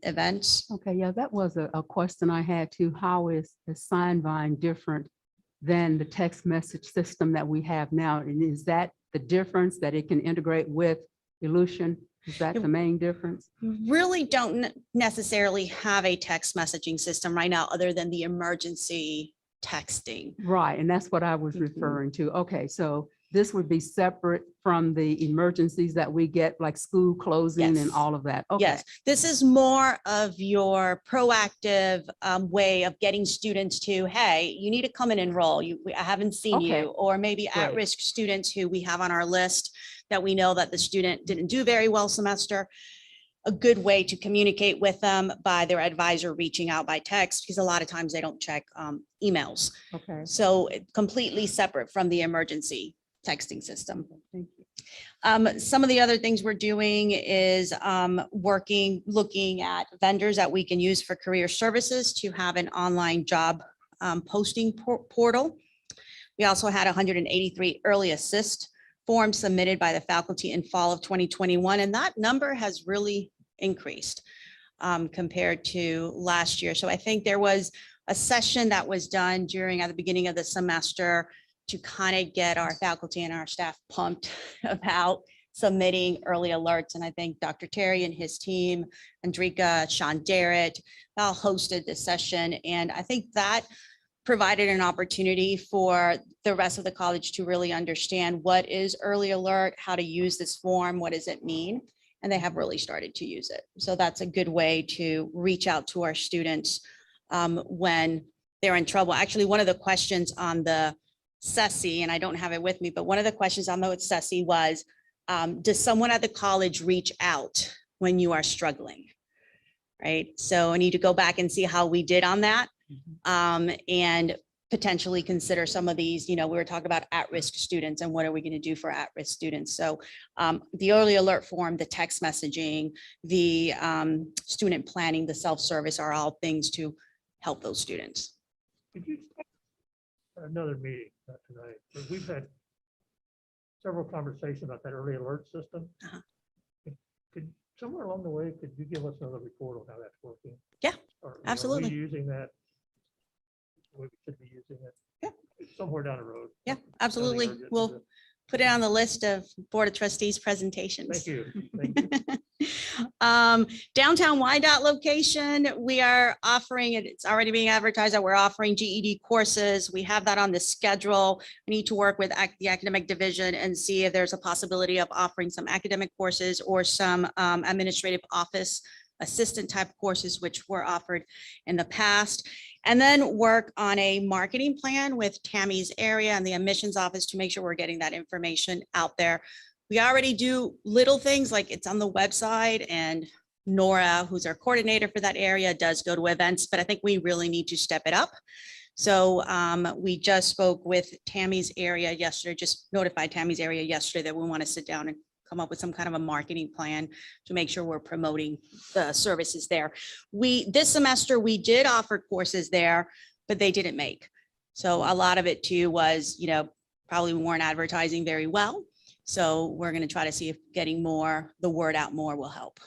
events.
Okay, yeah, that was a question I had too. How is the Signvine different than the text message system that we have now? And is that the difference, that it can integrate with Illusion? Is that the main difference?
Really don't necessarily have a text messaging system right now other than the emergency texting.
Right, and that's what I was referring to. Okay, so this would be separate from the emergencies that we get, like school closing and
Yes.
all of that. Okay.
Yes, this is more of your proactive way of getting students to, hey, you need to come and enroll. I haven't seen
Okay.
you. Or maybe
Great.
at-risk students who we have on our list that we know that the student didn't do very well semester. A good way to communicate with them by their advisor reaching out by text, because a lot of times they don't check emails.
Okay.
So completely separate from the emergency texting system.
Thank you.
Some of the other things we're doing is looking at vendors that we can use for career services to have an online job posting portal. We also had 183 early assist forms submitted by the faculty in fall of 2021, and that number has really increased compared to last year. So I think there was a session that was done at the beginning of the semester to kind of get our faculty and our staff pumped about submitting early alerts. And I think Dr. Terry and his team, Andrika, Sean Jarrett, all hosted this session. And I think that provided an opportunity for the rest of the college to really understand what is early alert, how to use this form, what does it mean? And they have really started to use it. So that's a good way to reach out to our students when they're in trouble. Actually, one of the questions on the SESI, and I don't have it with me, but one of the questions on the SESI was, does someone at the college reach out when you are struggling? Right. So I need to go back and see how we did on that and potentially consider some of these, we were talking about at-risk students and what are we going to do for at-risk students? So the early alert form, the text messaging, the student planning, the self-service are all things to help those students.
Could you, another meeting, not tonight, but we've had several conversations about that early alert system. Could somewhere along the way, could you give us another report on how that's working?
Yeah,
Or,
absolutely.
Are we using that? We should be using it.
Yeah.
Somewhere down the road.
Yeah,
Something
absolutely.
urgent to
We'll
do.
put it on the list of Board of Trustees presentations.
Thank you. Thank you.
Downtown Wyandotte location, we are offering, it's already being advertised that we're offering GED courses. We have that on the schedule. We need to work with the academic division and see if there's a possibility of offering some academic courses or some administrative office assistant type courses, which were offered in the past. And then work on a marketing plan with Tammy's area and the admissions office to make sure we're getting that information out there. We already do little things like it's on the website, and Nora, who's our coordinator for that area, does go to events, but I think we really need to step it up. So we just spoke with Tammy's area yesterday, just notified Tammy's area yesterday that we want to sit down and come up with some kind of a marketing plan to make sure we're promoting the services there. This semester, we did offer courses there, but they didn't make. So a lot of it too was, probably we weren't advertising very well. So we're going to try to see if getting the word out more will help.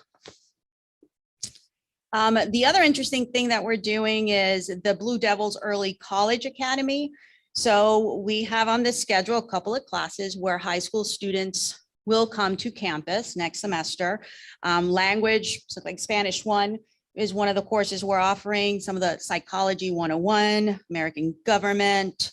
The other interesting thing that we're doing is the Blue Devils Early College Academy. So we have on the schedule a couple of classes where high school students will come to campus next semester. Language, so like Spanish 1 is one of the courses we're offering, some of the Psychology 101, American Government.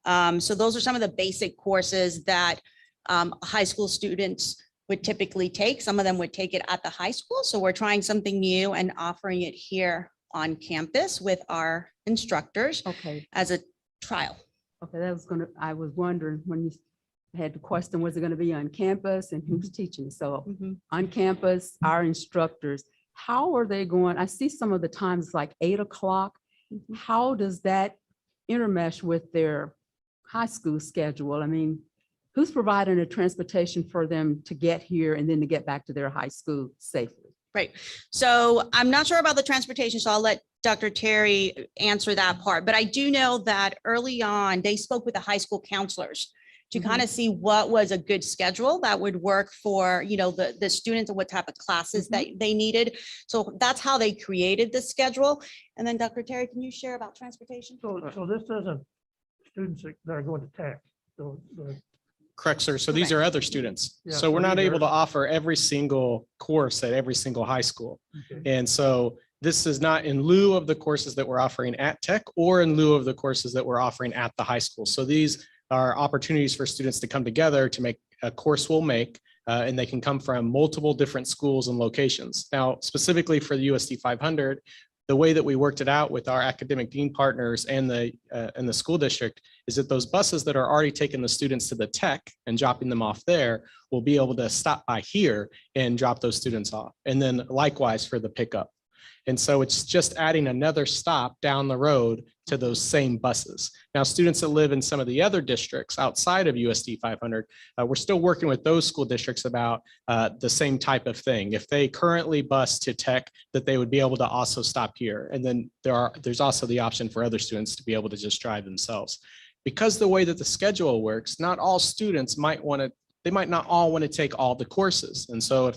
So those are some of the basic courses that high school students would typically take. Some of them would take it at the high school. So we're trying something new and offering it here on campus with our instructors
Okay.
as a trial.
Okay, I was wondering when you had the question, was it going to be on campus and who's teaching? So
Mhm.
on campus, our instructors, how are they going? I see some of the times like 8 o'clock.
Mhm.
How does that intermesh with their high school schedule? I mean, who's providing the transportation for them to get here and then to get back to their high school safely?
Right. So I'm not sure about the transportation, so I'll let Dr. Terry answer that part. But I do know that early on, they spoke with the high school counselors to kind of see what was a good schedule that would work for, the students and what type of classes that they needed. So that's how they created the schedule. And then Dr. Terry, can you share about transportation?
So this isn't students that are going to tech. So
Correct, sir. So these are other students.
Yeah,
So we're
so
not
these
able
are-
to offer every single course at every single high school.
okay.
And so this is not in lieu of the courses that we're offering at Tech or in lieu of the courses that we're offering at the high school. So these are opportunities for students to come together to make a course we'll make, and they can come from multiple different schools and locations. Now, specifically for the USD 500, the way that we worked it out with our academic dean partners and the school district is that those buses that are already taking the students to the Tech and dropping them off there will be able to stop by here and drop those students off. And then likewise for the pickup. And so it's just adding another stop down the road to those same buses. Now, students that live in some of the other districts outside of USD 500, we're still working with those school districts about the same type of thing. If they currently bus to Tech, that they would be able to also stop here. And then there's also the option for other students to be able to just drive themselves. Because the way that the schedule works, not all students might not all want to take all the courses. And so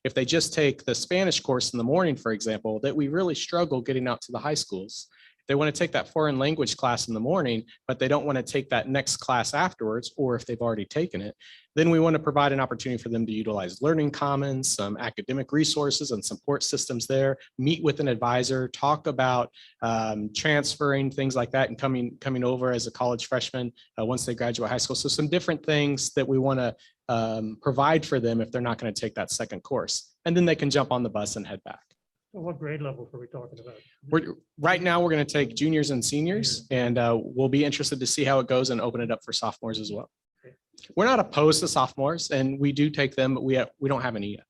if they just take the Spanish course in the morning, for example, that we really struggle getting out to the high schools. If they want to take that foreign language class in the morning, but they don't want to take that next class afterwards, or if they've already taken it, then we want to provide an opportunity for them to utilize Learning Commons, some academic resources and support systems there, meet with an advisor, talk about transferring, things like that, and coming over as a college freshman once they graduate high school. So some different things that we want to provide for them if they're not going to take that second course. And then they can jump on the bus and head back.
So what grade levels are we talking about?
Right now, we're going to take juniors and seniors, and we'll be interested to see how it goes and open it up for sophomores as well. We're not opposed to sophomores, and we do take them, but we don't have any yet.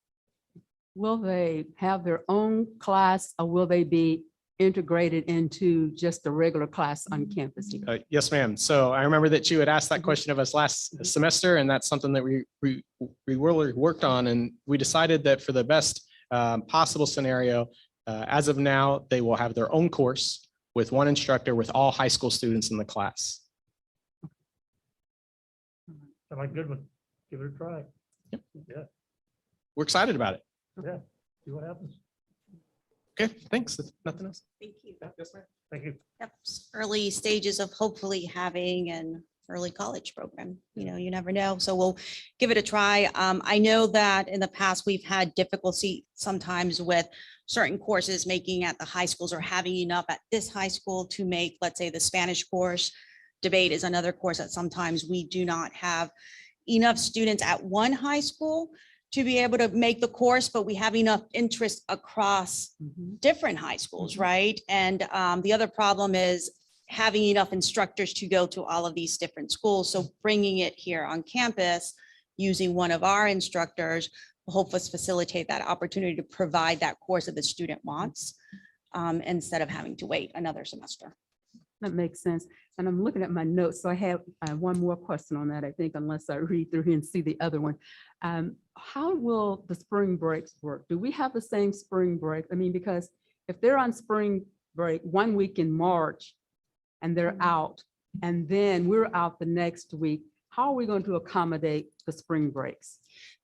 Will they have their own class or will they be integrated into just a regular class on campus here?
Yes, ma'am. So I remember that you had asked that question of us last semester, and that's something that we really worked on, and we decided that for the best possible scenario, as of now, they will have their own course with one instructor with all high school students in the class.
Am I good with, give it a try?
Yep.
Yeah,
We're excited about it.
yeah, see what happens.
Okay, thanks. Nothing else.
Thank you.
Yes, ma'am.
Thank you.
Yep, early stages of hopefully having an early college program. You never know. So we'll give it a try. I know that in the past, we've had difficulty sometimes with certain courses making at the high schools or having enough at this high school to make, let's say, the Spanish course. Debate is another course that sometimes we do not have enough students at one high school to be able to make the course, but we have enough interest across different high schools, right? And the other problem is having enough instructors to go to all of these different schools. So bringing it here on campus, using one of our instructors, will help us facilitate that opportunity to provide that course that the student wants, instead of having to wait another semester.
That makes sense. And I'm looking at my notes. So I have one more question on that, I think, unless I read through here and see the other one. How will the spring breaks work? Do we have the same spring break? I mean, because if they're on spring break 1 week in March and they're out, and then we're out the next week, how are we going to accommodate the spring breaks?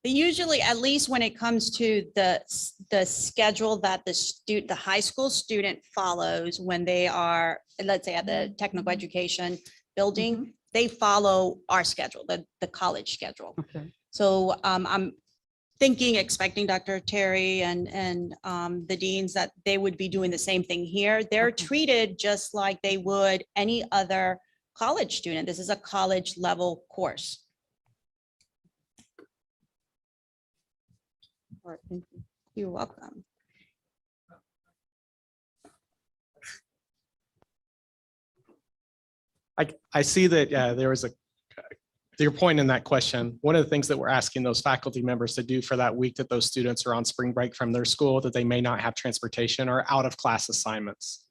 They usually, at least when it comes to the schedule that the high school student follows when they are, let's say, at the technical education building, they follow our schedule, the college schedule.
Okay.
So I'm expecting Dr. Terry and the deans that they would be doing the same thing here. They're treated just like they would any other college student. This is a college level course. All right, thank you. You're welcome.
I see that there
to your point in that question, one of the things that we're asking those faculty members to do for that week that those students are on spring break from their school, that they may not have transportation, or out of class assignments.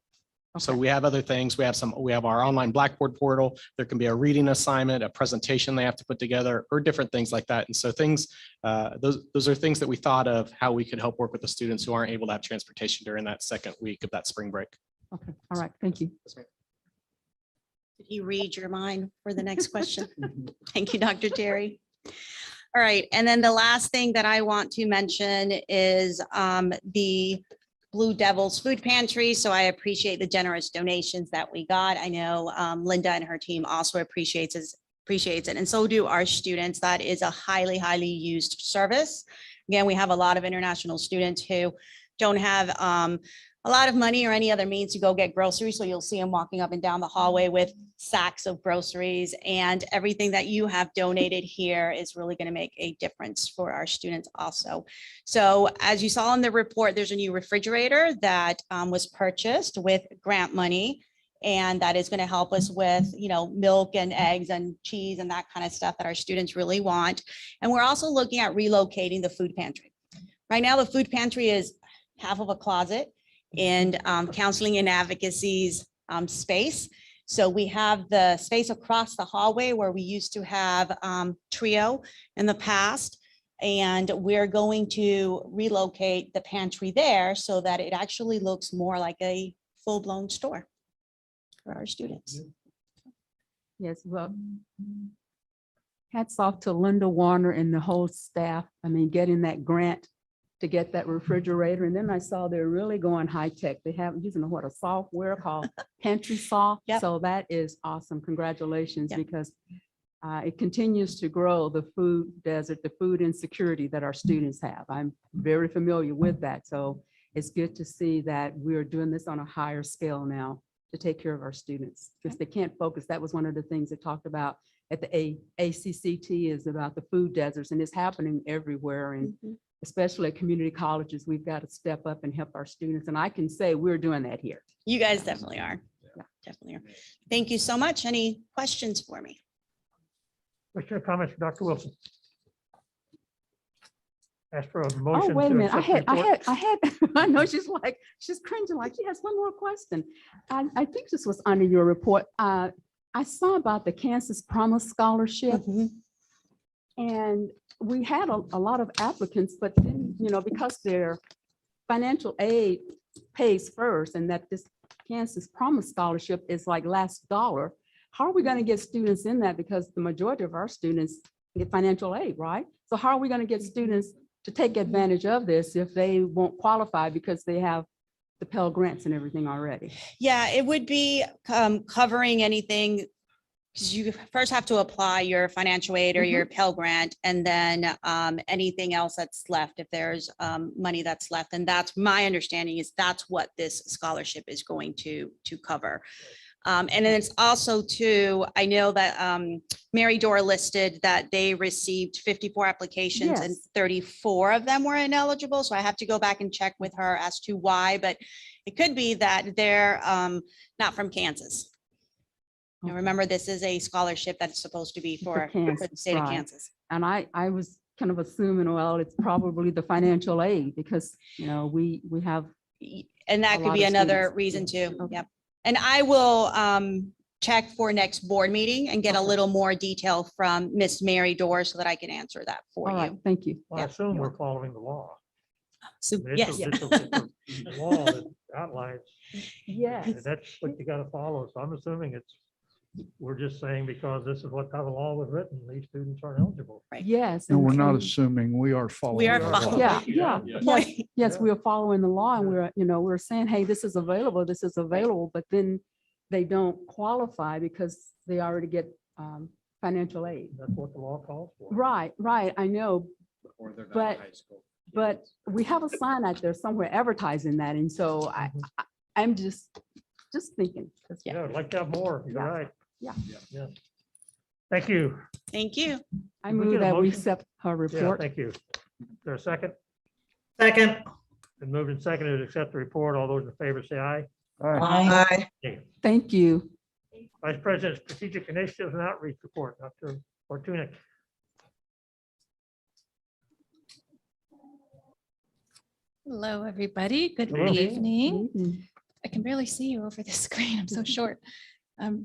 So we have other things. We have our online Blackboard portal. There can be a reading assignment, a presentation they have to put together, or different things like that. And so those are things that we thought of how we could help work with the students who aren't able to have transportation during that second week of that spring break.
Okay, all right, thank you.
Did he read your mind for the next question? Thank you, Dr. Terry. All right, and then the last thing that I want to mention is the Blue Devils Food Pantry. So I appreciate the generous donations that we got. I know Linda and her team also appreciates it, and so do our students. That is a highly, highly used service. Again, we have a lot of international students who don't have a lot of money or any other means to go get groceries. So you'll see them walking up and down the hallway with sacks of groceries, and everything that you have donated here is really going to make a difference for our students also. So as you saw in the report, there's a new refrigerator that was purchased with grant money, and that is going to help us with, milk and eggs and cheese and that kind of stuff that our students really want. And we're also looking at relocating the food pantry. Right now, the food pantry is half of a closet in counseling and advocacy's space. So we have the space across the hallway where we used to have Trio in the past. And we're going to relocate the pantry there so that it actually looks more like a full-blown store for our students.
Yes, well, hats off to Linda Warner and the whole staff. I mean, getting that grant to get that refrigerator. And then I saw they're really going high tech. They have using a software called Pantry Soft.
Yep.
So that is awesome. Congratulations,
Yep.
because it continues to grow the food desert, the food insecurity that our students have. I'm very familiar with that. So it's good to see that we're doing this on a higher scale now to take care of our students, because they can't focus. That was one of the things they talked about at the ACCT, is about the food deserts, and it's happening everywhere. And especially at community colleges, we've got to step up and help our students. And I can say we're doing that here.
You guys definitely are.
Yeah.
Definitely are. Thank you so much. Any questions for me?
Question or comments for Dr. Wilson? Ask for a motion.
Oh, wait a
to
minute.
accept the report.
I know she's cringing like she has one more question. I think this was under your report. I saw about the Kansas Promise Scholarship. And we had a lot of applicants, but then, because their financial aid pays first, and that this Kansas Promise Scholarship is like last dollar, how are we going to get students in that? Because the majority of our students get financial aid, right? So how are we going to get students to take advantage of this if they won't qualify because they have the Pell Grants and everything already?
Yeah, it would be covering anything, because you first have to apply your financial aid or your Pell Grant, and then anything else that's left, if there's money that's left. And that's my understanding, is that's what this scholarship is going to cover. And then it's also too, I know that Mary Dora listed that they received 54 applications and 34 of them were ineligible. So I have to go back and check with her as to why, but it could be that they're not from Kansas. Now, remember, this is a scholarship that's supposed to be for the state of Kansas.
And I was kind of assuming, well, it's probably the financial aid, because, we have.
And that could be another reason too. Yep. And I will check for next board meeting and get a little more detail from Miss Mary Dorr so that I can answer that for
All right,
you.
thank you.
Well, I assume we're following the law.
So,
I mean,
yes.
it's a law that outlines.
Yes.
And that's what you got to follow. So I'm assuming we're just saying because this is how the law was written, these students aren't eligible.
Right.
Yes.
And we're not assuming, we are following.
We are
the law.
following.
Yes, we are following the law, and we're saying, hey, this is available, but then they don't qualify because they already get financial aid.
That's what the law calls for.
Right, I know,
Or they're not
But-
in high school.
but we have a sign out there somewhere advertising that, and so I'm just thinking.
Yeah, I'd like to have more. You're
Yeah.
right.
Yeah.
Yeah. Thank you.
Thank you.
I
Did we
move
get a
that we
motion?
accept her
Yeah,
report.
thank you. Is there a second?
Second.
Been moved and seconded to accept the report. All those in favor say aye.
Aye.
Okay.
Thank you.
Vice President, Strategic Initiatives and Outreach Report, Dr. Fortunic.
Hello, everybody. Good
Hello.
evening. I can barely see you over the screen. I'm so short.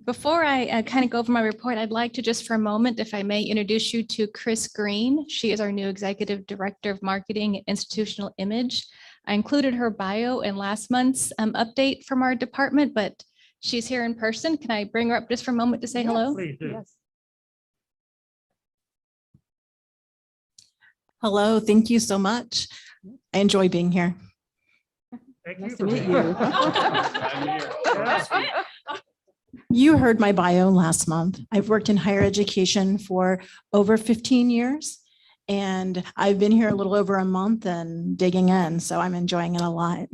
Before I kind of go over my report, I'd like to just for a moment, if I may, introduce you to Chris Green. She is our new Executive Director of Marketing and Institutional Image. I included her bio in last month's update from our department, but she's here in person. Can I bring her up just for a moment to say hello?
Please do.
Yes.
Hello, thank you so much. I enjoy being here.
Thank
Nice
you
to
for
meet
being
you.
here.
You heard my bio last month. I've worked in higher education for over 15 years, and I've been here a little over a month and digging in, so I'm enjoying it a lot.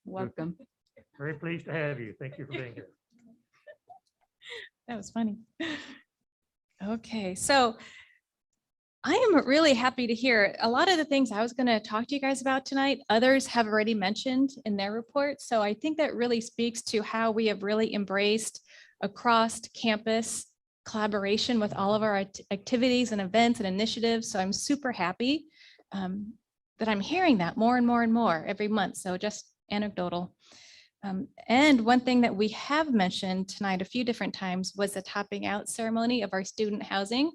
Welcome.
Very pleased to have you. Thank you for being here.
That was funny. Okay, so I am really happy to hear a lot of the things I was going to talk to you guys about tonight. Others have already mentioned in their report. So I think that really speaks to how we have really embraced across campus collaboration with all of our activities and events and initiatives. So I'm super happy that I'm hearing that more and more and more every month. So just anecdotal. And one thing that we have mentioned tonight a few different times was the topping out ceremony of our student housing.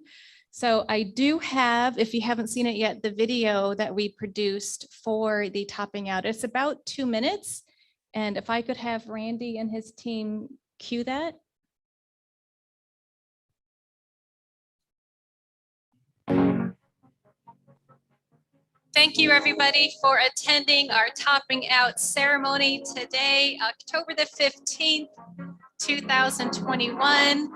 So I do have, if you haven't seen it yet, the video that we produced for the topping out. It's about 2 minutes. And if I could have Randy and his team cue that. Thank you, everybody, for attending our topping out ceremony today, October the 15th, 2021.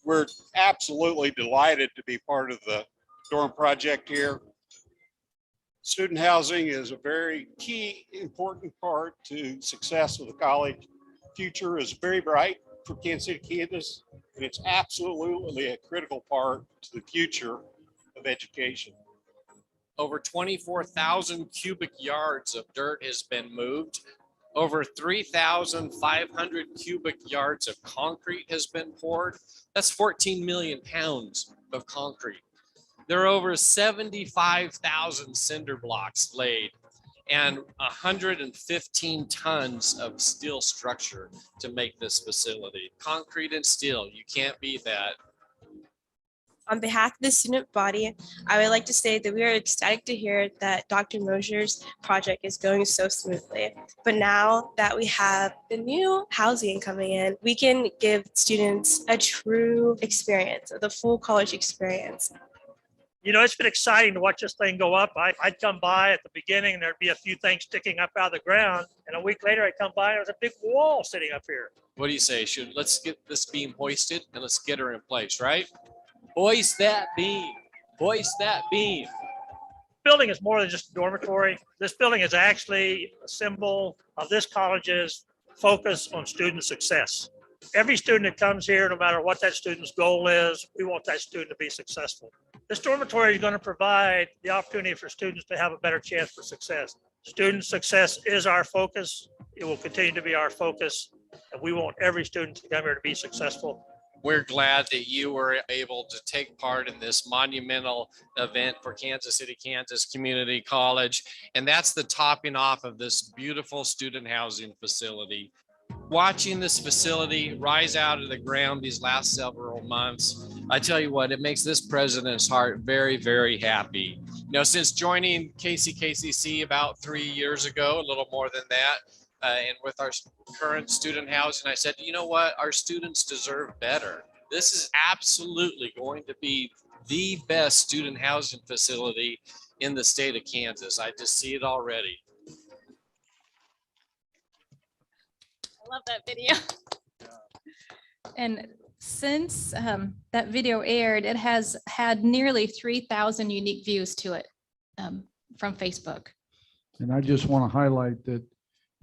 We're absolutely delighted to be part of the dorm project here. Student housing is a very key, important part to success of the college. Future is very bright for Kansas City, Kansas, and it's absolutely a critical part to the future of education.
Over 24,000 cubic yards of dirt has been moved. Over 3,500 cubic yards of concrete has been poured. That's 14 million pounds of concrete. There are over 75,000 cinder blocks laid and 115 tons of steel structure to make this facility. Concrete and steel, you can't beat that.
On behalf of the student body, I would like to say that we are ecstatic to hear that Dr. Mosier's project is going so smoothly. But now that we have the new housing coming in, we can give students a true experience, the full college experience.
You know, it's been exciting to watch this thing go up. I'd come by at the beginning and there'd be a few things sticking up out of the ground. And a week later I'd come by and there was a big wall sitting up here.
What do you say? Let's get this beam hoisted and let's get her in place, right? Hoist that beam, hoist that beam.
Building is more than just a dormitory. This building is actually a symbol of this college's focus on student success. Every student that comes here, no matter what that student's goal is, we want that student to be successful. This dormitory is going to provide the opportunity for students to have a better chance for success. Student success is our focus. It will continue to be our focus. And we want every student to come here to be successful.
We're glad that you were able to take part in this monumental event for Kansas City, Kansas Community College. And that's the topping off of this beautiful student housing facility. Watching this facility rise out of the ground these last several months, I tell you what, it makes this president's heart very, very happy. You know, since joining KCKCC about 3 years ago, a little more than that, and with our current student housing, I said, you know what, our students deserve better. This is absolutely going to be the best student housing facility in the state of Kansas. I just see it already.
I love that video. And since that video aired, it has had nearly 3,000 unique views to it from Facebook.
And I just want to highlight that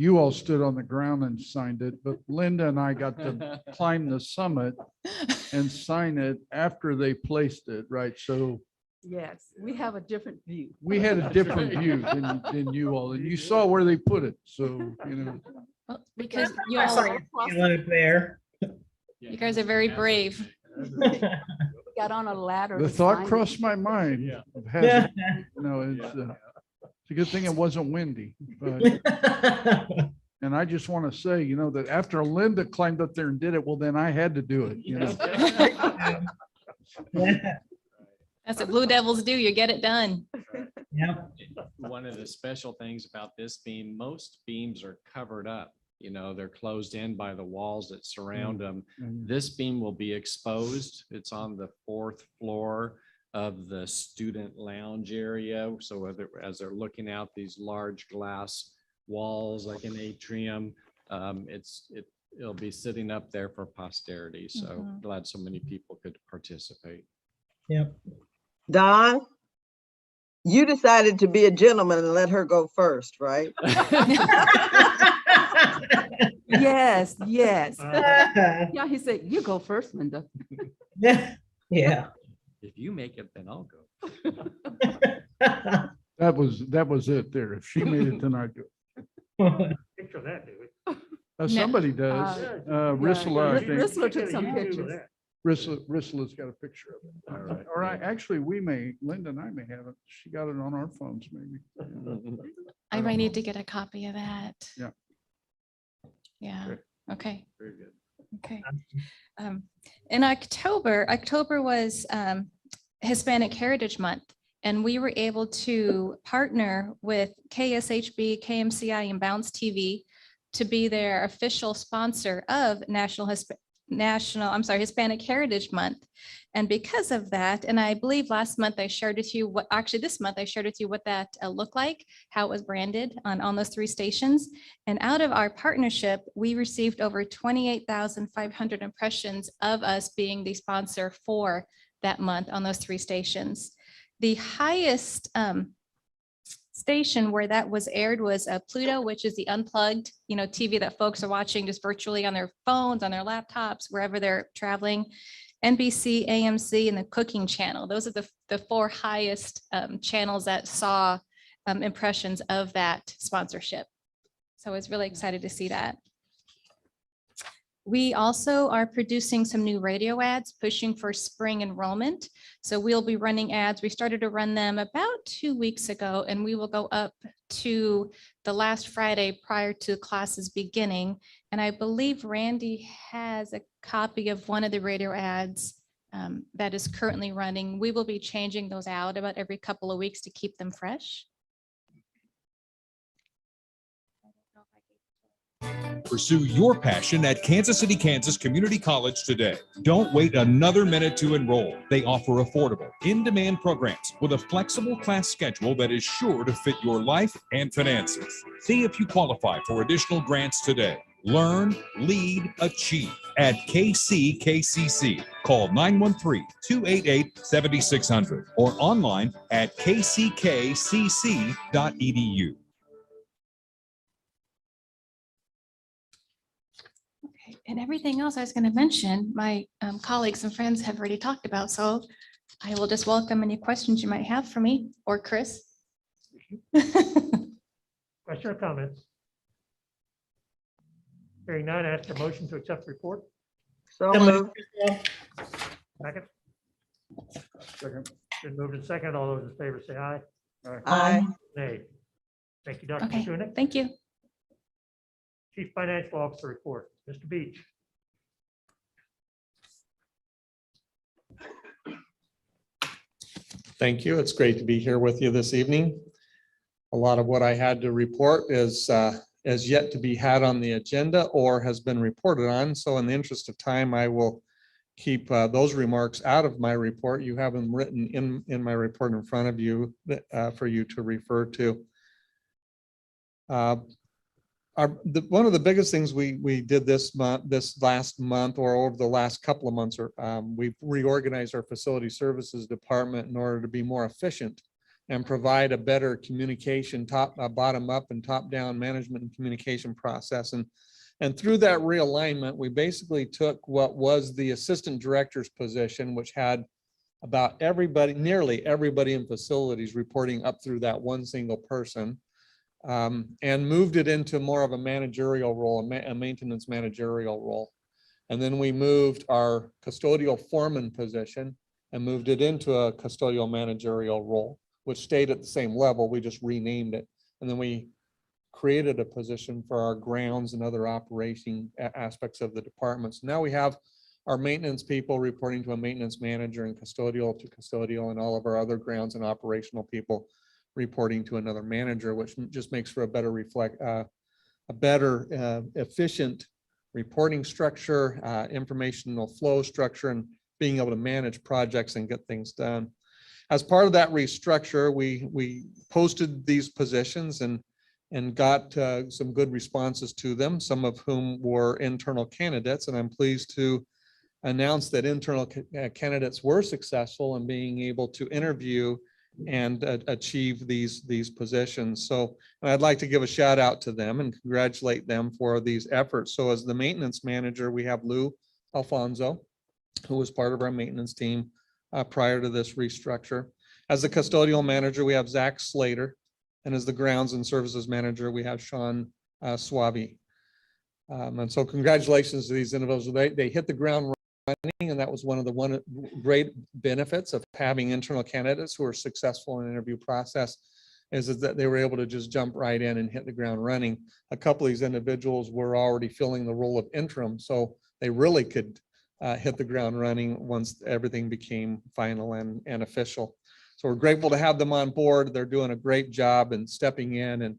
you all stood on the ground and signed it, but Linda and I got to climb the summit and sign it after they placed it, right? So
Yes, we have a different view.
we had a different view than you all, and you saw where they put it. So, you know.
Well, because you
I
all
saw
are,
you there.
you guys are very brave.
got on a ladder.
The
to
thought
sign it.
crossed my mind.
Yeah.
of having, you know, it's a good thing it wasn't windy, but. And I just want to say, you know, that after Linda climbed up there and did it, well, then I had to do it, you know.
That's what Blue Devils do. You get it done.
One of the special things about this beam, most beams are covered up. You know, they're closed in by the walls that surround them. This beam will be exposed. It's on the 4th floor of the student lounge area. So as they're looking out these large glass walls like an atrium, it'll be sitting up there for posterity. So glad so many people could participate.
Yep.
Don, you decided to be a gentleman and let her go first, right?
Yes, yes. Yeah, he said, you go first, Linda.
Yeah.
If you make it, then I'll go.
That was it there. If she made it, then I'd do it.
Picture that, do we?
Somebody does. Rissela, I think.
Rissela took some pictures.
Rissela's got a picture of it. All right. Actually, Linda and I may have it. She got it on our phones, maybe.
I might need to get a copy of that.
Yeah.
Yeah.
Great.
Okay.
Very good.
Okay. In October was Hispanic Heritage Month, and we were able to partner with KSHB, KMCI, and Bounce TV to be their official sponsor of Hispanic Heritage Month. And because of that, and I believe last month I shared with you this month I shared with you what that looked like, how it was branded on those 3 stations. And out of our partnership, we received over 28,500 impressions of us being the sponsor for that month on those 3 stations. The highest station where that was aired was Pluto, which is the unplugged, TV that folks are watching just virtually on their phones, on their laptops, wherever they're traveling. NBC, AMC, and the Cooking Channel. Those are the 4 highest channels that saw impressions of that sponsorship. So I was really excited to see that. We also are producing some new radio ads, pushing for spring enrollment. So we'll be running ads. We started to run them about 2 weeks ago, and we will go up to the last Friday prior to classes beginning. And I believe Randy has a copy of one of the radio ads that is currently running. We will be changing those out about every couple of weeks to keep them fresh.
Pursue your passion at Kansas City, Kansas Community College today. Don't wait another minute to enroll. They offer affordable, in-demand programs with a flexible class schedule that is sure to fit your life and finances. See if you qualify for additional grants today. Learn, lead, achieve at KCKCC. Call 913-288-7600 or online at kckcc.edu.
And everything else I was going to mention, my colleagues and friends have already talked about, so I will just welcome any questions you might have for me or Chris.
Question or comments? Hearing none, ask a motion to accept the report.
So moved.
Second. Been moved and second. All those in favor say aye.
Aye.
Nay. Thank you, Dr.
Okay,
Sunick.
thank you.
Chief Financial Officer report. Mr. Beach.
Thank you. It's great to be here with you this evening. A lot of what I had to report is yet to be had on the agenda or has been reported on. So in the interest of time, I will keep those remarks out of my report. You have them written in my report in front of you for you to refer to. One of the biggest things we did this last month or over the last couple of months, we've reorganized our facility services department in order to be more efficient and provide a better communication, bottom up and top down management and communication process. And through that realignment, we basically took what was the assistant director's position, which had about nearly everybody in facilities reporting up through that one single person. And moved it into more of a managerial role, a maintenance managerial role. And then we moved our custodial foreman position and moved it into a custodial managerial role, which stayed at the same level. We just renamed it. And then we created a position for our grounds and other operating aspects of the departments. Now we have our maintenance people reporting to a maintenance manager, and custodial to custodial, and all of our other grounds and operational people reporting to another manager, which just makes for a better efficient reporting structure, informational flow structure, and being able to manage projects and get things done. As part of that restructure, we posted these positions and got some good responses to them, some of whom were internal candidates. And I'm pleased to announce that internal candidates were successful in being able to interview and achieve these positions. So I'd like to give a shout out to them and congratulate them for these efforts. So as the maintenance manager, we have Lou Alfonso, who was part of our maintenance team prior to this restructure. As the custodial manager, we have Zach Slater. And as the grounds and services manager, we have Sean Swaby. And so congratulations to these individuals. They hit the ground running, and that was one of the great benefits of having internal candidates who are successful in the interview process, is that they were able to just jump right in and hit the ground running. A couple of these individuals were already filling the role of interim, so they really could hit the ground running once everything became final and official. So we're grateful to have them on board. They're doing a great job and stepping in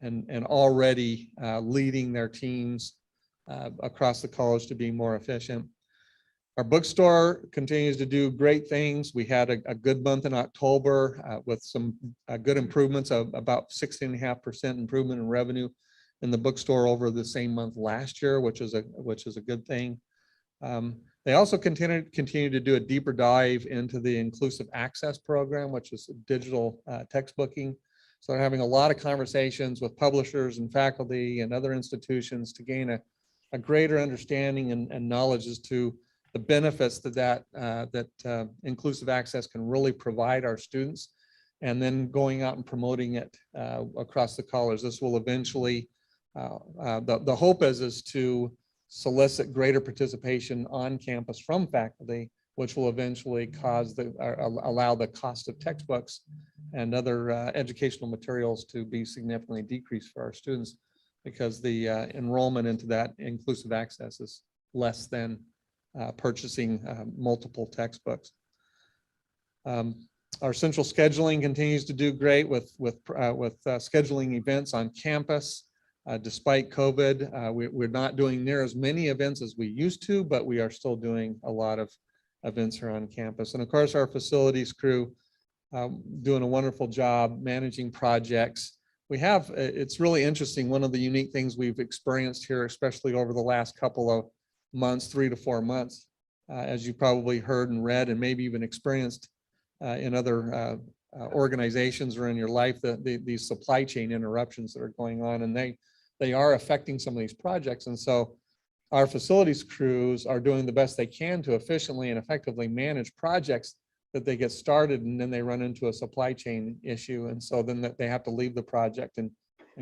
and already leading their teams across the college to be more efficient. Our bookstore continues to do great things. We had a good month in October with some good improvements of about 16.5% improvement in revenue in the bookstore over the same month last year, which is a good thing. They also continue to do a deeper dive into the inclusive access program, which is digital textbooking. So they're having a lot of conversations with publishers and faculty and other institutions to gain a greater understanding and knowledge as to the benefits that inclusive access can really provide our students, and then going out and promoting it across the college. This will eventually, the hope is to solicit greater participation on campus from faculty, which will eventually allow the cost of textbooks and other educational materials to be significantly decreased for our students, because the enrollment into that inclusive access is less than purchasing multiple textbooks. Our central scheduling continues to do great with scheduling events on campus. Despite COVID, we're not doing near as many events as we used to, but we are still doing a lot of events here on campus. And of course, our facilities crew doing a wonderful job managing projects. It's really interesting. One of the unique things we've experienced here, especially over the last couple of months, 3 to 4 months, as you probably heard and read and maybe even experienced in other organizations or in your life, these supply chain interruptions that are going on, and they are affecting some of these projects. And so our facilities crews are doing the best they can to efficiently and effectively manage projects that they get started, and then they run into a supply chain issue. And so then they have to leave the project and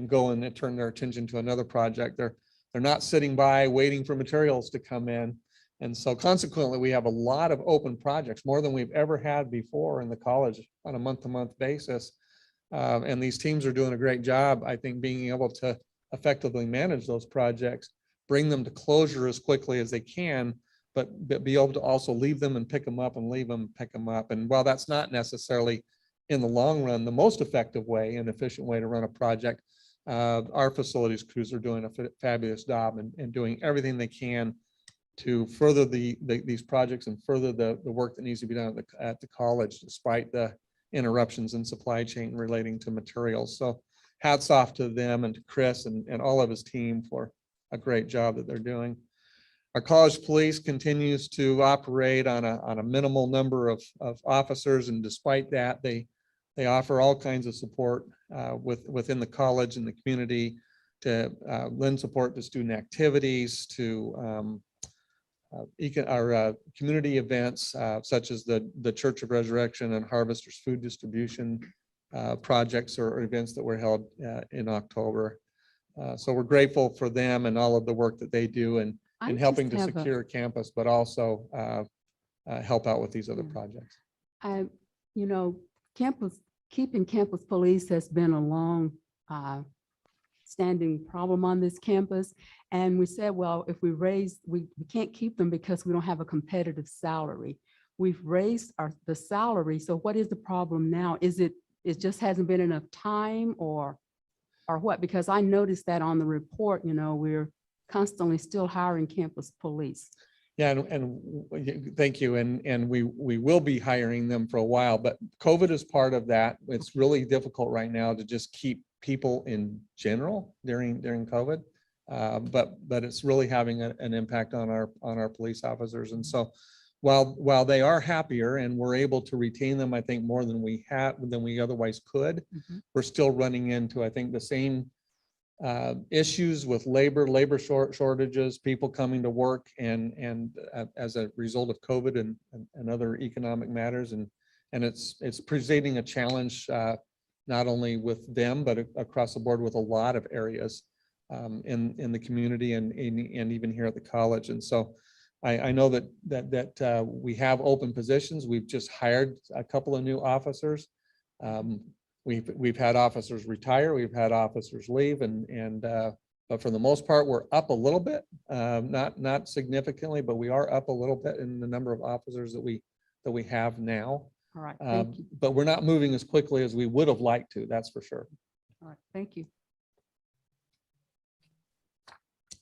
go and turn their attention to another project. They're not sitting by waiting for materials to come in. And so consequently, we have a lot of open projects, more than we've ever had before in the college on a month-to-month basis. And these teams are doing a great job, I think, being able to effectively manage those projects, bring them to closure as quickly as they can, but be able to also leave them and pick them up and leave them and pick them up. And while that's not necessarily in the long run the most effective way and efficient way to run a project, our facilities crews are doing a fabulous job and doing everything they can to further these projects and further the work that needs to be done at the college, despite the interruptions in supply chain relating to materials. So hats off to them and to Chris and all of his team for a great job that they're doing. Our college police continues to operate on a minimal number of officers, and despite that, they offer all kinds of support within the college and the community to lend support to student activities, to our community events such as the Church of Resurrection and Harvesters food distribution projects or events that were held in October. So we're grateful for them and all of the work that they do in helping to secure campus, but also help out with these other projects.
You know, keeping campus police has been a long standing problem on this campus. And we said, well, if we can't keep them because we don't have a competitive salary. We've raised the salary. So what is the problem now? Is it just hasn't been enough time or what? Because I noticed that on the report, you know, we're constantly still hiring campus police.
Yeah, and thank you. And we will be hiring them for a while, but COVID is part of that. It's really difficult right now to just keep people in general during COVID. But it's really having an impact on our police officers. And so while they are happier and we're able to retain them, I think more than we otherwise could, we're still running into, I think, the same issues with labor shortages, people coming to work and as a result of COVID and other economic matters. And it's presenting a challenge, not only with them, but across the board with a lot of areas in the community and even here at the college. And so I know that we have open positions. We've just hired a couple of new officers. We've had officers retire, we've had officers leave, but for the most part, we're up a little bit, not significantly, but we are up a little bit in the number of officers that we have now.
All right, thank you.
But we're not moving as quickly as we would have liked to, that's for sure.
All right, thank you.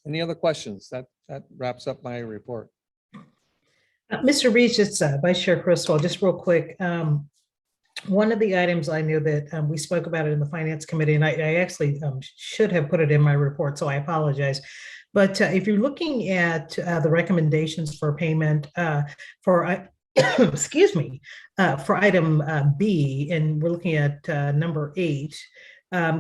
Any other questions? That wraps up my report.
Mr. Reach, it's Vice Chair Criswell, just real quick. One of the items I knew that we spoke about it in the Finance Committee, and I actually should have put it in my report, so I apologize. But if you're looking at the recommendations for payment for, excuse me, for item B, and we're looking at number 8,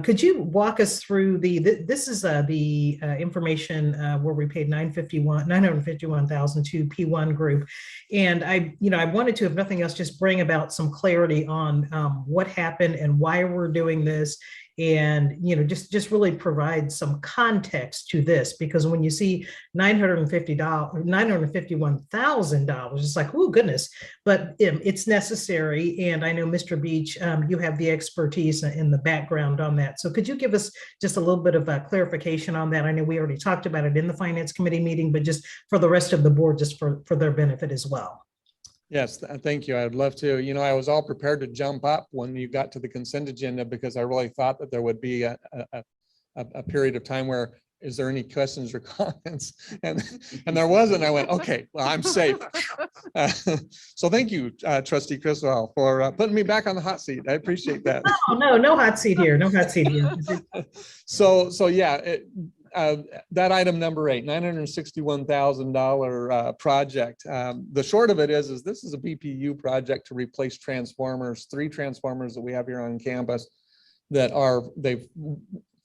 could you walk us through this is the information where we paid $951,000 to P1 group. And I wanted to, if nothing else, just bring about some clarity on what happened and why we're doing this. And, just really provide some context to this, because when you see $951,000, it's like, oh goodness, but it's necessary. And I know Mr. Beach, you have the expertise in the background on that. So could you give us just a little bit of clarification on that? I know we already talked about it in the Finance Committee meeting, but just for the rest of the board, just for their benefit as well.
Yes, thank you. I'd love to. I was all prepared to jump up when you got to the consent agenda because I really thought that there would be a period of time where, is there any questions or comments? And there wasn't. I went, okay, well, I'm safe. So thank you, Trustee Criswell, for putting me back on the hot seat. I appreciate that.
No hot seat here. No hot seat here.
So yeah. That item number 8, $961,000 project. The short of it is this is a BPU project to replace transformers, 3 transformers that we have here on campus that they've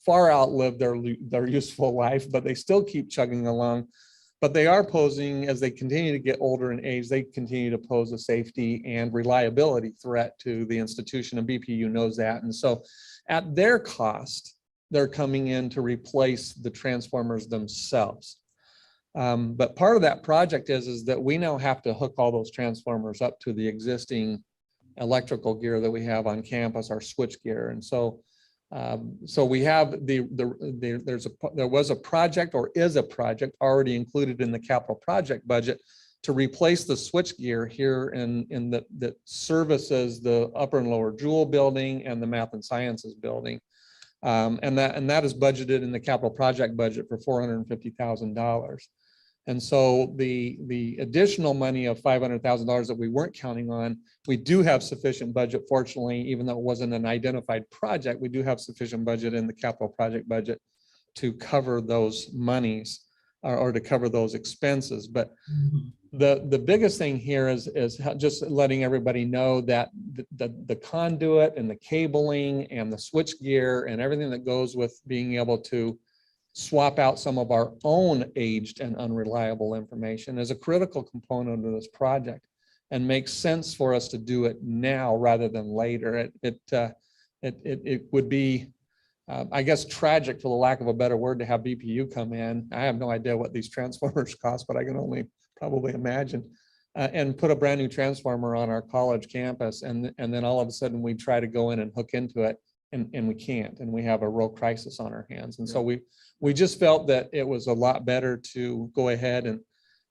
far outlived their useful life, but they still keep chugging along. But they are posing, as they continue to get older in age, they continue to pose a safety and reliability threat to the institution, and BPU knows that. And so at their cost, they're coming in to replace the transformers themselves. But part of that project is that we now have to hook all those transformers up to the existing electrical gear that we have on campus, our switch gear. And so we have there was a project, or is a project already included in the capital project budget to replace the switch gear here that services the upper and lower Jewel building and the Math and Sciences building. And that is budgeted in the capital project budget for $450,000. And so the additional money of $500,000 that we weren't counting on, we do have sufficient budget. Fortunately, even though it wasn't an identified project, we do have sufficient budget in the capital project budget to cover those monies or to cover those expenses. But the biggest thing here is just letting everybody know that the conduit and the cabling and the switch gear and everything that goes with being able to swap out some of our own aged and unreliable information is a critical component of this project, and makes sense for us to do it now rather than later. It would be I guess tragic, for the lack of a better word, to have BPU come in. I have no idea what these transformers cost, but I can only probably imagine and put a brand new transformer on our college campus. And then all of a sudden we try to go in and hook into it and we can't, and we have a real crisis on our hands. And so we just felt that it was a lot better to go ahead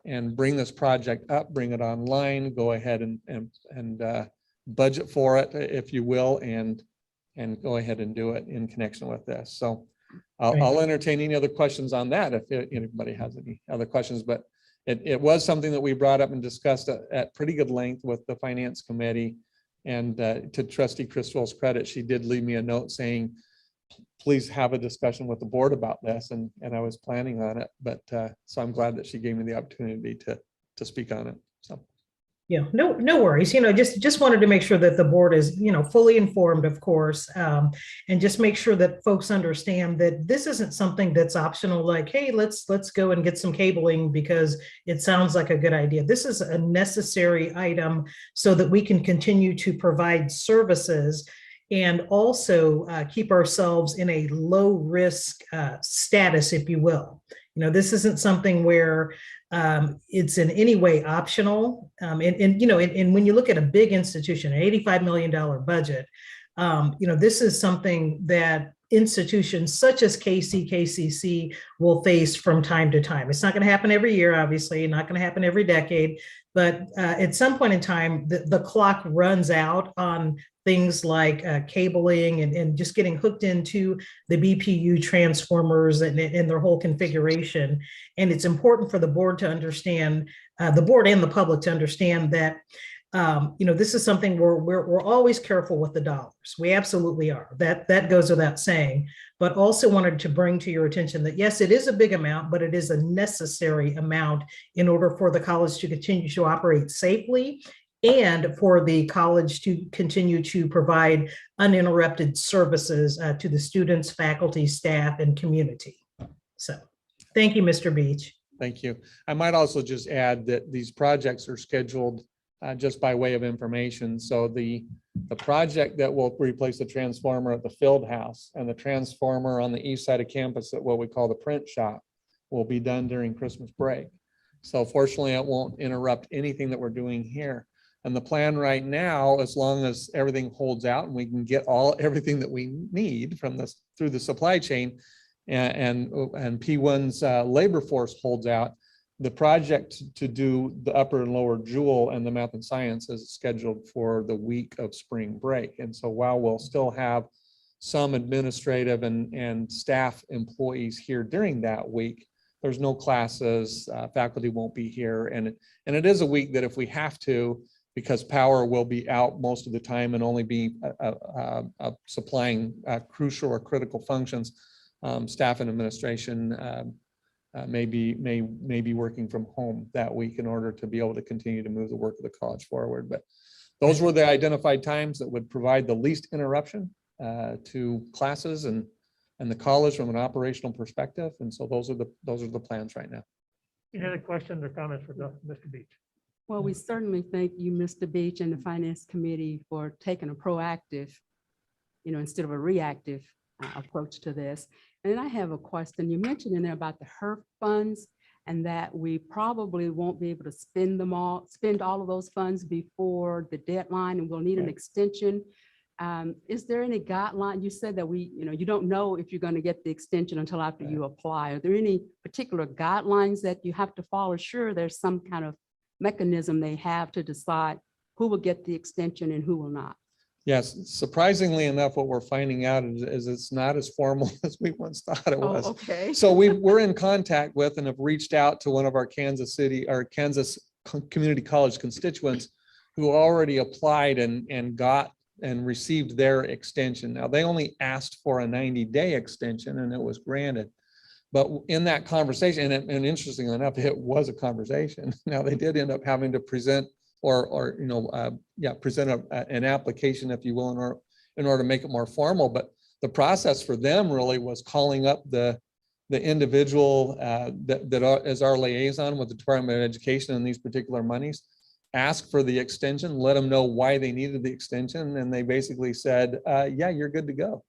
and bring this project up, bring it online, go ahead and budget for it, if you will, and go ahead and do it in connection with this. So I'll entertain any other questions on that if anybody has any other questions, but it was something that we brought up and discussed at pretty good length with the finance committee. And to Trustee Criswell's credit, she did leave me a note saying, please have a discussion with the board about this. And I was planning on it, but so I'm glad that she gave me the opportunity to speak on it. So.
Yeah, no worries. Just wanted to make sure that the board is, fully informed, of course, and just make sure that folks understand that this isn't something that's optional, like, hey, let's go and get some cabling because it sounds like a good idea. This is a necessary item so that we can continue to provide services and also keep ourselves in a low risk status, if you will. This isn't something where it's in any way optional. And when you look at a big institution, an $85 million budget, this is something that institutions such as KCKCC will face from time to time. It's not going to happen every year, obviously, not going to happen every decade, but at some point in time, the clock runs out on things like cabling and just getting hooked into the BPU transformers and their whole configuration. And it's important for the board to understand, the board and the public to understand that this is something where we're always careful with the dollars. We absolutely are. That goes without saying, but also wanted to bring to your attention that yes, it is a big amount, but it is a necessary amount in order for the college to continue to operate safely and for the college to continue to provide uninterrupted services to the students, faculty, staff, and community. So thank you, Mr. Beach.
Thank you. I might also just add that these projects are scheduled just by way of information. So the project that will replace the transformer at the field house and the transformer on the east side of campus at what we call the print shop will be done during Christmas break. So fortunately, it won't interrupt anything that we're doing here. And the plan right now, as long as everything holds out and we can get everything that we need from this through the supply chain and P1's labor force holds out, the project to do the upper and lower Jewel and the math and science is scheduled for the week of spring break. And so while we'll still have some administrative and staff employees here during that week, there's no classes, faculty won't be here. And it is a week that if we have to, because power will be out most of the time and only be supplying crucial or critical functions, staff and administration may be working from home that week in order to be able to continue to move the work of the college forward. But those were the identified times that would provide the least interruption to classes and the college from an operational perspective. And so those are the plans right now.
Any other questions or comments for Mr. Beach?
Well, we certainly thank you, Mr. Beach, and the Finance Committee for taking a proactive, instead of a reactive approach to this. And then I have a question. You mentioned in there about the HERF funds and that we probably won't be able to spend all of those funds before the deadline, and we'll need an extension. Is there any guideline? You said that you don't know if you're going to get the extension until after you apply. Are there any particular guidelines that you have to follow? Sure, there's some kind of mechanism they have to decide who will get the extension and who will not.
Yes, surprisingly enough, what we're finding out is it's not as formal as we once thought it was.
Oh, okay.
So we're in contact with and have reached out to one of our Kansas Community College constituents who already applied and got and received their extension. Now, they only asked for a 90-day extension and it was granted. But in that conversation, and interestingly enough, it was a conversation. Now, they did end up having to present present an application, if you will, in order to make it more formal. But the process for them really was calling up the individual that is our liaison with the Department of Education and these particular monies, ask for the extension, let them know why they needed the extension, and they basically said, yeah, you're good to go.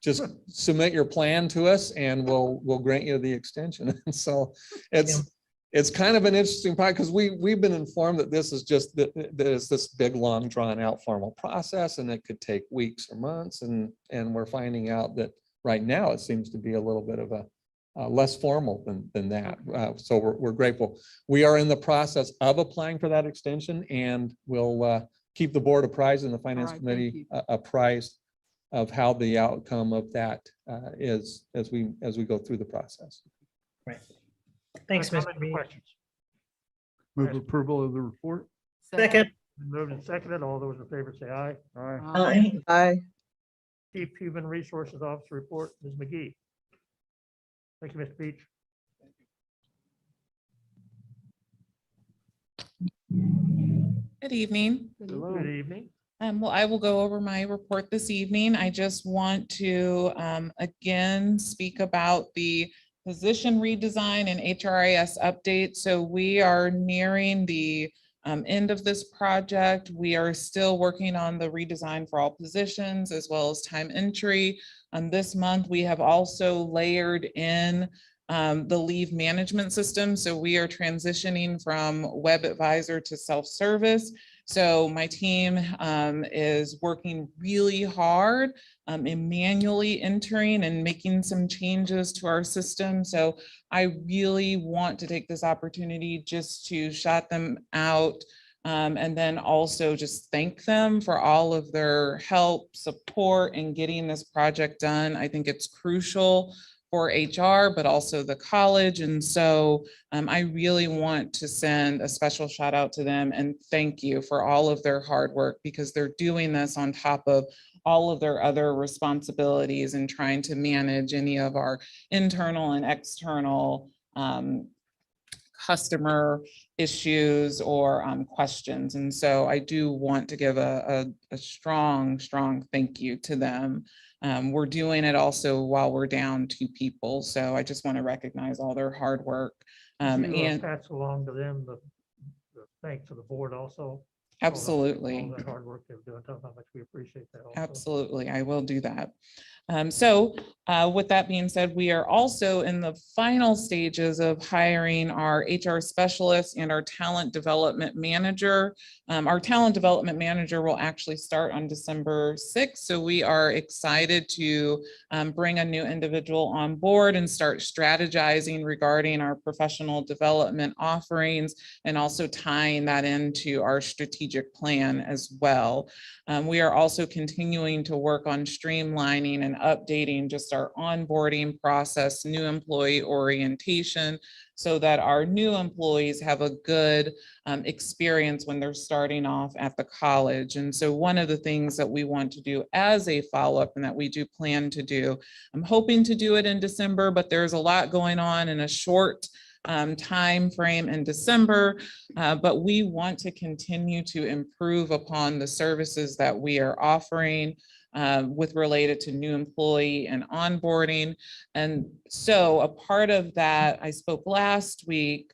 Just submit your plan to us and we'll grant you the extension. And so it's kind of an interesting part because we've been informed that this is just that it's this big, long, drawn out formal process and it could take weeks or months. And we're finding out that right now it seems to be a little bit of a less formal than that. So we're grateful. We are in the process of applying for that extension, and we'll keep the board apprised and the finance
right, thank
committee apprised of how the outcome of that is as we go through the process.
Right. Thanks,
Comment
Mr.
or
Reed.
questions?
Move approval of the report.
Second.
Been moved and seconded. All those in favor say aye.
Aye.
Aye.
Aye.
Chief Human Resources Officer report, Ms. McGee. Thank you, Mr. Beach.
Good evening.
Good evening.
Well, I will go over my report this evening. I just want to again speak about the position redesign and HRIS update. So we are nearing the end of this project. We are still working on the redesign for all positions as well as time entry. This month, we have also layered in the leave management system. So we are transitioning from web advisor to self-service. So my team is working really hard in manually entering and making some changes to our system. So I really want to take this opportunity just to shout them out and then also just thank them for all of their help, support in getting this project done. I think it's crucial for HR, but also the college. And so I really want to send a special shout out to them and thank you for all of their hard work, because they're doing this on top of all of their other responsibilities and trying to manage any of our internal and external customer issues or questions. And so I do want to give a strong thank you to them. We're doing it also while we're down 2 people. So I just want to recognize all their hard work.
And pass along to them the thanks to the board also.
Absolutely.
All the hard work they've done. Tell them how much we appreciate that also.
Absolutely, I will do that. So with that being said, we are also in the final stages of hiring our HR specialist and our talent development manager. Our talent development manager will actually start on December 6th. So we are excited to bring a new individual on board and start strategizing regarding our professional development offerings and also tying that into our strategic plan as well. We are also continuing to work on streamlining and updating just our onboarding process, new employee orientation, so that our new employees have a good experience when they're starting off at the college. And so one of the things that we want to do as a follow-up and that we do plan to do, I'm hoping to do it in December, but there's a lot going on in a short time frame in December, but we want to continue to improve upon the services that we are offering with related to new employee and onboarding. And so a part of that, I spoke last month,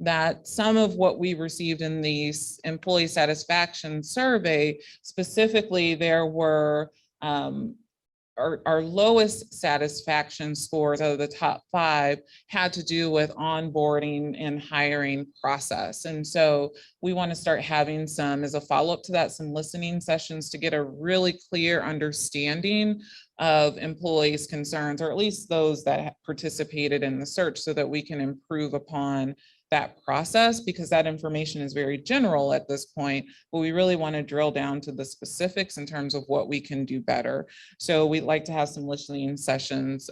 that some of what we received in the employee satisfaction survey, specifically there were our lowest satisfaction scores out of the top 5 had to do with onboarding and hiring process. And so we want to start having some, as a follow-up to that, some listening sessions to get a really clear understanding of employees' concerns, or at least those that participated in the search, so that we can improve upon that process, because that information is very general at this point, but we really want to drill down to the specifics in terms of what we can do better. So we'd like to have some listening sessions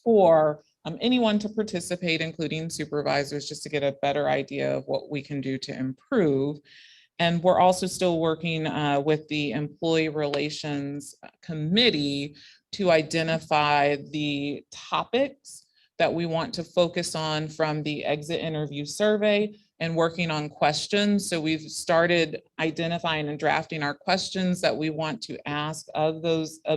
for anyone to participate, including supervisors, just to get a better idea of what we can do to improve. And we're also still working with the Employee Relations Committee to identify the topics that we want to focus on from the exit interview survey and working on questions. So we've started identifying and drafting our questions that we want to ask of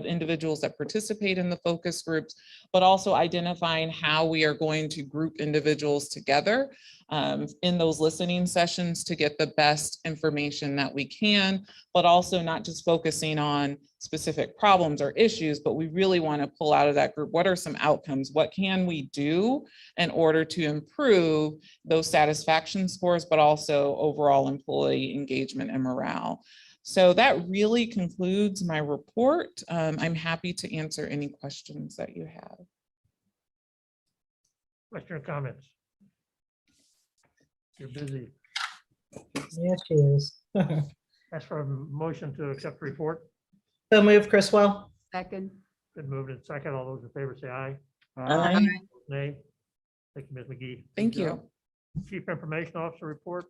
individuals that participate in the focus groups, but also identifying how we are going to group individuals together in those listening sessions to get the best information that we can, but also not just focusing on specific problems or issues, but we really want to pull out of that group, what are some outcomes? What can we do in order to improve those satisfaction scores, but also overall employee engagement and morale? So that really concludes my report. I'm happy to answer any questions that you have.
Question or comments? You're busy.
Yes, she is.
Ask for a motion to accept the report.
So move, Chriswell.
Second.
Been moved and second. All those in favor say aye.
Aye.
Nay. Thank you, Ms. McGee.
Thank you.
Chief Information Officer report,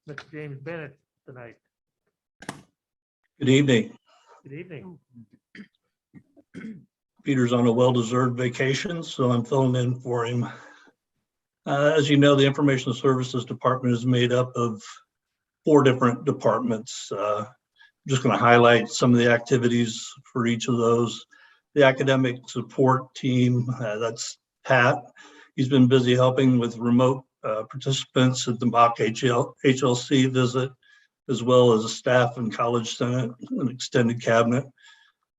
Mr. James Bennett tonight.
Good evening.
Good evening.
Peter's on a well-deserved vacation, so I'm filling in for him. As you know, the Information Services Department is made up of 4 different departments. I'm just going to highlight some of the activities for each of those. The academic support team, that's Pat. He's been busy helping with remote participants at the mock HLC visit, as well as a staff and college senate and extended cabinet.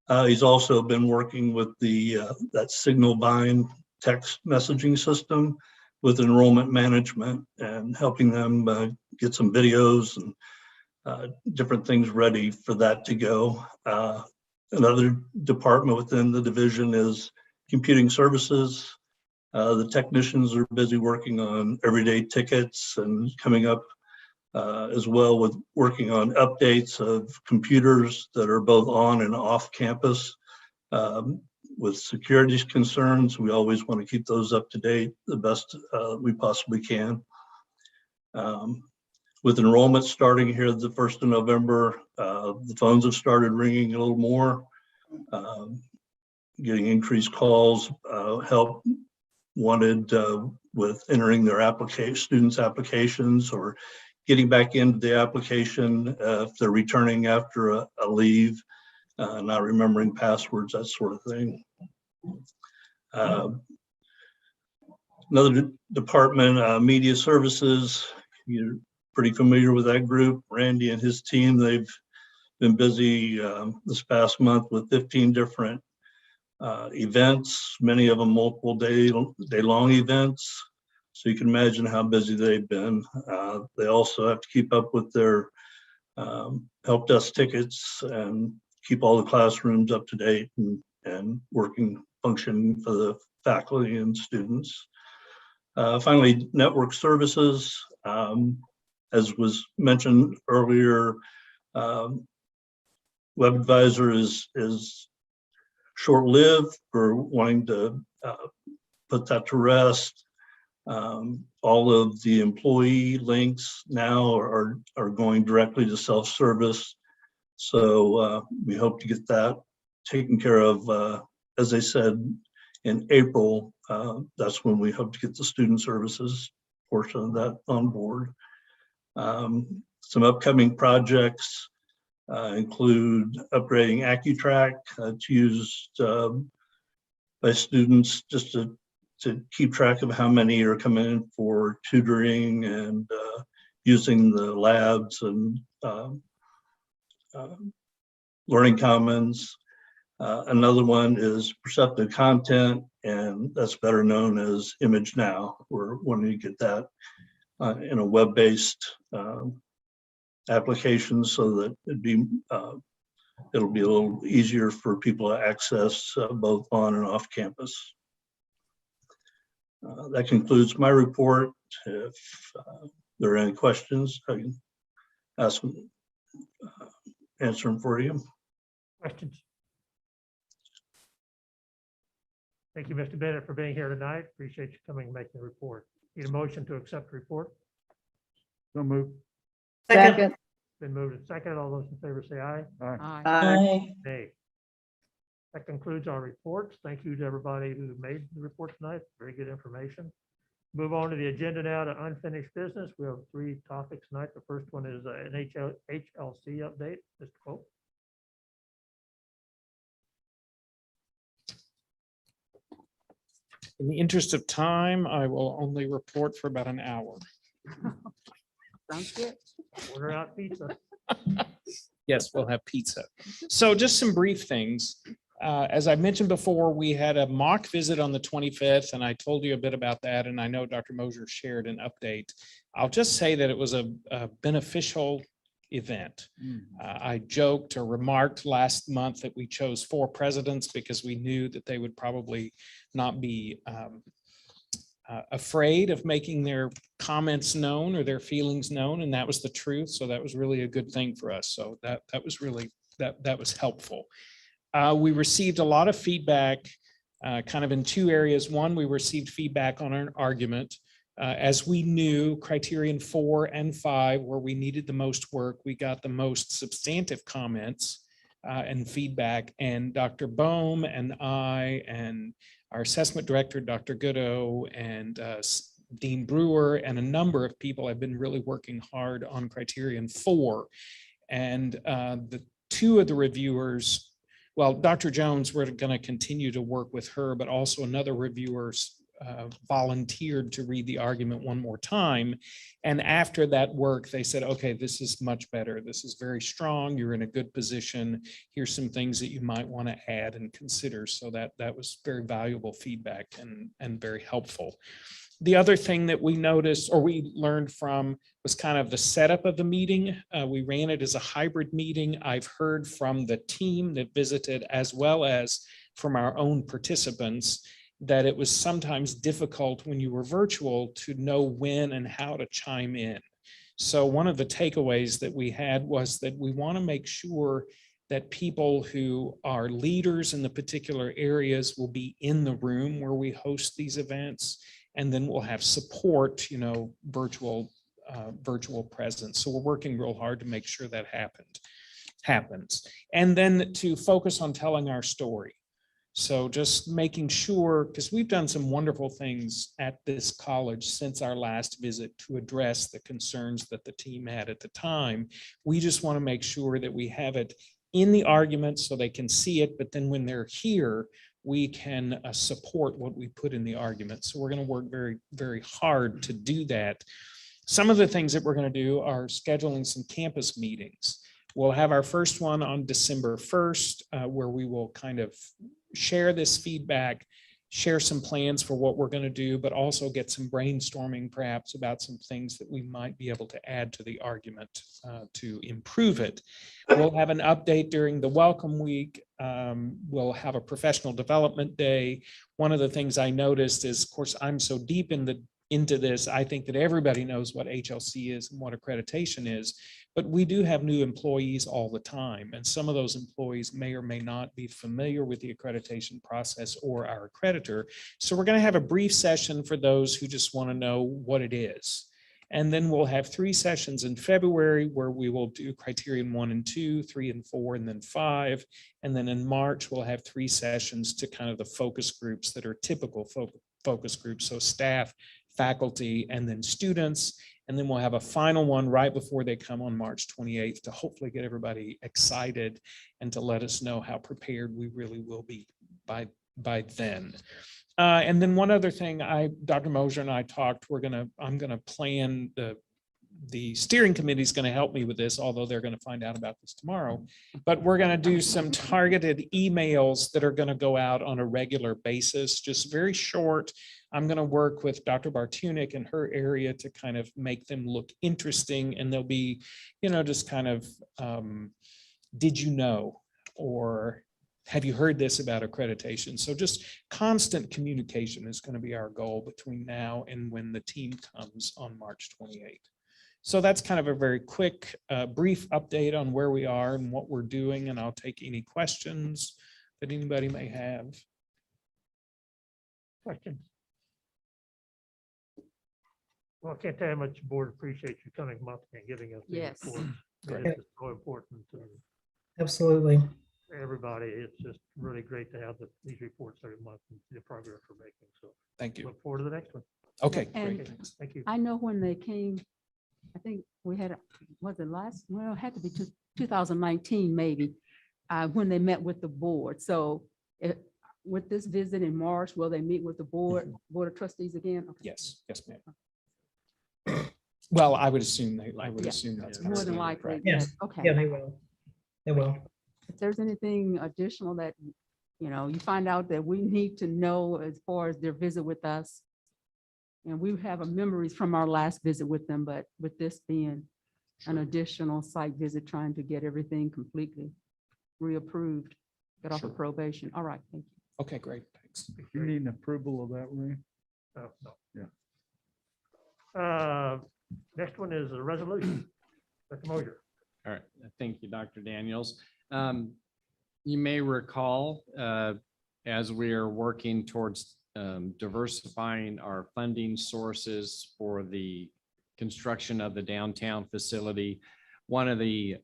He's also been working with the that Signal Bind text messaging system with enrollment management and helping them get some videos and different things ready for that to go. Another department within the division is computing services. The technicians are busy working on everyday tickets and coming up as well with working on updates of computers that are both on and off campus. With security concerns, we always want to keep those up to date the best we possibly can. With enrollment starting here the 1st of November, the phones have started ringing a little more, getting increased calls, help wanted with entering their students' applications or getting back into the application if they're returning after a leave, not remembering passwords, that sort of thing. Another department, media services, you're pretty familiar with that group. Randy and his team, they've been busy this past month with 15 different events, many of them multiple day-long events. So you can imagine how busy they've been. They also have to keep up with their help desk tickets and keep all the classrooms up to date and working function for the faculty and students. Finally, network services. As was mentioned earlier, WebAdvisor is short-lived. We're wanting to put that to rest. All of the employee links now are going directly to self-service. So we hope to get that taken care of. As I said, in April, that's when we hope to get the student services portion of that on board. Some upcoming projects include upgrading AccuTrack. It's used by students just to keep track of how many are coming in for tutoring and using the labs and Learning Commons. Another one is perceptive content, and that's better known as Image Now. We're wanting to get that in a web-based application so that it'll be a little easier for people to access both on and off campus. That concludes my report. If there are any questions, I can ask them, answer them for you.
Questions? Thank you, Mr. Bennett, for being here tonight. Appreciate you coming and making the report. Need a motion to accept the report?
So move.
Second.
Been moved and seconded. All those in favor say aye.
Aye.
Nay. That concludes our reports. Thank you to everybody who made the report tonight. Very good information. Move on to the agenda now to unfinished business. We have 3 topics tonight. The first one is an HLC update. Mr. Pope.
In the interest of time, I will only report for about an hour.
Sounds good.
Order out pizza.
Yes, we'll have pizza. So just some brief things. As I mentioned before, we had a mock visit on the 25th, and I told you a bit about that, and I know Dr. Mosier shared an update. I'll just say that it was a beneficial event. I joked or remarked last month that we chose 4 presidents because we knew that they would probably not be afraid of making their comments known or their feelings known, and that was the truth. So that was really a good thing for us. So that was really that was helpful. We received a lot of feedback kind of in 2 areas. One, we received feedback on an argument. As we knew, criterion 4 and 5, where we needed the most work, we got the most substantive comments and feedback. And Dr. Bohm and I and our assessment director, Dr. Goodo, and Dean Brewer, and a number of people have been really working hard on criterion 4. And the 2 of the reviewers, well, Dr. Jones, we're going to continue to work with her, but also another reviewer volunteered to read the argument one more time. And after that work, they said, okay, this is much better. This is very strong. You're in a good position. Here's some things that you might want to add and consider. So that was very valuable feedback and very helpful. The other thing that we noticed or we learned from was kind of the setup of the meeting. We ran it as a hybrid meeting. I've heard from the team that visited as well as from our own participants that it was sometimes difficult when you were virtual to know when and how to chime in. So one of the takeaways that we had was that we want to make sure that people who are leaders in the particular areas will be in the room where we host these events, and then we'll have support, virtual presence. So we're working real hard to make sure that happens. And then to focus on telling our story. So just making sure, because we've done some wonderful things at this college since our last visit to address the concerns that the team had at the time. We just want to make sure that we have it in the argument so they can see it, but then when they're here, we can support what we put in the argument. So we're going to work very, very hard to do that. Some of the things that we're going to do are scheduling some campus meetings. We'll have our first one on December 1st, where we will kind of share this feedback, share some plans for what we're going to do, but also get some brainstorming perhaps about some things that we might be able to add to the argument to improve it. We'll have an update during the welcome week. We'll have a professional development day. One of the things I noticed is, of course, I'm so deep into this, I think that everybody knows what HLC is and what accreditation is, but we do have new employees all the time. And some of those employees may or may not be familiar with the accreditation process or our accreditor. So we're going to have a brief session for those who just want to know what it is. And then we'll have 3 sessions in February where we will do criterion 1 and 2, 3 and 4, and then 5. And then in March, we'll have 3 sessions to kind of the focus groups that are typical focus groups. So staff, faculty, and then students. And then we'll have a final one right before they come on March 28th to hopefully get everybody excited and to let us know how prepared we really will be by then. And then one other thing, Dr. Mosier and I talked, I'm gonna plan the steering committee is going to help me with this, although they're going to find out about this tomorrow. But we're going to do some targeted emails that are going to go out on a regular basis, just very short. I'm going to work with Dr. Bartunik in her area to kind of make them look interesting. And they'll be, just kind of, did you know, or have you heard this about accreditation? So just constant communication is going to be our goal between now and when the team comes on March 28th. So that's kind of a very quick, brief update on where we are and what we're doing, and I'll take any questions that anybody may have.
Questions? Well, I can't tell you how much the board appreciates you coming monthly and giving us the
Yes.
reports. It's so important to
Absolutely.
everybody. It's just really great to have these reports every month and see the progress we're making. So
thank you.
Look forward to the next one.
Okay,
And
great.
Thank you.
I know when they came, I think we had, was it last, well, it had to be 2019 maybe, when they met with the board. So with this visit in March, will they meet with the board of trustees again? Okay.
Yes, ma'am. Well, I would assume assume that's
More than likely.
Yes.
Okay.
Yeah, they will. They will.
If there's anything additional that, you find out that we need to know as far as their visit with us. And we have a memories from our last visit with them, but with this being an additional site visit, trying to get everything completely reapproved, get off of probation. All right, thank you.
Okay, great, thanks.
You need an approval of that, Ray?
No.
Yeah.
Next one is a resolution. Dr. Mosier.
All right, thank you, Dr. Daniels. You may recall, as we are working towards diversifying our funding sources for the construction of the downtown facility, one of the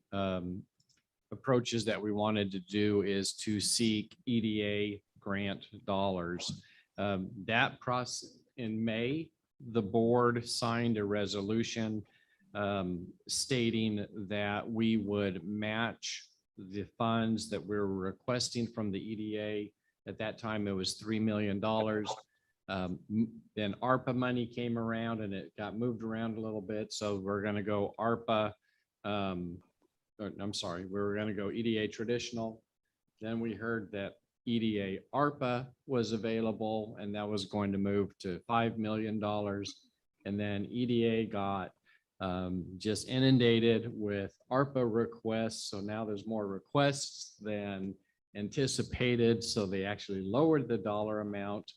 approaches that we wanted to do is to seek EDA grant dollars. That process in May, the board signed a resolution stating that we would match the funds that we were requesting from the EDA. At that time, it was $3 million. Then ARPA money came around and it got moved around a little bit. So we're going to go ARPA. I'm sorry, we were going to go EDA traditional. Then we heard that EDA ARPA was available and that was going to move to $5 million. And then EDA got just inundated with ARPA requests. So now there's more requests than anticipated. So they actually lowered the dollar amount.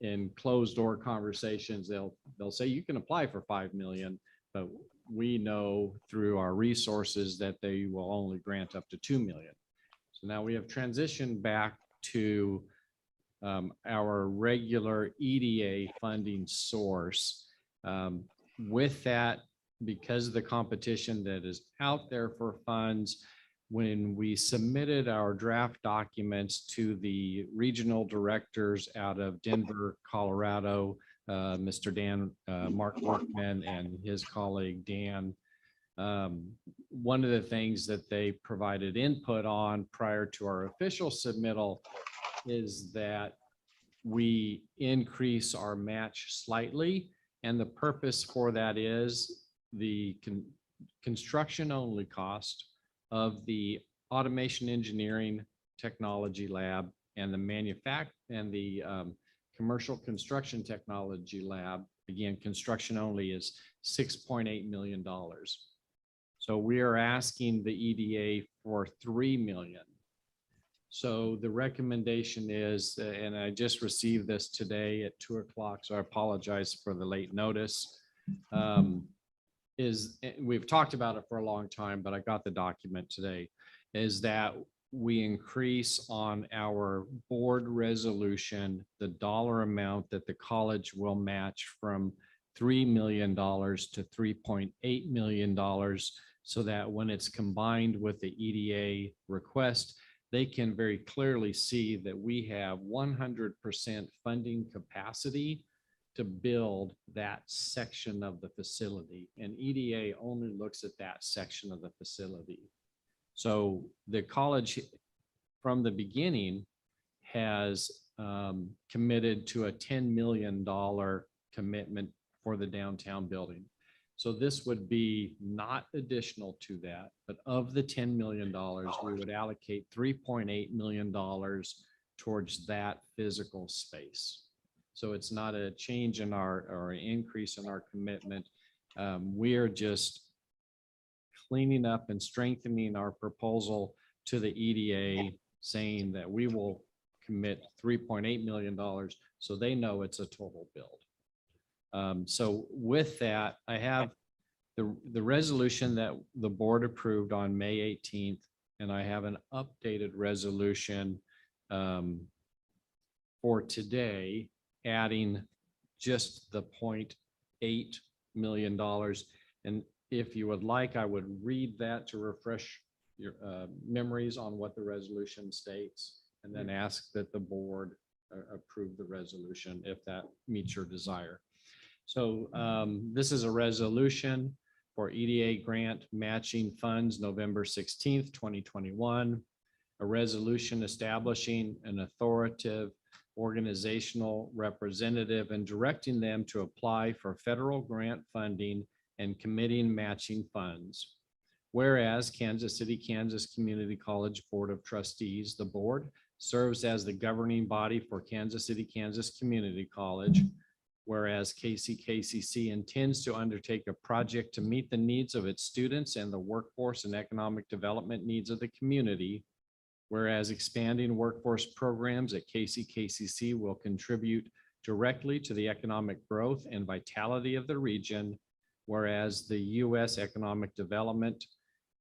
In closed door conversations, they'll say you can apply for 5 million, but we know through our resources that they will only grant up to 2 million. So now we have transitioned back to our regular EDA funding source. With that, because of the competition that is out there for funds, when we submitted our draft documents to the regional directors out of Denver, Colorado, Mr. Mark Workman and his colleague Dan, one of the things that they provided input on prior to our official submittal is that we increase our match slightly. And the purpose for that is the construction only cost of the automation engineering technology lab and the commercial construction technology lab. Again, construction only is $6.8 million. So we are asking the EDA for 3 million. So the recommendation is, and I just received this today at 2 o'clock, so I apologize for the late notice. We've talked about it for a long time, but I got the document today, is that we increase on our board resolution the dollar amount that the college will match from $3 million to $3.8 million, so that when it's combined with the EDA request, they can very clearly see that we have 100% funding capacity to build that section of the facility, and EDA only looks at that section of the facility. So the college from the beginning has committed to a $10 million commitment for the downtown building. So this would be not additional to that, but of the $10 million, we would allocate $3.8 million towards that physical space. So it's not a change in or increase in our commitment. We are just cleaning up and strengthening our proposal to the EDA, saying that we will commit $3.8 million so they know it's a total build. So with that, I have the resolution that the board approved on May 18th, and I have an updated resolution for today, adding just the $0.8 million. And if you would like, I would read that to refresh your memories on what the resolution states, and then ask that the board approve the resolution if that meets your desire. So this is a resolution for EDA grant matching funds, November 16th, 2021. A resolution establishing an authoritative organizational representative and directing them to apply for federal grant funding and committing matching funds. Whereas Kansas City, Kansas Community College Board of Trustees, the board serves as the governing body for Kansas City, Kansas Community College. Whereas KCKCC intends to undertake a project to meet the needs of its students and the workforce and economic development needs of the community. Whereas expanding workforce programs at KCKCC will contribute directly to the economic growth and vitality of the region. Whereas the U.S. Economic Development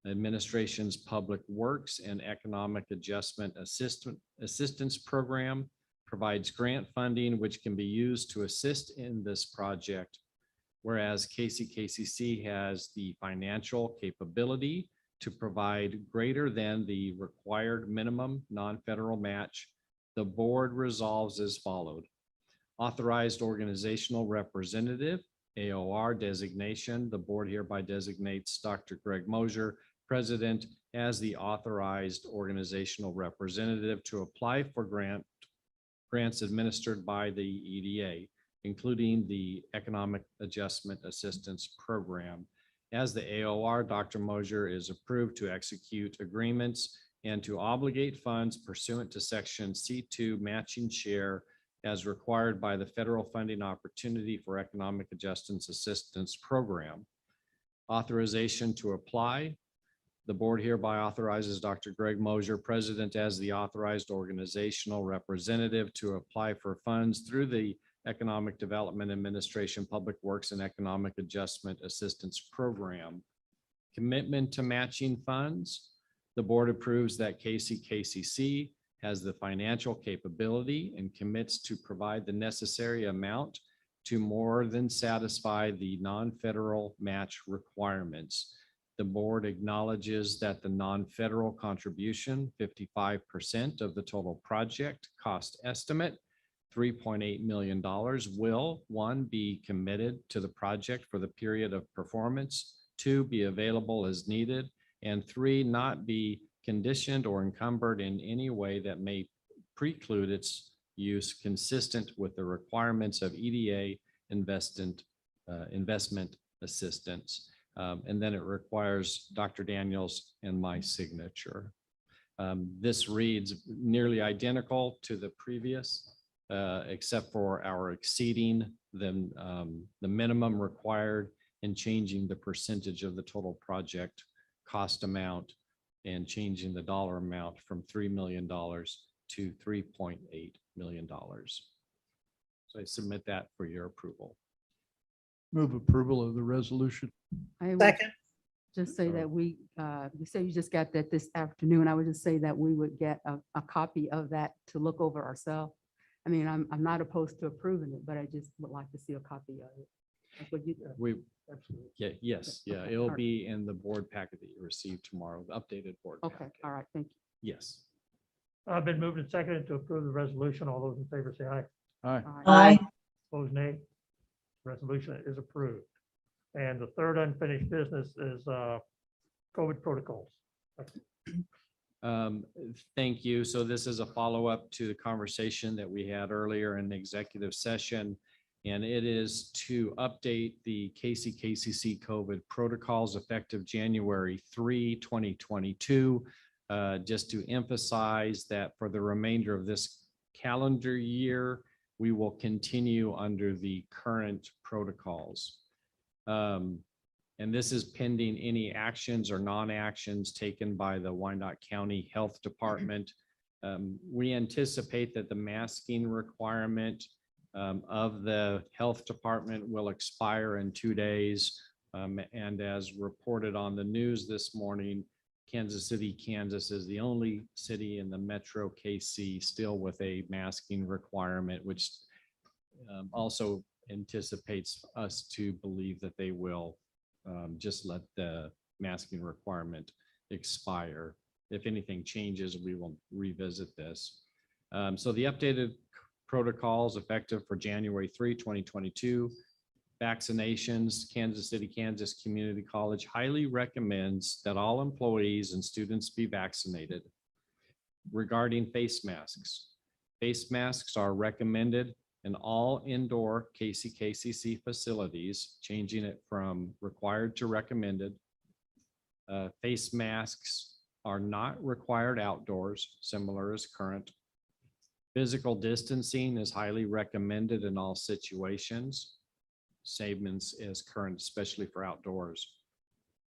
Administration's Public Works and Economic Adjustment Assistance Program provides grant funding which can be used to assist in this project. Whereas KCKCC has the financial capability to provide greater than the required minimum non-federal match, the board resolves as followed. Authorized organizational representative, AOR designation, the board hereby designates Dr. Greg Mosier, President, as the authorized organizational representative to apply for grants administered by the EDA, including the Economic Adjustment Assistance Program. As the AOR, Dr. Mosier is approved to execute agreements and to obligate funds pursuant to Section C2 matching share as required by the Federal Funding Opportunity for Economic Adjustment Assistance Program. Authorization to apply. The board hereby authorizes Dr. Greg Mosier, President, as the authorized organizational representative to apply for funds through the Economic Development Administration, Public Works and Economic Adjustment Assistance Program. Commitment to matching funds. The board approves that KCKCC has the financial capability and commits to provide the necessary amount to more than satisfy the non-federal match requirements. The board acknowledges that the non-federal contribution, 55% of the total project cost estimate, $3.8 million will, 1, be committed to the project for the period of performance, 2, be available as needed, and 3, not be conditioned or encumbered in any way that may preclude its use consistent with the requirements of EDA investment assistance. And then it requires Dr. Daniels and my signature. This reads nearly identical to the previous, except for our exceeding the minimum required and changing the percentage of the total project cost amount and changing the dollar amount from $3 million to $3.8 million. So I submit that for your approval.
Move approval of the resolution.
I would
Second.
just say that you say you just got that this afternoon. I would just say that we would get a copy of that to look over ourselves. I mean, I'm not opposed to approving it, but I just would like to see a copy of it. Like what you-
Yes, it'll be in the board packet that you receive tomorrow, the updated board.
Okay,
packet.
all right, thank you.
Yes.
I've been moved and seconded to approve the resolution. All those in favor say aye.
Aye.
Aye.
Opposed, nay. Resolution is approved. And the third unfinished business is COVID protocols.
Thank you. So this is a follow-up to the conversation that we had earlier in the executive session. And it is to update the KCKCC COVID protocols effective January 3, 2022. Just to emphasize that for the remainder of this calendar year, we will continue under the current protocols. And this is pending any actions or non-actions taken by the Wyandotte County Health Department. We anticipate that the masking requirement of the health department will expire in 2 days. And as reported on the news this morning, Kansas City, Kansas is the only city in the Metro KC still with a masking requirement, which also anticipates us to believe that they will just let the masking requirement expire. If anything changes, we will revisit this. So the updated protocols effective for January 3, 2022. Vaccinations. Kansas City, Kansas Community College highly recommends that all employees and students be vaccinated. Regarding face masks. Face masks are recommended in all indoor KCKCC facilities, changing it from required to recommended. Face masks are not required outdoors, similar as current. Physical distancing is highly recommended in all situations. Same as current, especially for outdoors.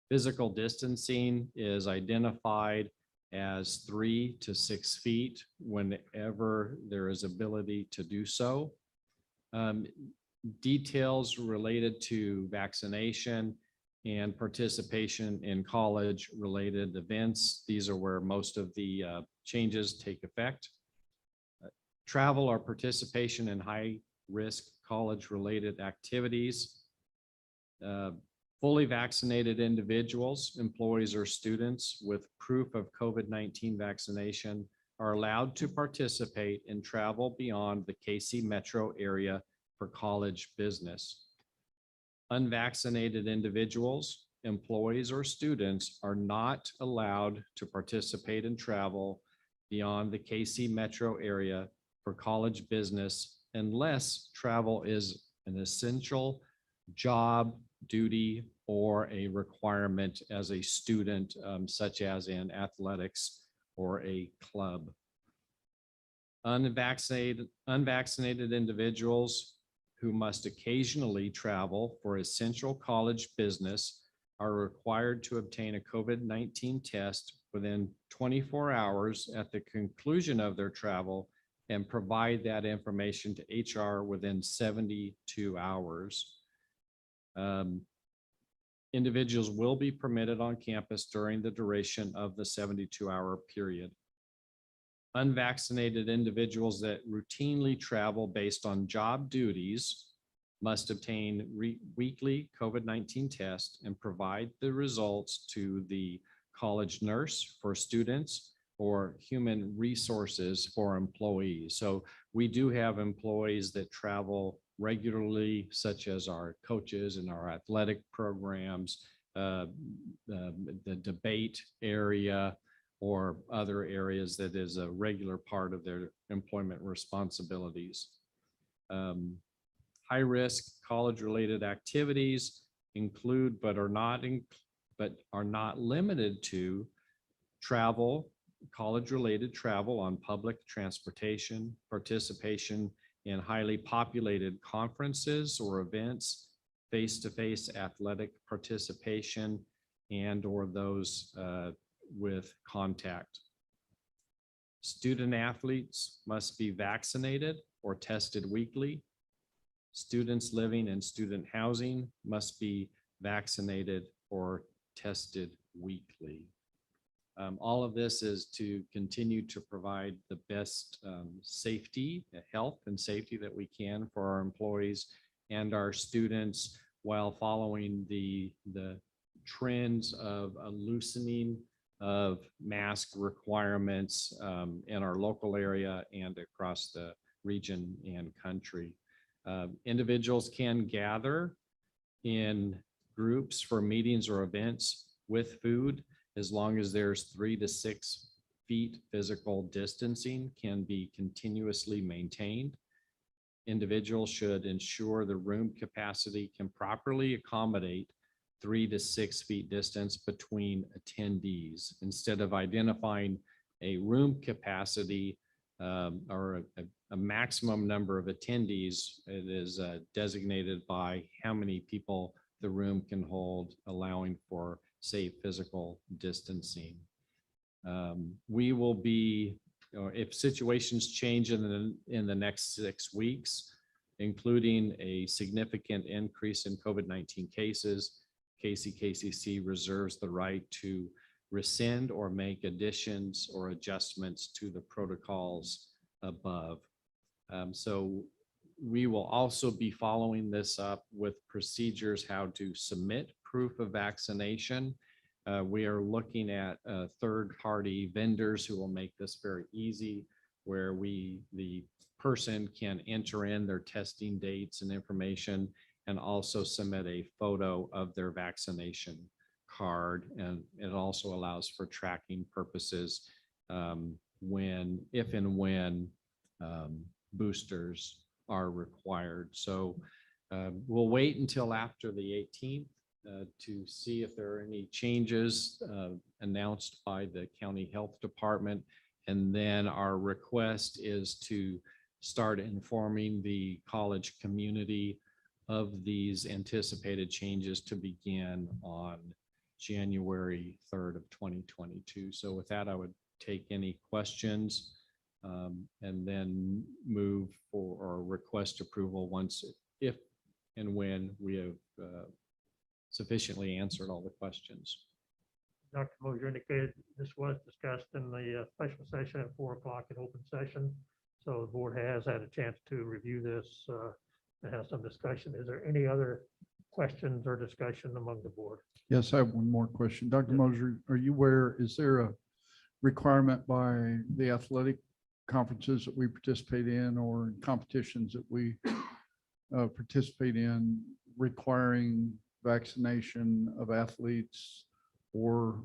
Physical distancing is identified as 3 to 6 feet whenever there is ability to do so. Details related to vaccination and participation in college-related events. These are where most of the changes take effect. Travel or participation in high-risk college-related activities. Fully vaccinated individuals, employees, or students with proof of COVID-19 vaccination are allowed to participate in travel beyond the KC metro area for college business. Unvaccinated individuals, employees, or students are not allowed to participate in travel beyond the KC metro area for college business unless travel is an essential job, duty, or a requirement as a student, such as in athletics or a club. Unvaccinated individuals who must occasionally travel for essential college business are required to obtain a COVID-19 test within 24 hours at the conclusion of their travel and provide that information to HR within 72 hours. Individuals will be permitted on campus during the duration of the 72-hour period. Unvaccinated individuals that routinely travel based on job duties must obtain weekly COVID-19 tests and provide the results to the college nurse for students or human resources for employees. So we do have employees that travel regularly, such as our coaches and our athletic programs, the debate area, or other areas that is a regular part of their employment responsibilities. High-risk college-related activities include, but are not limited to, travel, college-related travel on public transportation, participation in highly populated conferences or events, face-to-face athletic participation, and or those with contact. Student athletes must be vaccinated or tested weekly. Students living in student housing must be vaccinated or tested weekly. All of this is to continue to provide the best safety, health and safety that we can for our employees and our students while following the trends of a loosening of mask requirements in our local area and across the region and country. Individuals can gather in groups for meetings or events with food as long as there's 3 to 6 feet physical distancing can be continuously maintained. Individuals should ensure the room capacity can properly accommodate 3 to 6 feet distance between attendees. Instead of identifying a room capacity or a maximum number of attendees, it is designated by how many people the room can hold, allowing for safe physical distancing. We will be, if situations change in the next 6 weeks, including a significant increase in COVID-19 cases, KCKCC reserves the right to rescind or make additions or adjustments to the protocols above. So we will also be following this up with procedures how to submit proof of vaccination. We are looking at third-party vendors who will make this very easy, where the person can enter in their testing dates and information and also submit a photo of their vaccination card. And it also allows for tracking purposes if and when boosters are required. So we'll wait until after the 18th to see if there are any changes announced by the county health department. And then our request is to start informing the college community of these anticipated changes to begin on January 3rd of 2022. So with that, I would take any questions and then move for or request approval once, if and when we have sufficiently answered all the questions.
Dr. Mosier indicated this was discussed in the special session at 4 o'clock in open session. So the board has had a chance to review this and have some discussion. Is there any other questions or discussion among the board?
Yes, I have one more question. Dr. Mosier, are you aware, is there a requirement by the athletic conferences that we participate in or competitions that we participate in requiring vaccination of athletes or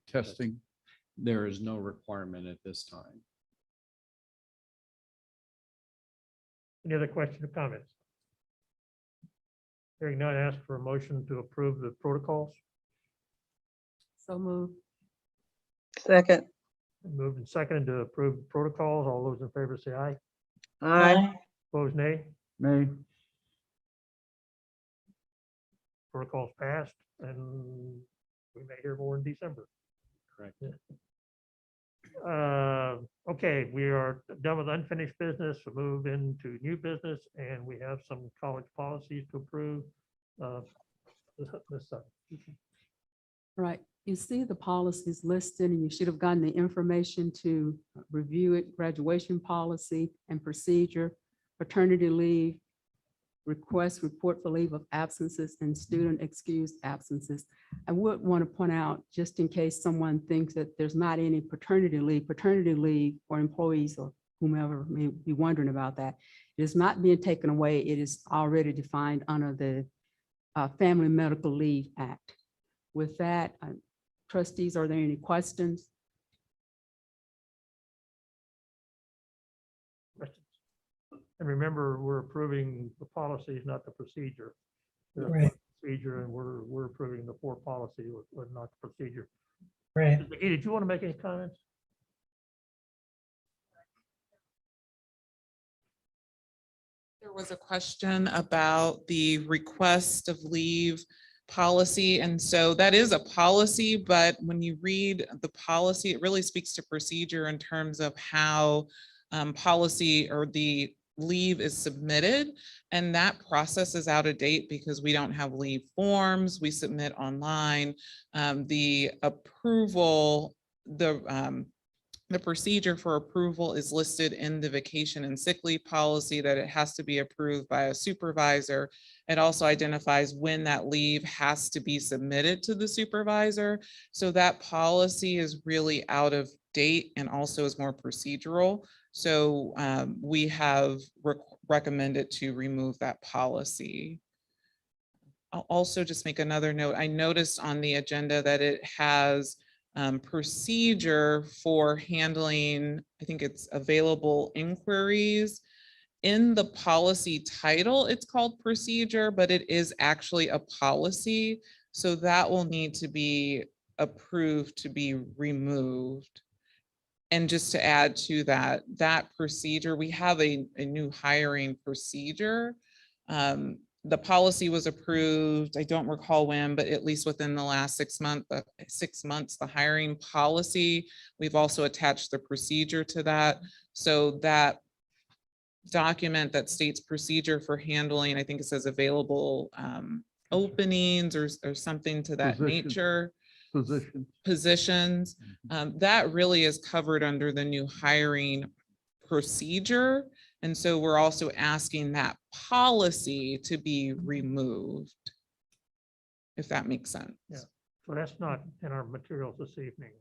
testing?
There is no requirement at this time.
Any other questions or comments? Hearing none, ask for a motion to approve the protocols.
So moved.
Second.
Moved and seconded to approve the protocols. All those in favor say aye.
Aye.
Opposed, nay.
Nay.
Protocols passed, and we may hear more in December.
Correct.
Okay, we are done with unfinished business. We'll move into new business, and we have some college policies to approve.
Right. You see the policies listed, and you should have gotten the information to review it: graduation policy and procedure, paternity leave, request report for leave of absences, and student excused absences. I would want to point out, just in case someone thinks that there's not any paternity leave for employees or whomever may be wondering about that, it is not being taken away. It is already defined under the Family Medical Leave Act. With that, trustees, are there any questions?
And remember, we're approving the policies, not the procedure. The
Right.
Procedure, and we're approving the 4 policy, not the procedure.
Right.
Ms. McGee, did you want to make any comments?
There was a question about the request of leave policy. And so that is a policy, but when you read the policy, it really speaks to procedure in terms of how policy or the leave is submitted. And that process is out of date because we don't have leave forms. We submit online. The approval, the procedure for approval is listed in the vacation and sick leave policy, that it has to be approved by a supervisor. It also identifies when that leave has to be submitted to the supervisor. So that policy is really out of date and also is more procedural. So we have recommended to remove that policy. I'll also just make another note. I noticed on the agenda that it has procedure for handling, I think it's available inquiries. In the policy title, it's called procedure, but it is actually a policy. So that will need to be approved to be removed. And just to add to that, that procedure, we have a new hiring procedure. The policy was approved, I don't recall when, but at least within the last 6 months, the hiring policy, we've also attached the procedure to that. So that document that states procedure for handling, I think it says available openings or something to that nature. Positions. That really is covered under the new hiring procedure. And so we're also asking that policy to be removed, if that makes sense.
Yeah, so that's not in our materials this evening.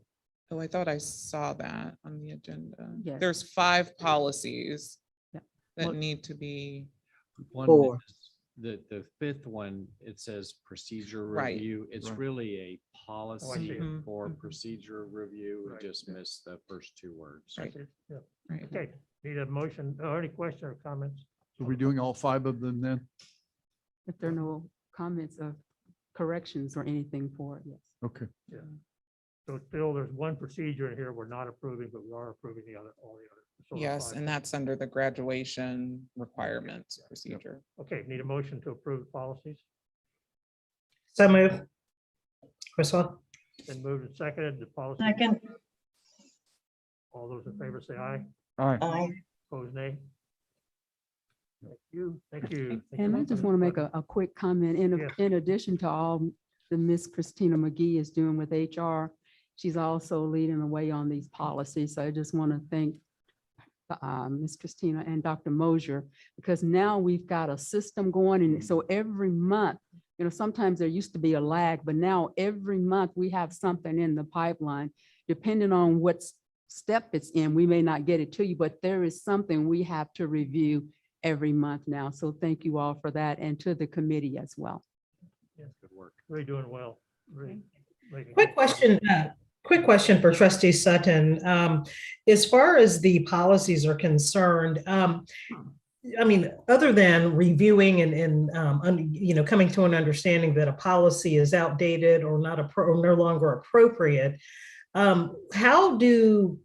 Oh, I thought I saw that on the agenda.
Yes.
There's 5 policies that
What-
need to be.
One
Four.
is the 5th one, it says procedure
Right.
review. It's
Right.
really a policy
Mhm.
for
Mhm.
procedure review. We
Right.
just missed the first 2 words.
Right.
Yeah.
Right.
Okay, need a motion or any question or comments?
So we're doing all 5 of them then?
If there are no comments of corrections or anything for it, yes.
Okay.
Yeah. So still, there's one procedure in here we're not approving, but we are approving all the others. So
Yes,
five.
and that's under the graduation requirements procedure.
Okay, need a motion to approve the policies?
So move. Crystal?
Then moved and seconded, the policy.
Second.
All those in favor say aye.
Aye.
Opposed, nay. Thank you, thank you. Thank
And
you.
I just want to make a quick comment.
Yes.
In addition to all the Miss Christina McGee is doing with HR, she's also leading the way on these policies. So I just want to thank Miss Christina and Dr. Mosier, because now we've got a system going. And so every month, you know, sometimes there used to be a lag, but now every month we have something in the pipeline. Depending on what step it's in, we may not get it to you, but there is something we have to review every month now. So thank you all for that, and to the committee as well.
Yes, good work. Really doing well. Really making
Quick
good
question, quick question for Trustee Sutton. As far as the policies are concerned, I mean, other than reviewing and you know, coming to an understanding that a policy is outdated or or no longer appropriate, how do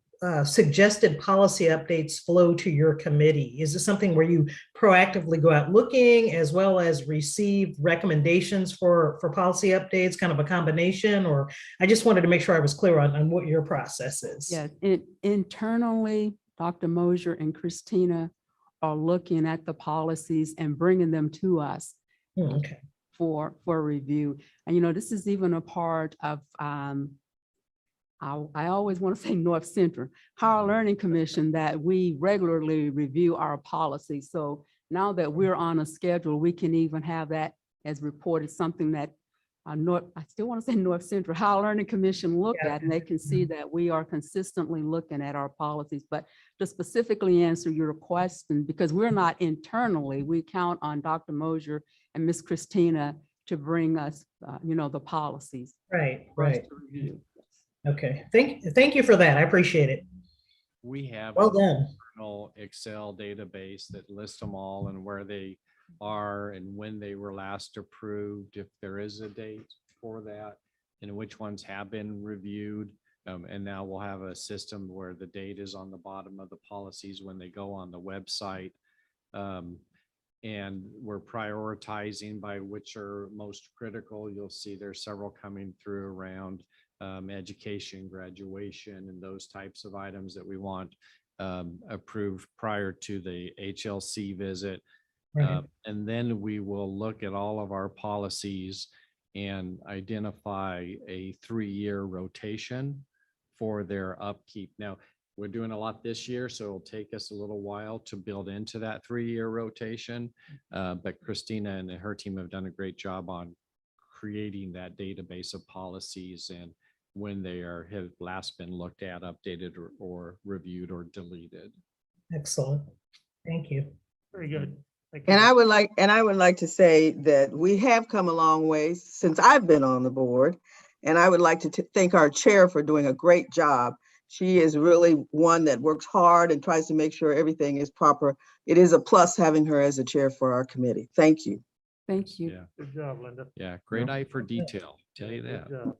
suggested policy updates flow to your committee? Is it something where you proactively go out looking as well as receive recommendations for policy updates, kind of a combination? Or I just wanted to make sure I was clear on what your process is.
Yeah, internally, Dr. Mosier and Christina are looking at the policies and bringing them to us
Okay.
for review. And, you know, this is even a part of, I always want to say North Central, Higher Learning Commission, that we regularly review our policies. So now that we're on a schedule, we can even have that as reported, something that I still want to say North Central, Higher Learning Commission look at, and they can see that we are consistently looking at our policies. But to specifically answer your question, because we're not internally, we count on Dr. Mosier and Miss Christina to bring us, you know, the policies.
Right,
for us
right.
to review.
Okay, thank you for that. I appreciate it.
We have
Well
an
done.
internal Excel database that lists them all and where they are and when they were last approved, if there is a date for that, and which ones have been reviewed. And now we'll have a system where the date is on the bottom of the policies when they go on the website. And we're prioritizing by which are most critical. You'll see there's several coming through around education, graduation, and those types of items that we want approved prior to the HLC visit.
Right.
And then we will look at all of our policies and identify a 3-year rotation for their upkeep. Now, we're doing a lot this year, so it'll take us a little while to build into that 3-year rotation. But Christina and her team have done a great job on creating that database of policies and when they have last been looked at, updated, or reviewed or deleted.
Excellent. Thank you.
Very good. Thank
And
you.
I would like to say that we have come a long way since I've been on the board. And I would like to thank our chair for doing a great job. She is really one that works hard and tries to make sure everything is proper. It is a plus having her as a chair for our committee. Thank you.
Thank you.
Yeah,
Good job, Linda.
yeah, great eye for detail. Tell you
Good
that.
job.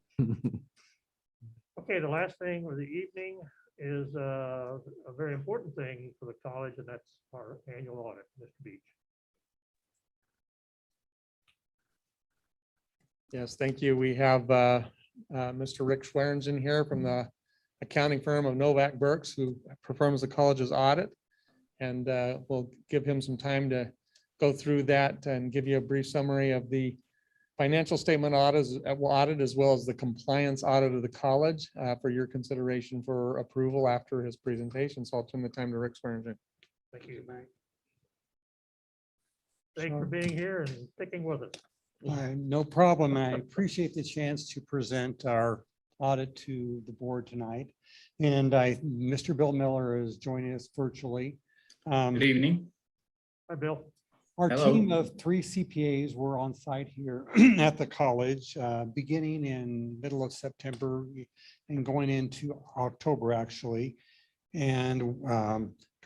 Okay, the last thing for the evening is a very important thing for the college, and that's our annual audit, Mr. Beach.
Yes, thank you. We have Mr. Rick Schwerns here from the accounting firm of Novak Burks, who performs the college's audit. And we'll give him some time to go through that and give you a brief summary of the financial statement audit as well as the compliance audit of the college for your consideration for approval after his presentation. So I'll turn the time to Rick Schwerns.
Thank you. Thanks for being here and sticking with us.
No problem. I appreciate the chance to present our audit to the board tonight. And Mr. Bill Miller is joining us virtually.
Good evening.
Hi, Bill.
Our
Hello.
team of 3 CPAs were on site here at the college, beginning in middle of September and going into October, actually. And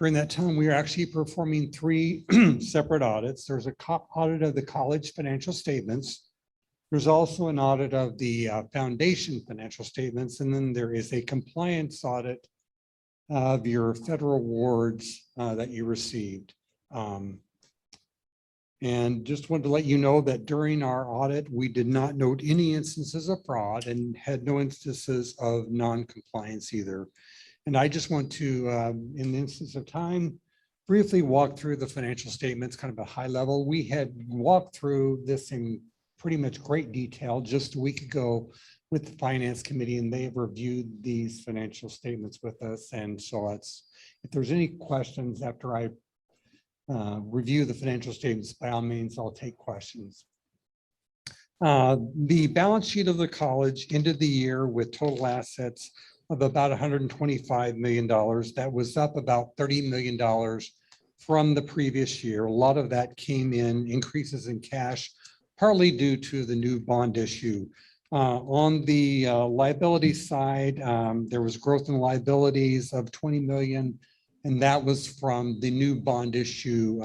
During that time, we are actually performing 3 separate audits. There's a audit of the college financial statements. There's also an audit of the foundation financial statements, and then there is a compliance audit of your federal awards that you received. And just wanted to let you know that during our audit, we did not note any instances of fraud and had no instances of non-compliance either. And I just want to, in the instance of time, briefly walk through the financial statements, kind of a high level. We had walked through this in pretty much great detail just a week ago with the Finance Committee, and they have reviewed these financial statements with us. And so if there's any questions after I review the financial statements, by all means, I'll take questions. The balance sheet of the college ended the year with total assets of about $125 million. That was up about $30 million from the previous year. A lot of that came in increases in cash, partly due to the new bond issue. On the liability side, there was growth in liabilities of $20 million, and that was from the new bond issue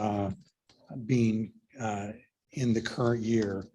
being in the current year.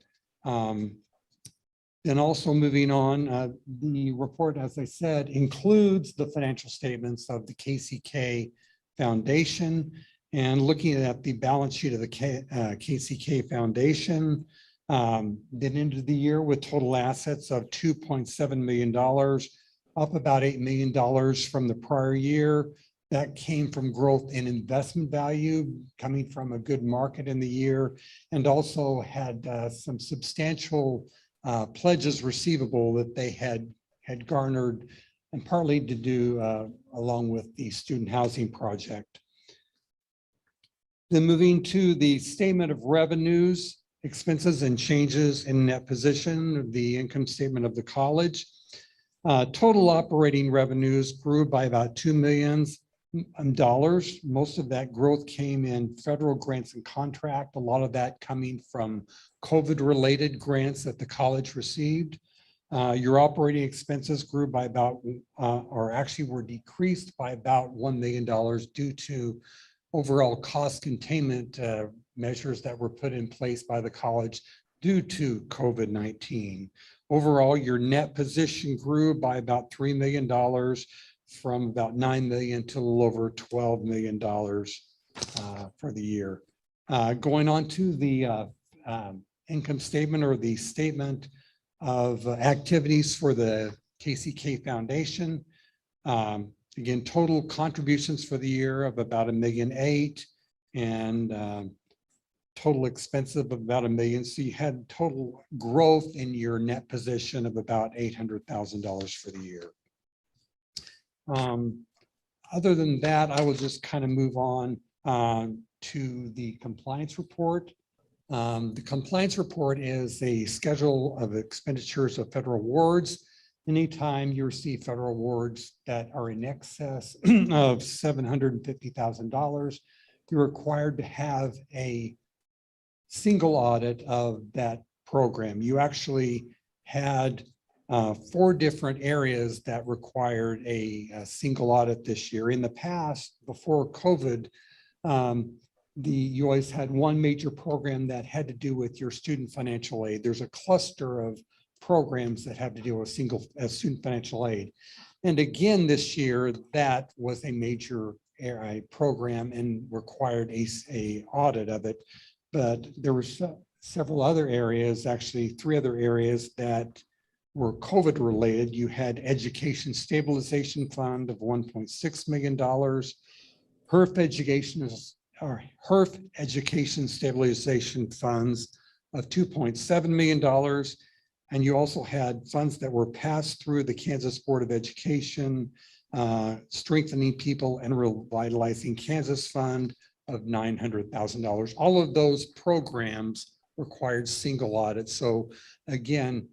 Then also moving on, the report, as I said, includes the financial statements of the KCK Foundation. And looking at the balance sheet of the KCK Foundation, then ended the year with total assets of $2.7 million, up about $8 million from the prior year. That came from growth in investment value coming from a good market in the year, and also had some substantial pledges receivable that they had garnered, and partly to do along with the student housing project. Then moving to the statement of revenues, expenses, and changes in net position, the income statement of the college. Total operating revenues grew by about $2 million. Most of that growth came in federal grants and contract, a lot of that coming from COVID-related grants that the college received. Your operating expenses grew by about, or actually were decreased by about $1 million due to overall cost containment measures that were put in place by the college due to COVID-19. Overall, your net position grew by about $3 million from about $9 million to a little over $12 million for the year. Going on to the income statement, or the statement of activities for the KCK Foundation. Again, total contributions for the year of about $1.8 million, and total expenses of about $1 million. So you had total growth in your net position of about $800,000 for the year. Other than that, I will just kind of move on to the compliance report. The compliance report is a schedule of expenditures of federal awards. Anytime you receive federal awards that are in excess of $750,000, you're required to have a single audit of that program. You actually had 4 different areas that required a single audit this year. In the past, before COVID, you always had one major program that had to do with your student financial aid. There's a cluster of programs that have to do with student financial aid. And again, this year, that was a major program and required a audit of it. But there were several other areas, actually 3 other areas that were COVID related. You had Education Stabilization Fund of $1.6 million, HERF Education Stabilization Funds of $2.7 million. And you also had funds that were passed through the Kansas Board of Education, Strengthening People and Revitalizing Kansas Fund of $900,000. All of those programs required single audits. So again,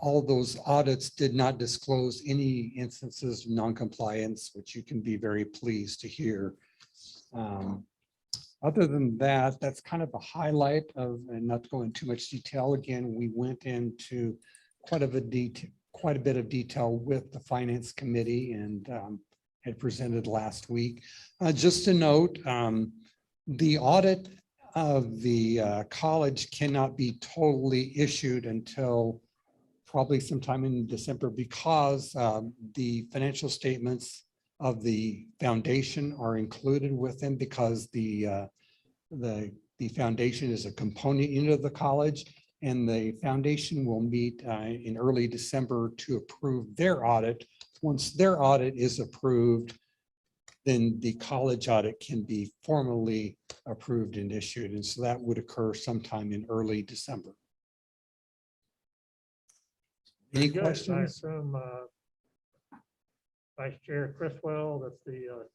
all of those audits did not disclose any instances of non-compliance, which you can be very pleased to hear. Other than that, that's kind of a highlight of, and not to go into too much detail. Again, we went into quite a bit of detail with the Finance Committee, and had presented last week. Just to note, the audit of the college cannot be totally issued until probably sometime in December, because the financial statements of the foundation are included with them, because the foundation is a component unit of the college, and the foundation will meet in early December to approve their audit. Once their audit is approved, then the college audit can be formally approved and issued. And so that would occur sometime in early December. Any
Good.
questions?
I assume, Vice Chair Criswell, that the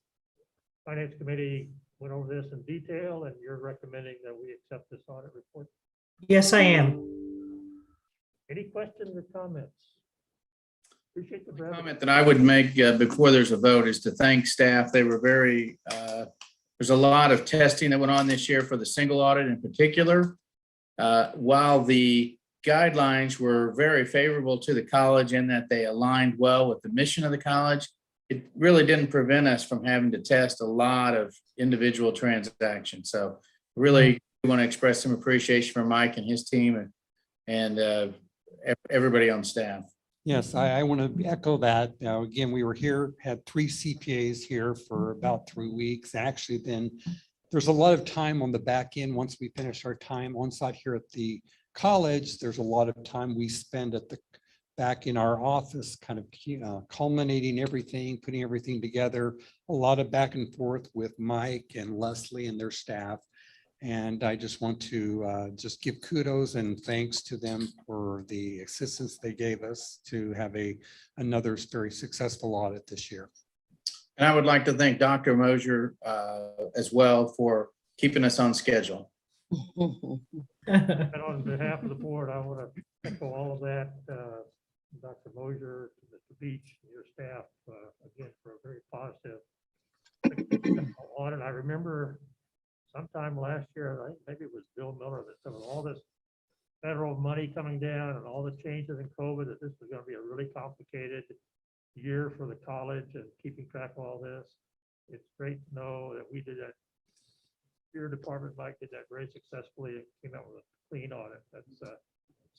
Finance Committee went over this in detail, and you're recommending that we accept this audit report.
Yes, I am.
Any questions or comments? Appreciate the brevity.
Comment that I would make before there's a vote is to thank staff. They were very, there's a lot of testing that went on this year for the single audit in particular. While the guidelines were very favorable to the college in that they aligned well with the mission of the college, it really didn't prevent us from having to test a lot of individual transactions. So really want to express some appreciation for Mike and his team and everybody on staff.
Yes, I want to echo that. Again, we were here, had 3 CPAs here for about 3 weeks. Actually, then there's a lot of time on the back end. Once we finish our time on site here at the college, there's a lot of time we spend at the back in our office, kind of culminating everything, putting everything together, a lot of back and forth with Mike and Leslie and their staff. And I just want to just give kudos and thanks to them for the assistance they gave us to have another very successful audit this year.
And I would like to thank Dr. Mosier as well for keeping us on schedule.
And on behalf of the board, I want to echo all of that. Dr. Mosier, Mr. Beach, your staff, again, for a very positive audit. I remember sometime last year, I think maybe it was Bill Miller, that said with all this federal money coming down and all the changes in COVID, that this was going to be a really complicated year for the college and keeping track of all this. It's great to know that we did that. Your department, Mike, did that very successfully and came out with a clean audit. That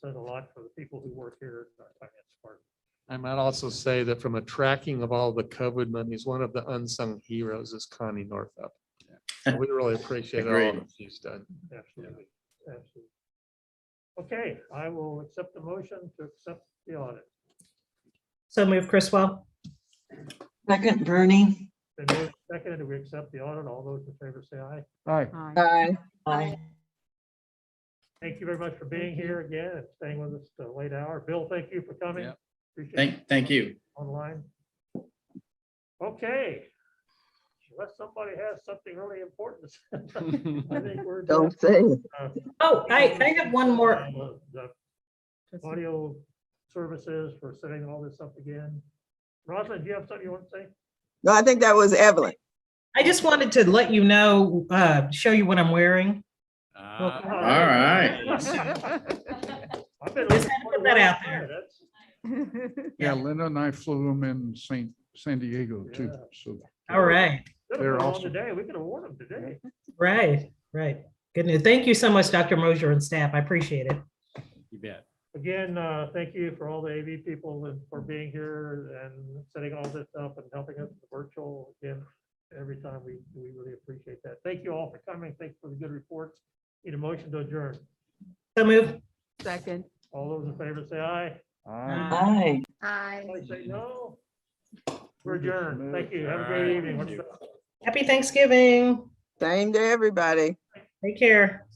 says a lot for the people who work here in our finance department.
I might also say that from a tracking of all the COVID monies, one of the unsung heroes is Connie Northup. So we really appreciate all that she's done.
Absolutely. Absolutely. Okay, I will accept the motion to accept the audit.
So move, Criswell.
Second, Bernie.
Then moved, seconded, do we accept the audit? All those in favor say aye.
Aye.
Aye.
Aye.
Thank you very much for being here again and staying with us till late hour. Bill, thank you for coming.
Yep.
Appreciate
Thank you.
online. Okay. Unless somebody has something really important to say. I think we're done.
Don't say.
Oh, I have one more.
The audio services for setting all this up again. Rosalind, do you have something you want to say?
No, I think that was Evelyn.
I just wanted to let you know, show you what I'm wearing.
All right.
Just had to
put that out there.
Yeah, Linda and I flew them in San Diego too. So
All right.
they're awesome.
Today, we could award them today.
Right. Good news. Thank you so much, Dr. Mosier and staff. I appreciate it.
You bet.
Again, thank you for all the AV people and for being here and setting all this up and helping us with virtual. Again, every time we really appreciate that. Thank you all for coming. Thanks for the good reports. Need a motion to adjourn.
So move.
Second.
All those in favor say aye.
Aye.
Aye.
Somebody say no. We're adjourned. Thank you. Have a great evening.
Happy Thanksgiving.
Same to everybody.
Take care.